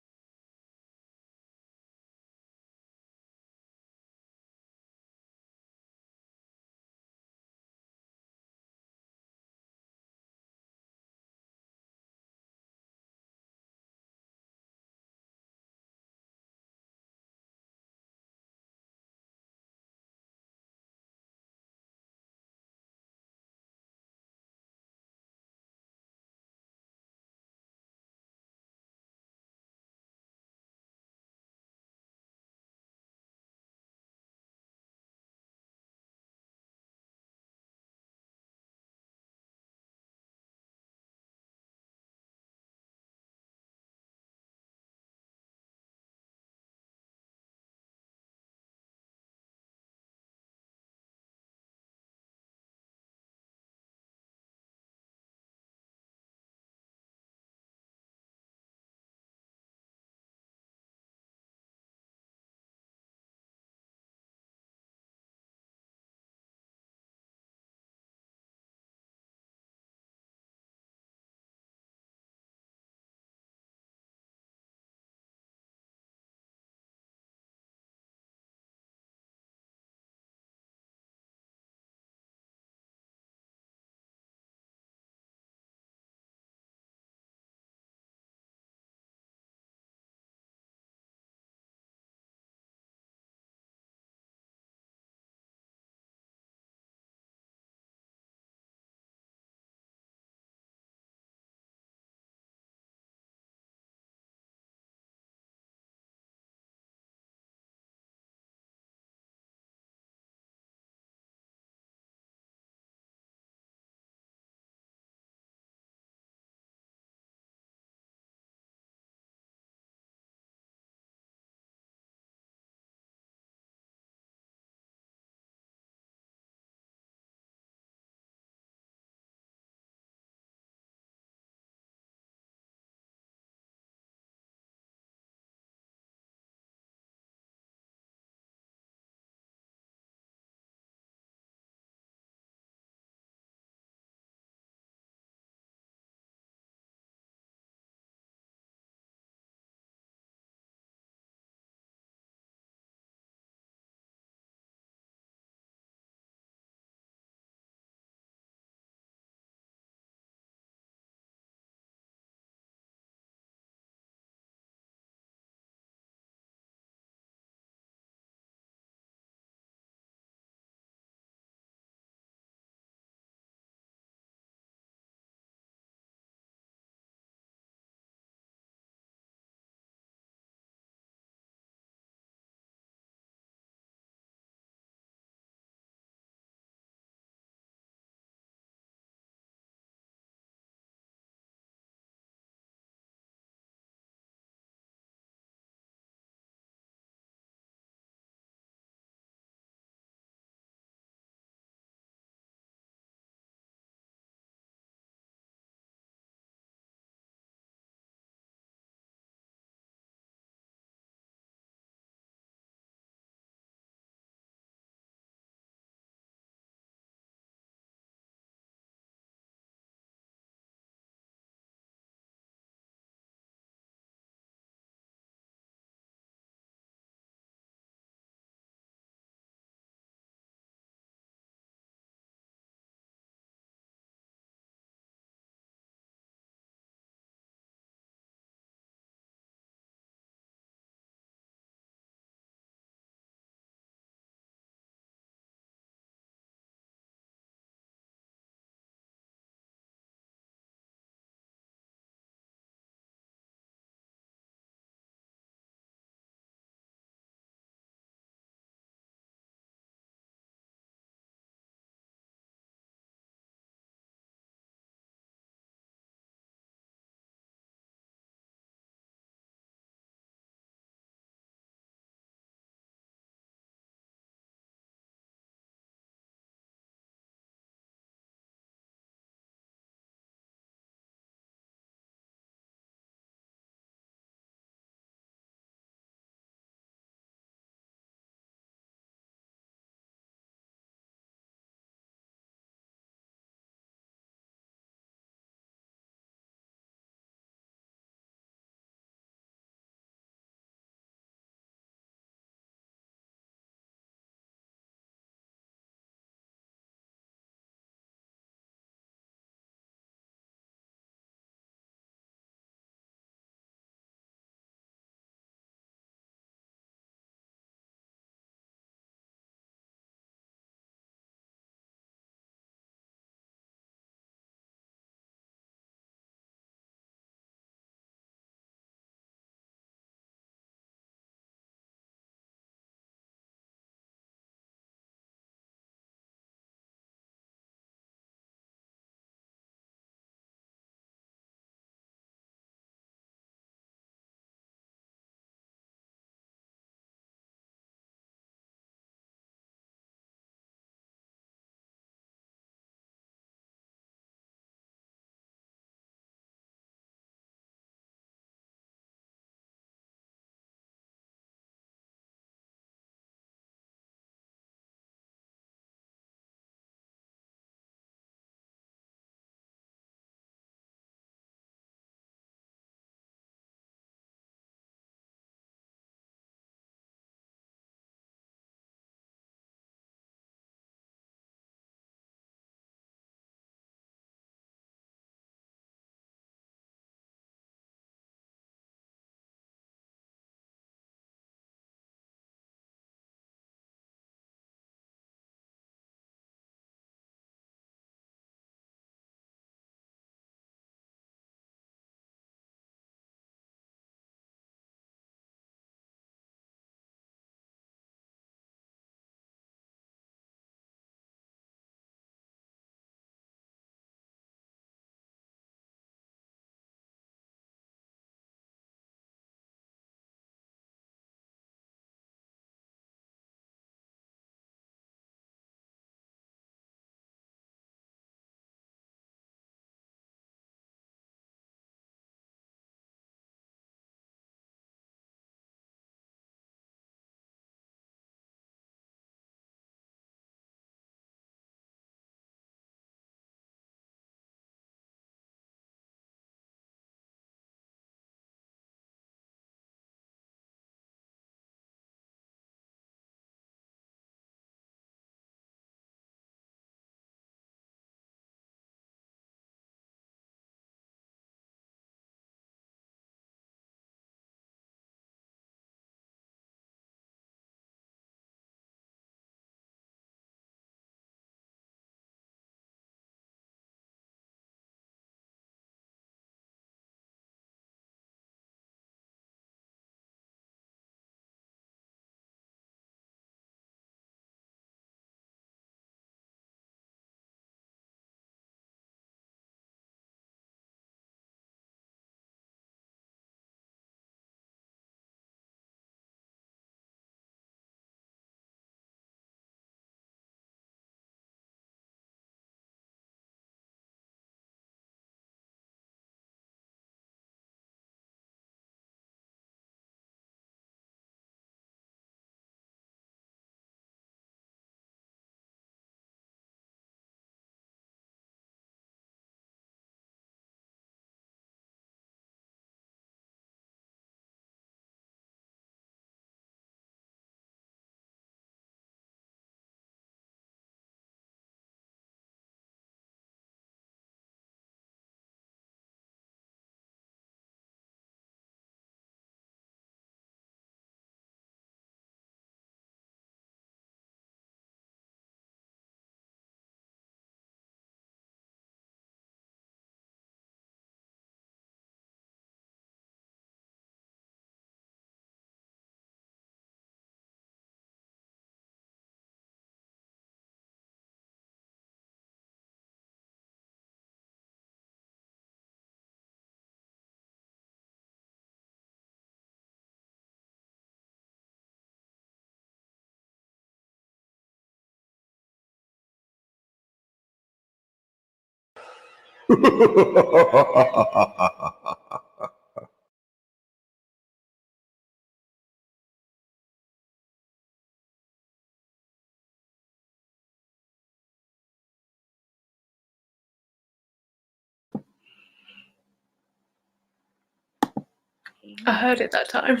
I heard it that time.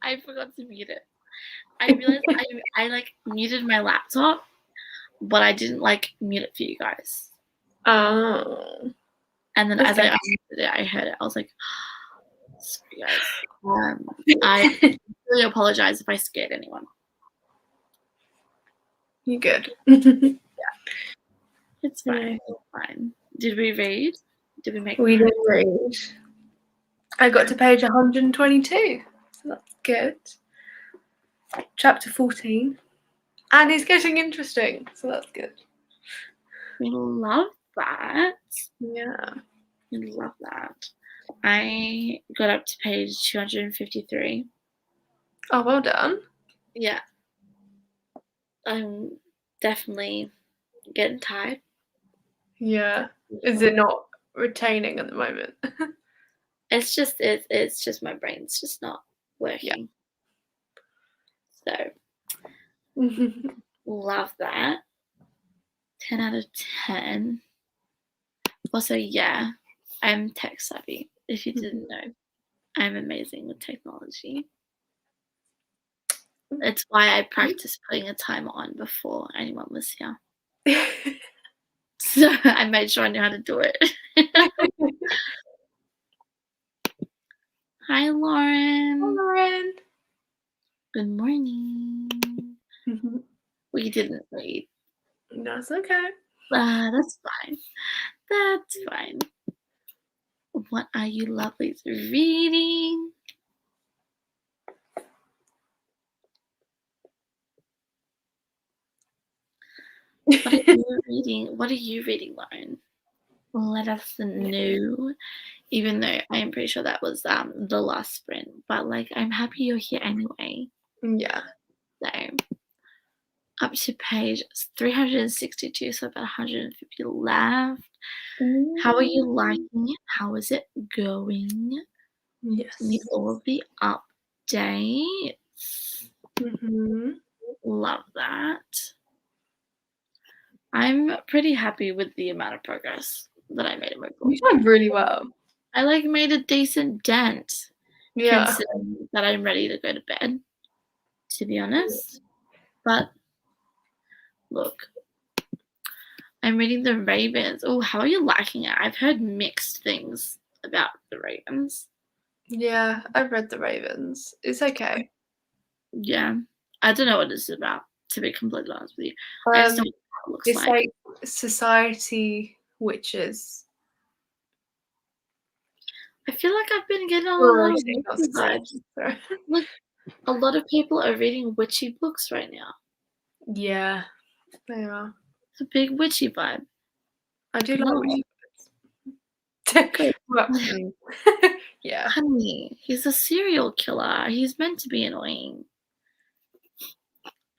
I forgot to mute it. I realized I like muted my laptop, but I didn't like mute it for you guys. Oh. And then as I unmuted it, I heard it. I was like, sorry guys. I really apologize if I scared anyone. You're good. Yeah. It's fine. It's fine. Did we read? Did we make We did read. I got to page 122. So that's good. Chapter 14. And it's getting interesting. So that's good. We love that. Yeah. We love that. I got up to page 253. Oh, well done. Yeah. I'm definitely getting tired. Yeah. Is it not retaining at the moment? It's just my brain's just not working. Yeah. So love that. 10 out of 10. Also, yeah, I'm tech savvy. If you didn't know, I'm amazing with technology. It's why I practiced putting a timer on before anyone was here. So I made sure I knew how to do it. Hi, Lauren. Hi, Lauren. Good morning. We didn't read. That's okay. That's fine. That's fine. What are you lovelies reading? What are you reading? What are you reading, Lauren? Let us know. Even though I'm pretty sure that was the last sprint, but like I'm happy you're here anyway. Yeah. So up to page 362, so about 150 left. How are you liking it? How is it going? Yes. Need all of the updates. Love that. I'm pretty happy with the amount of progress that I made in my book. You did really well. I like made a decent dent. Yeah. Considering that I'm ready to go to bed, to be honest. But look, I'm reading The Ravens. Oh, how are you liking it? I've heard mixed things about The Ravens. Yeah, I've read The Ravens. It's okay. Yeah. I don't know what it's about, to be completely honest with you. I just don't know what it looks it's like society witches. I feel like I've been getting a lot of witchy vibes. Look, a lot of people are reading witchy books right now. Yeah, they are. It's a big witchy vibe. I do like witchy vibes. Yeah. Honey, he's a serial killer. He's meant to be annoying.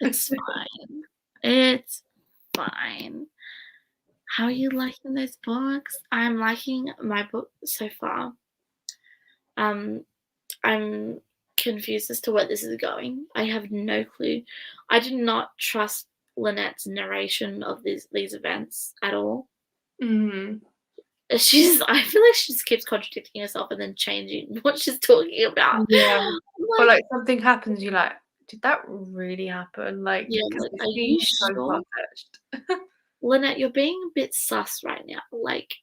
It's fine. It's fine. How are you liking those books? I'm liking my book so far. I'm confused as to where this is going. I have no clue. I do not trust Lynette's narration of these events at all. I feel like she just keeps contradicting herself and then changing what she's talking about. Yeah. Or like something happens, you're like, did that really happen? Like, yeah, like, are you so sure? Lynette, you're being a bit sus right now. Like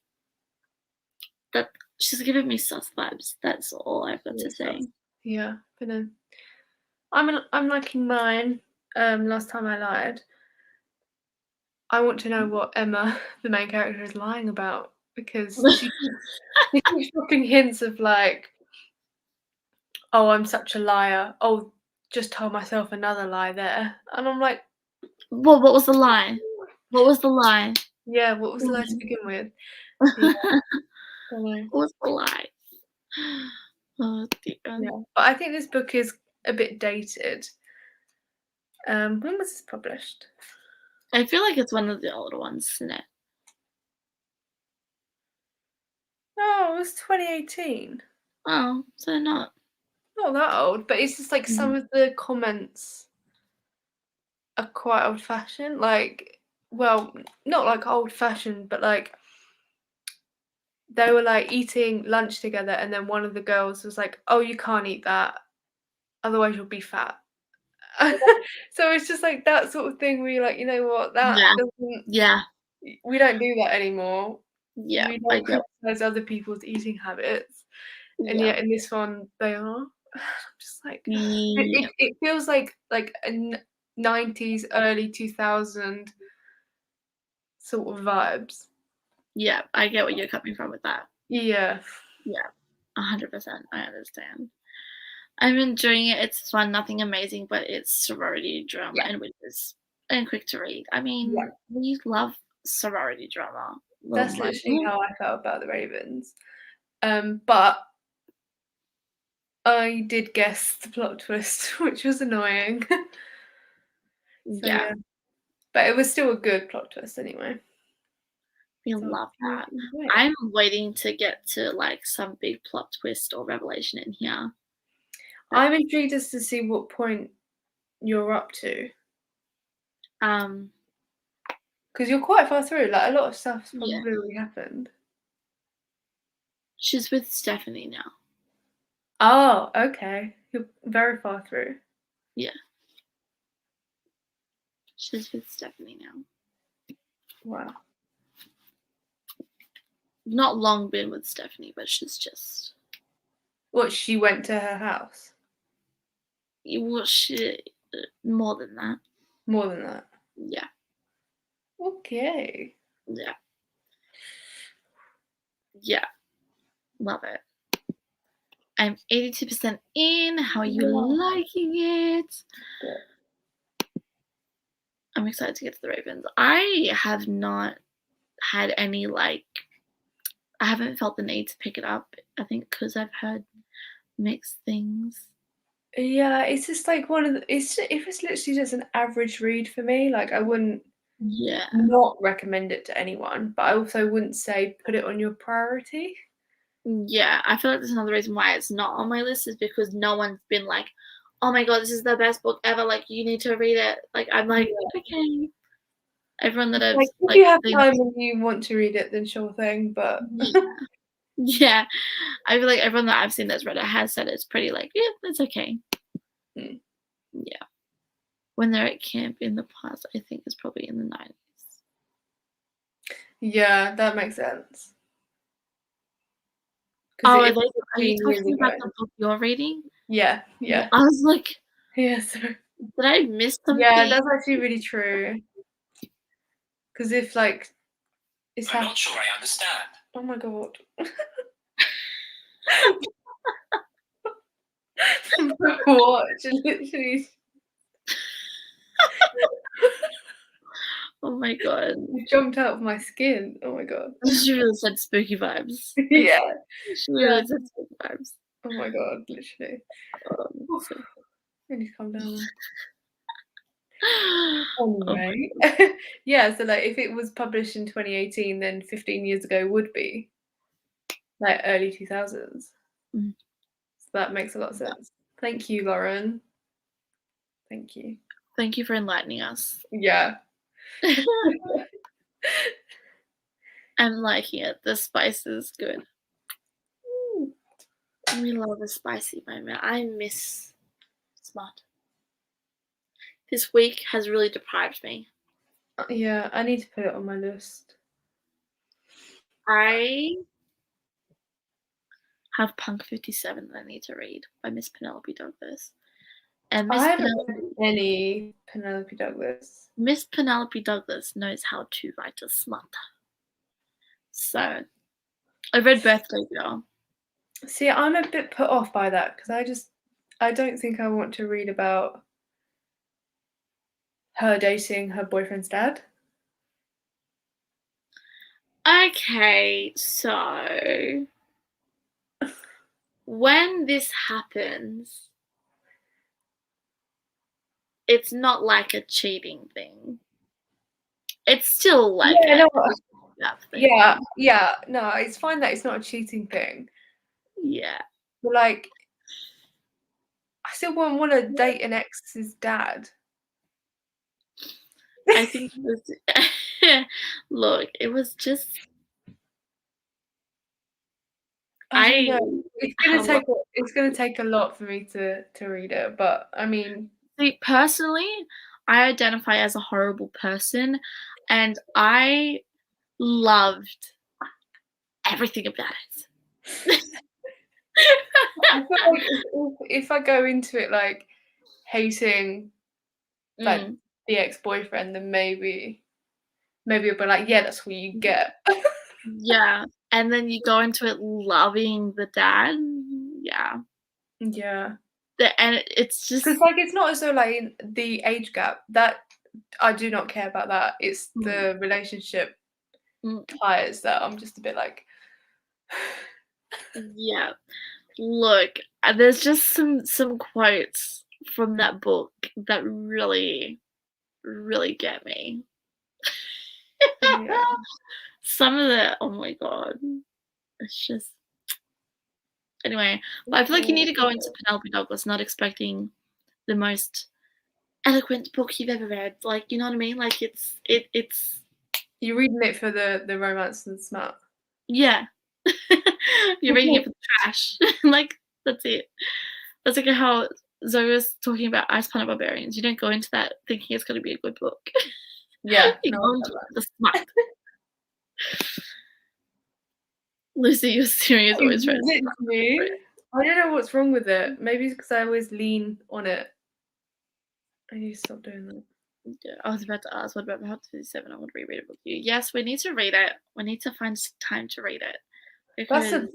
that, she's giving me sus vibes. That's all I've got to say. Yeah, but I'm liking mine. Last time I lied. I want to know what Emma, the main character, is lying about because she keeps dropping hints of like, oh, I'm such a liar. Oh, just told myself another lie there, and I'm like, well, what was the lie? What was the lie? Yeah, what was the lie to begin with? Yeah. What was the lie? Oh dear. Yeah, but I think this book is a bit dated. When was this published? I feel like it's one of the older ones, isn't it? Oh, it was 2018. Oh, so not that old, but it's just like some of the comments are quite old-fashioned. Like, well, not like old-fashioned, but like they were like eating lunch together, and then one of the girls was like, "Oh, you can't eat that, otherwise you'll be fat." So it's just like that sort of thing where you're like, you know what, that yeah, doesn't. yeah, We don't do that anymore. yeah. We I don't get, criticize other people's eating habits, and yeah, yet in this one they are. I'm just like, yeah, it feels like a 90s, early 2000 sort of vibes. yeah. I get what you're coming from with that. Yeah. Yeah, 100%. I understand. I'm enjoying it. It's fun, nothing amazing, but it's sorority drama Yeah. and witches and quick to read. I Yeah. mean, we love sorority drama. Well, That's my literally how I felt about the Ravens. But I did guess the plot twist, which was annoying. So yeah, yeah. But it was still a good plot twist anyway. we So love you that. enjoy it. I'm waiting to get to like some big plot twist or revelation in here. I'm intrigued as to see what point you're up to. Um, Because you're quite far through. Like, a lot of stuff's yeah, probably already happened. she's with Stephanie now. Oh, okay. You're very far through. Yeah, she's with Stephanie now. Wow. Not long been with Stephanie, but she's just. What, she went to her house? Well, she more than that. More than that. Yeah, Okay. yeah, yeah. Love it. I'm 82% in. How are you Wow. liking it? Good. I'm excited to get to the Ravens. I have not had any I haven't felt the need to pick it up. I think because I've heard mixed things. Yeah, it's just like one of the. If it's literally just an average read for me, like I wouldn't Yeah, not recommend it to anyone, but I also wouldn't say put it on your priority. yeah. I feel like there's another reason why it's not on my list is because no one's been like, "Oh my god, this is the best book ever! Like you need to read it." Like I'm like, Yeah. okay. Everyone that I've Like if like you have seen, time and you want to read it, then sure thing. But yeah, yeah. I feel like everyone that I've seen that's read it has said it's pretty like, yeah, it's okay. Mm. Yeah. When they're at camp in the past, I think it's probably in the 90s. Yeah, that makes sense. Because Oh, it is are you 15 years talking about ago. the book you're reading? Yeah, Yeah, yeah. I was like, Yeah, so did I miss yeah, something? that's actually really true. Because if like it's I'm not sure I understand. oh my god. Watch literally Oh my god. jumped out of my skin. Oh my god. She really said spooky vibes. Yeah, She yeah. really said spooky vibes. Oh my god, literally. Oof, So I need to calm down. oh my Anyway, yeah. So like, if it was published in 2018, then 15 years ago would be like early 2000s. Mhm. So that makes a lot of Yeah. sense. Thank you, Lauren. Thank you. Thank you for enlightening us. Yeah. I'm liking it. The spice is good. We love a spicy moment. I miss smut. This week has really deprived me. Yeah, I need to put it on my list. I have Punk 57 that I need to read by Miss Penelope Douglas. And I haven't read any Penelope Douglas. Miss Penelope Douglas knows how to write a smut. So I read Birthday Girl. See, I'm a bit put off by that because I don't think I want to read about her dating her boyfriend's dad. Okay, so when this happens, it's not like a cheating thing. It's still like Yeah, no, that thing. Yeah. No, it's fine that it's not a cheating thing. Yeah. But like, I still wouldn't want to date an ex's dad. I think it was look, it was just I don't I know. had a lot. It's gonna take a lot for me to read it, but I mean, See, personally, I identify as a horrible person, and I loved everything about it. I feel like if I go into it like hating like Mm, the ex-boyfriend, then maybe it'll be like, yeah, that's what you get. yeah, and then you go into it loving the dad, yeah. Yeah. And it's Because just like it's not as though like in the age gap that I do not care about that. It's mm, the relationship mm, ties that I'm just a bit like yeah. Look, there's just some quotes from that book that really, really get me. yeah. Some of the oh my god, it's just anyway, but I feel like you need to go into Penelope Douglas not expecting the most eloquent book you've ever read. Like, you know what I mean? Like it's You're reading it for the romance and smut. yeah. You're reading it for the trash. Like, that's it. That's like how Zoe was talking about Ice Planet Barbarians. You don't go into that thinking it's gonna be a good book. Yeah, You no, go into it for the smut. Lucy, you're serious always trying to say literally. I don't know what's wrong with it. Maybe it's because I always lean on it. I need to stop doing that. yeah, I was about to ask, what about Hot 57? I want to reread it with you. Yes, we need to read it. We need to find some time to read it. That's a Because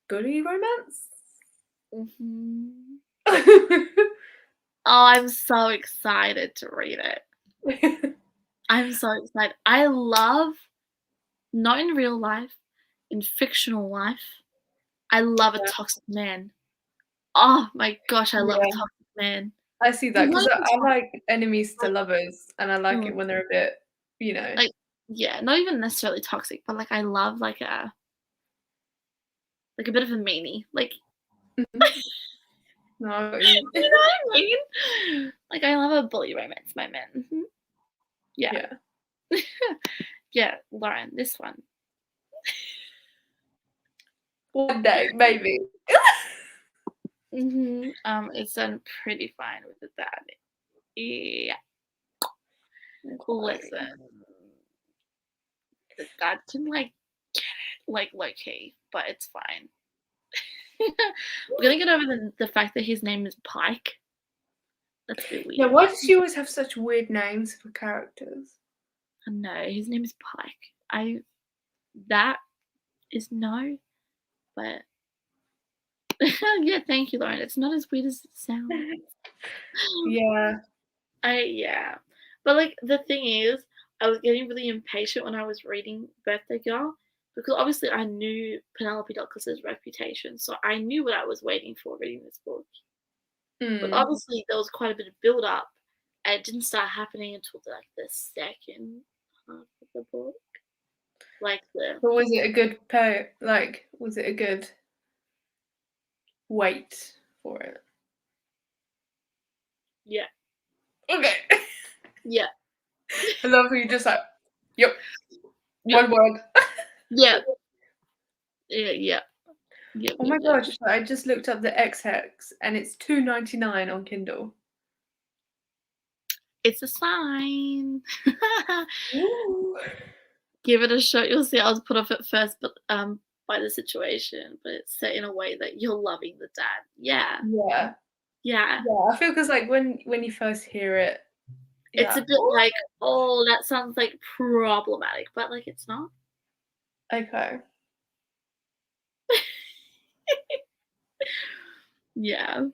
bully romance? mhm. Oh, I'm so excited to read it. I'm so excited. I love, not in real life, in fictional life, I love a Yeah. toxic man. Oh my gosh, I love a Yeah. toxic man. I see that He's not because even I toxic, like enemies to like lovers, and I like mm, it when they're a bit, you know. like yeah, not even necessarily toxic, but like I love like a bit of a meanie. Like Mhm. No, I got you. you know what I mean? Like I love a bully romance moment. Mhm. Yeah. Yeah. Yeah, Lauren, this one. One day, maybe. It's done pretty fine with the dad. Yeah. Okay. Listen, the dad can like get it, like low key, but it's fine. We're gonna get over the fact that his name is Pike. That's a bit Yeah, weird. why does she always have such weird names for characters? No, his name is Pike. That is no, but yeah, thank you, Lauren. It's not as weird as it sounds. Yeah. Yeah. But like the thing is, I was getting really impatient when I was reading Birthday Girl because obviously I knew Penelope Douglas's reputation, so I knew what I was waiting for reading this book. But Mm. obviously there was quite a bit of build up, and it didn't start happening until like the second half of the book. Like the But was it a good like, was it a good wait for it? yeah, Okay. yeah, I love how you just like, yep, yeah, one word. yeah, yeah, yeah, yeah, Oh yeah, my yeah. gosh, I just looked up the X Hex and it's $2.99 on Kindle. It's a sign. Ooh. Give it a shot. You'll see. I was put off at first, but by the situation, but it's set in a way that you're loving the dad. Yeah, Yeah. yeah. Yeah, I feel because like when you first hear it, It's yeah. a bit like, oh, that sounds like problematic, but like it's not. Okay. Yeah,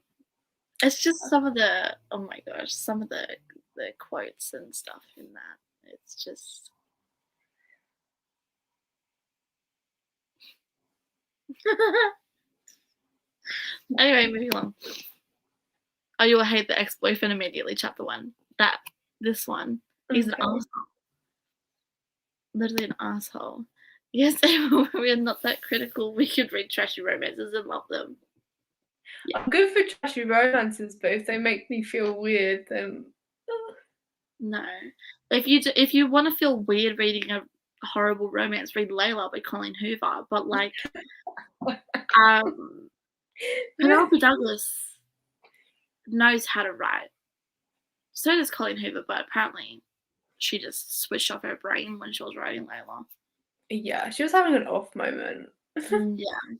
it's just some of the oh my gosh, some of the quotes and stuff in that. It's just anyway, moving along. Oh, you will hate the ex-boyfriend immediately. Chapter 1. This one. He's an Okay. arsehole. literally an asshole. Yes, we are not that critical. We could read trashy romances and love them. Yeah. I'm good for trashy romances, but if they make me feel weird, then No. If you want to feel weird reading a horrible romance, read Layla by Colleen Hoover. But like, Penelope Douglas knows how to write. So does Colleen Hoover, but apparently she just switched off her brain when she was writing Layla. yeah, she was having an off moment. Yeah,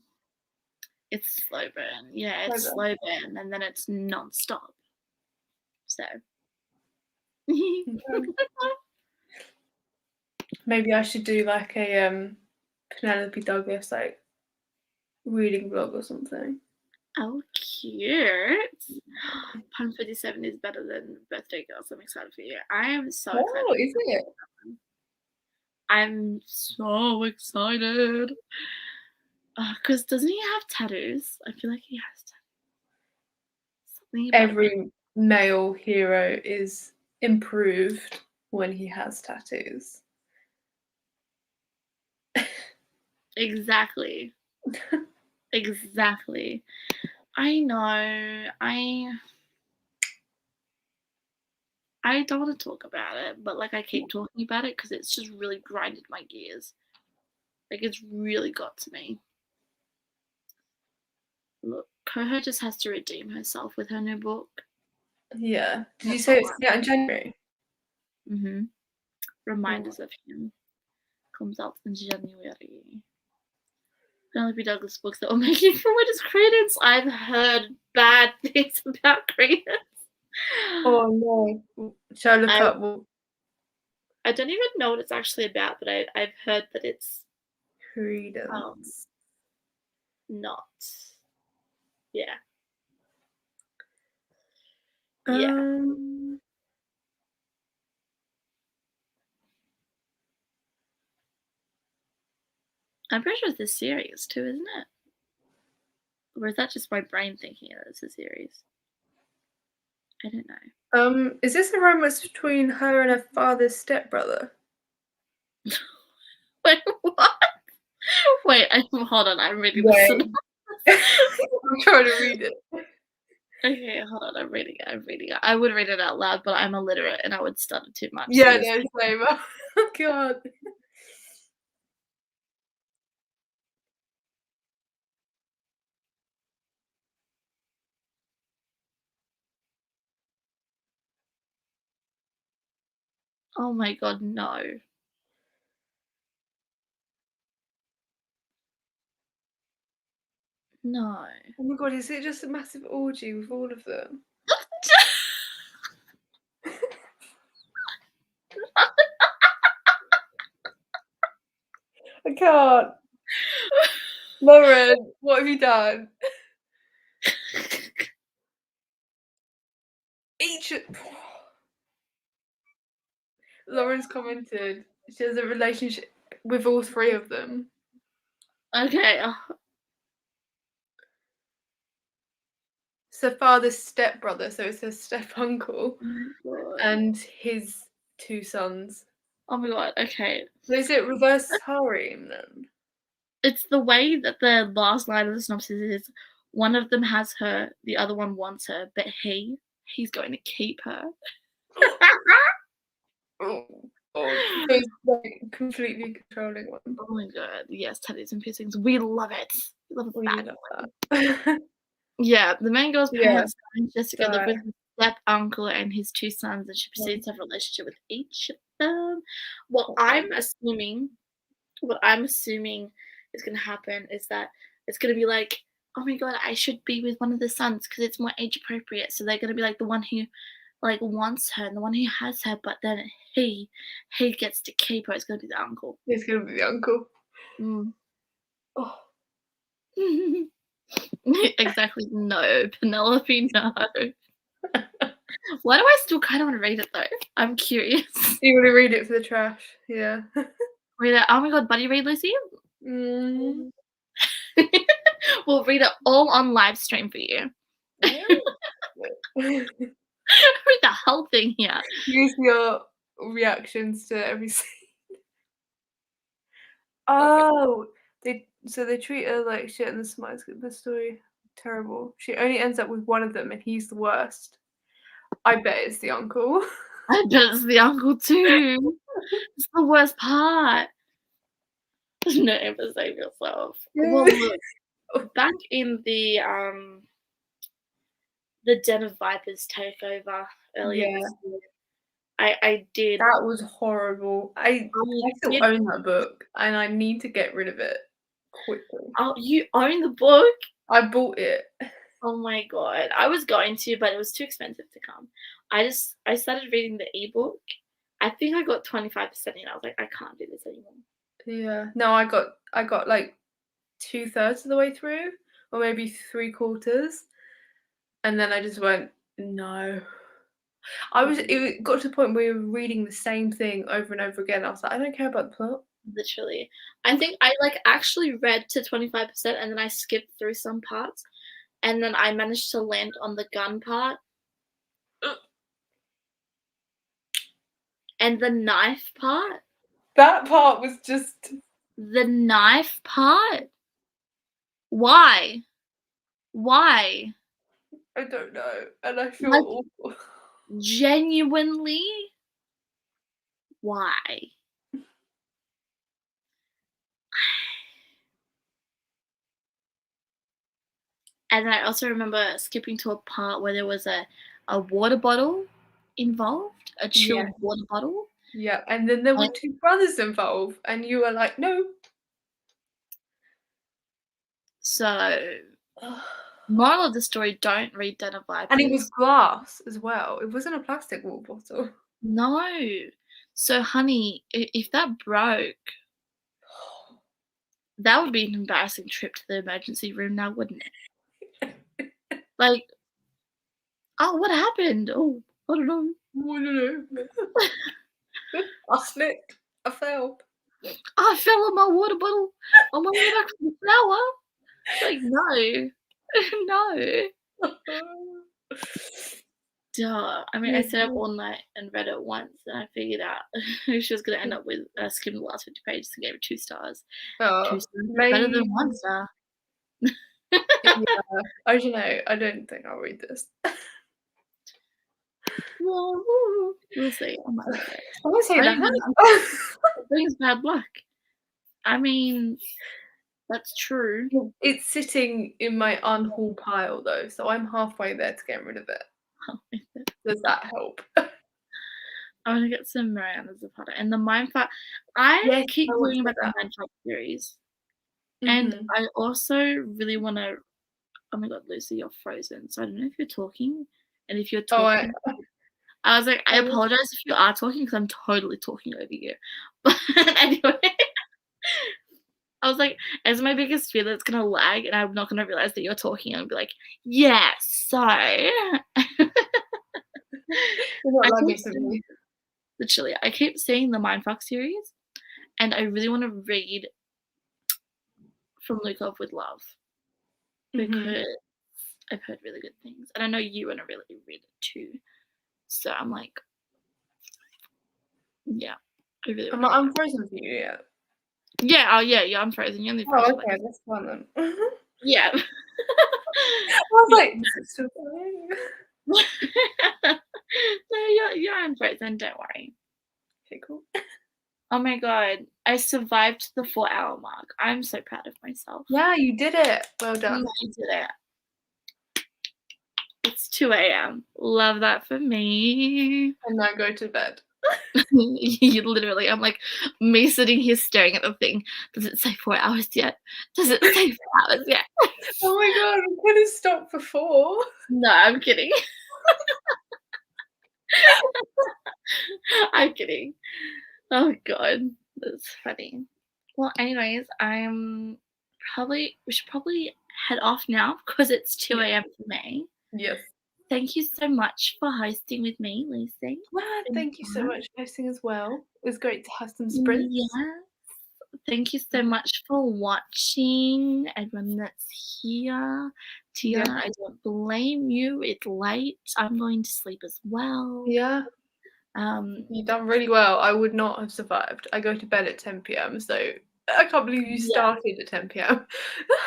it's slow burn. Yeah, it's Slow slow burn, and then it's non-stop. So. burn. Maybe I should do like a Penelope Douglas like reading vlog or something. Oh, cute. Pun 57 is better than Birthday Girl, so I'm excited for you. I am so excited. Oh, is it? I'm so excited. Because doesn't he have tattoos? I feel like he has tattoos. Something about Every male hero is improved when he has tattoos. Exactly. Exactly. I know. I don't want to talk about it, but like I keep talking about it because it's just really grinded my gears. Like it's really got to me. Look, Coho just has to redeem herself with her new book. Yeah. Did you That's say all it's out in January? Reminders of him comes out in January. Penelope Douglas books that were making for Winter's Credence. I've heard bad things about Credence. Oh no. Shall I look up? I don't even know what it's actually about, but I've heard that it's Credence. not. Yeah. Yeah. I'm pretty sure it's a series too, isn't it? Or is that just my brain thinking that it's a series? I don't know. Is this a romance between her and her father's stepbrother? Wait, what? Wait, hold on. I'm reading this. Wait. I'm trying to read it. Okay, hold on. I'm reading it. I would read it out loud, but I'm illiterate and I would stutter too much. Yeah, no, same. Oh god. Oh my god, no. No. Oh my god, is it just a massive orgy with all of them? I can't. Lauren, what have you done? Each Lauren's commented she has a relationship with all three of them. Okay. It's her father's stepbrother, so it's her step uncle and his two sons. Oh my god, okay. So is it reverse harem then? It's the way that the last line of the synopsis is one of them has her, the other one wants her, but he's going to keep her. Oh, so it's like completely controlling one. Oh my god, yes, tattoos and piercings. We love it. We love that. Yeah, the main girl's parents Jessica live with his step uncle and his two sons, and she proceeds to have a relationship with each of them. What I'm assuming is gonna happen is that it's gonna be like, oh my god, I should be with one of the sons because it's more age appropriate. So they're gonna be like the one who like wants her and the one who has her, but then he gets to keep her. It's gonna be the uncle. It's gonna be the uncle. Oh. Exactly. No, Penelope, no. Why do I still kind of want to read it though? I'm curious. You want to read it for the trash? Yeah. Read it. Oh my god, buddy, read Lucy. We'll read it all on live stream for you. Read the whole thing here. Use your reactions to every scene. Oh, they treat her like shit in the story. Terrible. She only ends up with one of them, and he's the worst. I bet it's the uncle. I bet it's the uncle too. It's the worst part. No, ever save yourself. Well, look, back in the Den of Vipers takeover earlier Yeah, this year, I did. that was horrible. I still did. own that book, and I need to get rid of it quickly. Oh, you own the book? I bought it. Oh my god. I was going to, but it was too expensive to come. I started reading the ebook. I think I got 25% in. I was like, I can't do this anymore. Yeah. No, I got like 2/3 of the way through, or maybe 3/4, and then I just went, no. It got to the point where we were reading the same thing over and over again. I was like, I don't care about the plot. Literally. I think I actually read to 25% and then I skipped through some parts and then I managed to land on the gun part. And the knife part. That part was just The knife part? Why? Why? I don't know, and I feel awful. Genuinely? Why? And I also remember skipping to a part where there was a water bottle involved, a chilled water bottle. Yeah, and then there were 2 brothers involved, and you were like, "No." So, moral of the story, don't read Den of Vipers. And it was glass as well. It wasn't a plastic water bottle. No. So, honey, if that broke, that would be an embarrassing trip to the emergency room now, wouldn't it? Like, oh, what happened? Oh, I don't know. I don't know. I slipped. I fell. I fell on my water bottle on my way back from the shower. Like, no. No. Duh. I mean, I stayed up all night and read it once, and I figured out she was gonna end up with skimming the last 50 pages and gave it 2 stars. 2 stars is better than 1 star. Yeah, I don't know. I don't think I'll read this. Well, we'll see. I might read it. I won't say that. It brings bad luck. I mean, that's true. It's sitting in my unhaul pile though, so I'm halfway there to get rid of it. Does that help? I want to get some Mariana Zapata and the Mindfuck. I keep reading about the Mindfuck series, and I also really want to. Oh my god, Lucy, you're frozen. So I don't know if you're talking, and if you're talking, I was like, I apologize if you are talking because I'm totally talking over you. But anyway, I was like, as my biggest fear that it's gonna lag, and I'm not gonna realize that you're talking. I'll be like, yeah, so. Literally, I keep seeing the Mindfuck series, and I really want to read From Lukov with Love because I've heard really good things, and I know you want to really read it too. So I'm like, yeah, I really. I'm frozen for you yet. Yeah, oh yeah, I'm frozen. You're only frozen. Oh, okay, that's fun then. Yeah. I was like, no, you're unfrozen. Don't worry. Okay, cool. Oh my god, I survived the 4-hour mark. I'm so proud of myself. Yeah, you did it. Well done. I did it. It's 2 a.m. Love that for me. And now go to bed. Literally, I'm like me sitting here staring at the thing. Does it say 4 hours yet? Does it say 4 hours yet? Oh my god, I could have stopped before. No, I'm kidding. I'm kidding. Oh god, that's funny. Well, anyways, we should probably head off now because it's 2 a.m. for me. Yes. Thank you so much for hosting with me, Lucy. Well, thank you so much for hosting as well. It was great to have some sprints. Yes. Thank you so much for watching, everyone that's here. Tiana, I don't blame you. It's late. I'm going to sleep as well. Yeah. You've done really well. I would not have survived. I go to bed at 10 p.m, so I can't believe you Yeah. started at 10 p.m.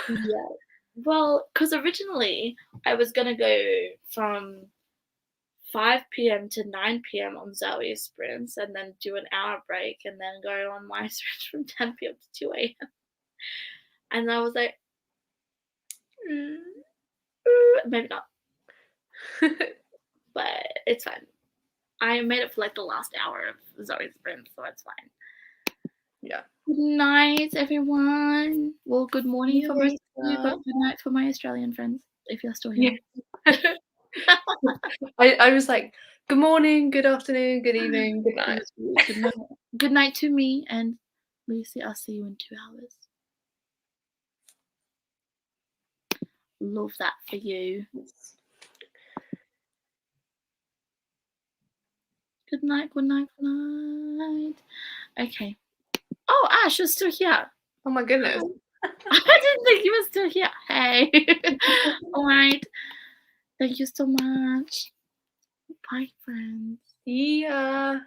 Yeah. Well, because originally I was gonna go from 5 p.m. to 9 p.m. on Zoe's sprints and then do an hour break and then go on my sprint from 10 p.m. to 2 a.m. And I was like, maybe not, but it's fine. I made it for like the last hour of Zoe's sprint, so it's fine. Yeah. Good night, everyone. Well, good morning for most of you, but good night for my Australian friends, if you're still here. Yeah. I was like, good morning, good afternoon, good evening, good night. Good night. Good night to me and Lucy. I'll see you in 2 hours. Love that for you. Good night, good night, good night. Okay. Oh, Ash, you're still here. Oh my goodness. I didn't think you were still here. Hey. All right. Thank you so much. Bye, friends. Yeah.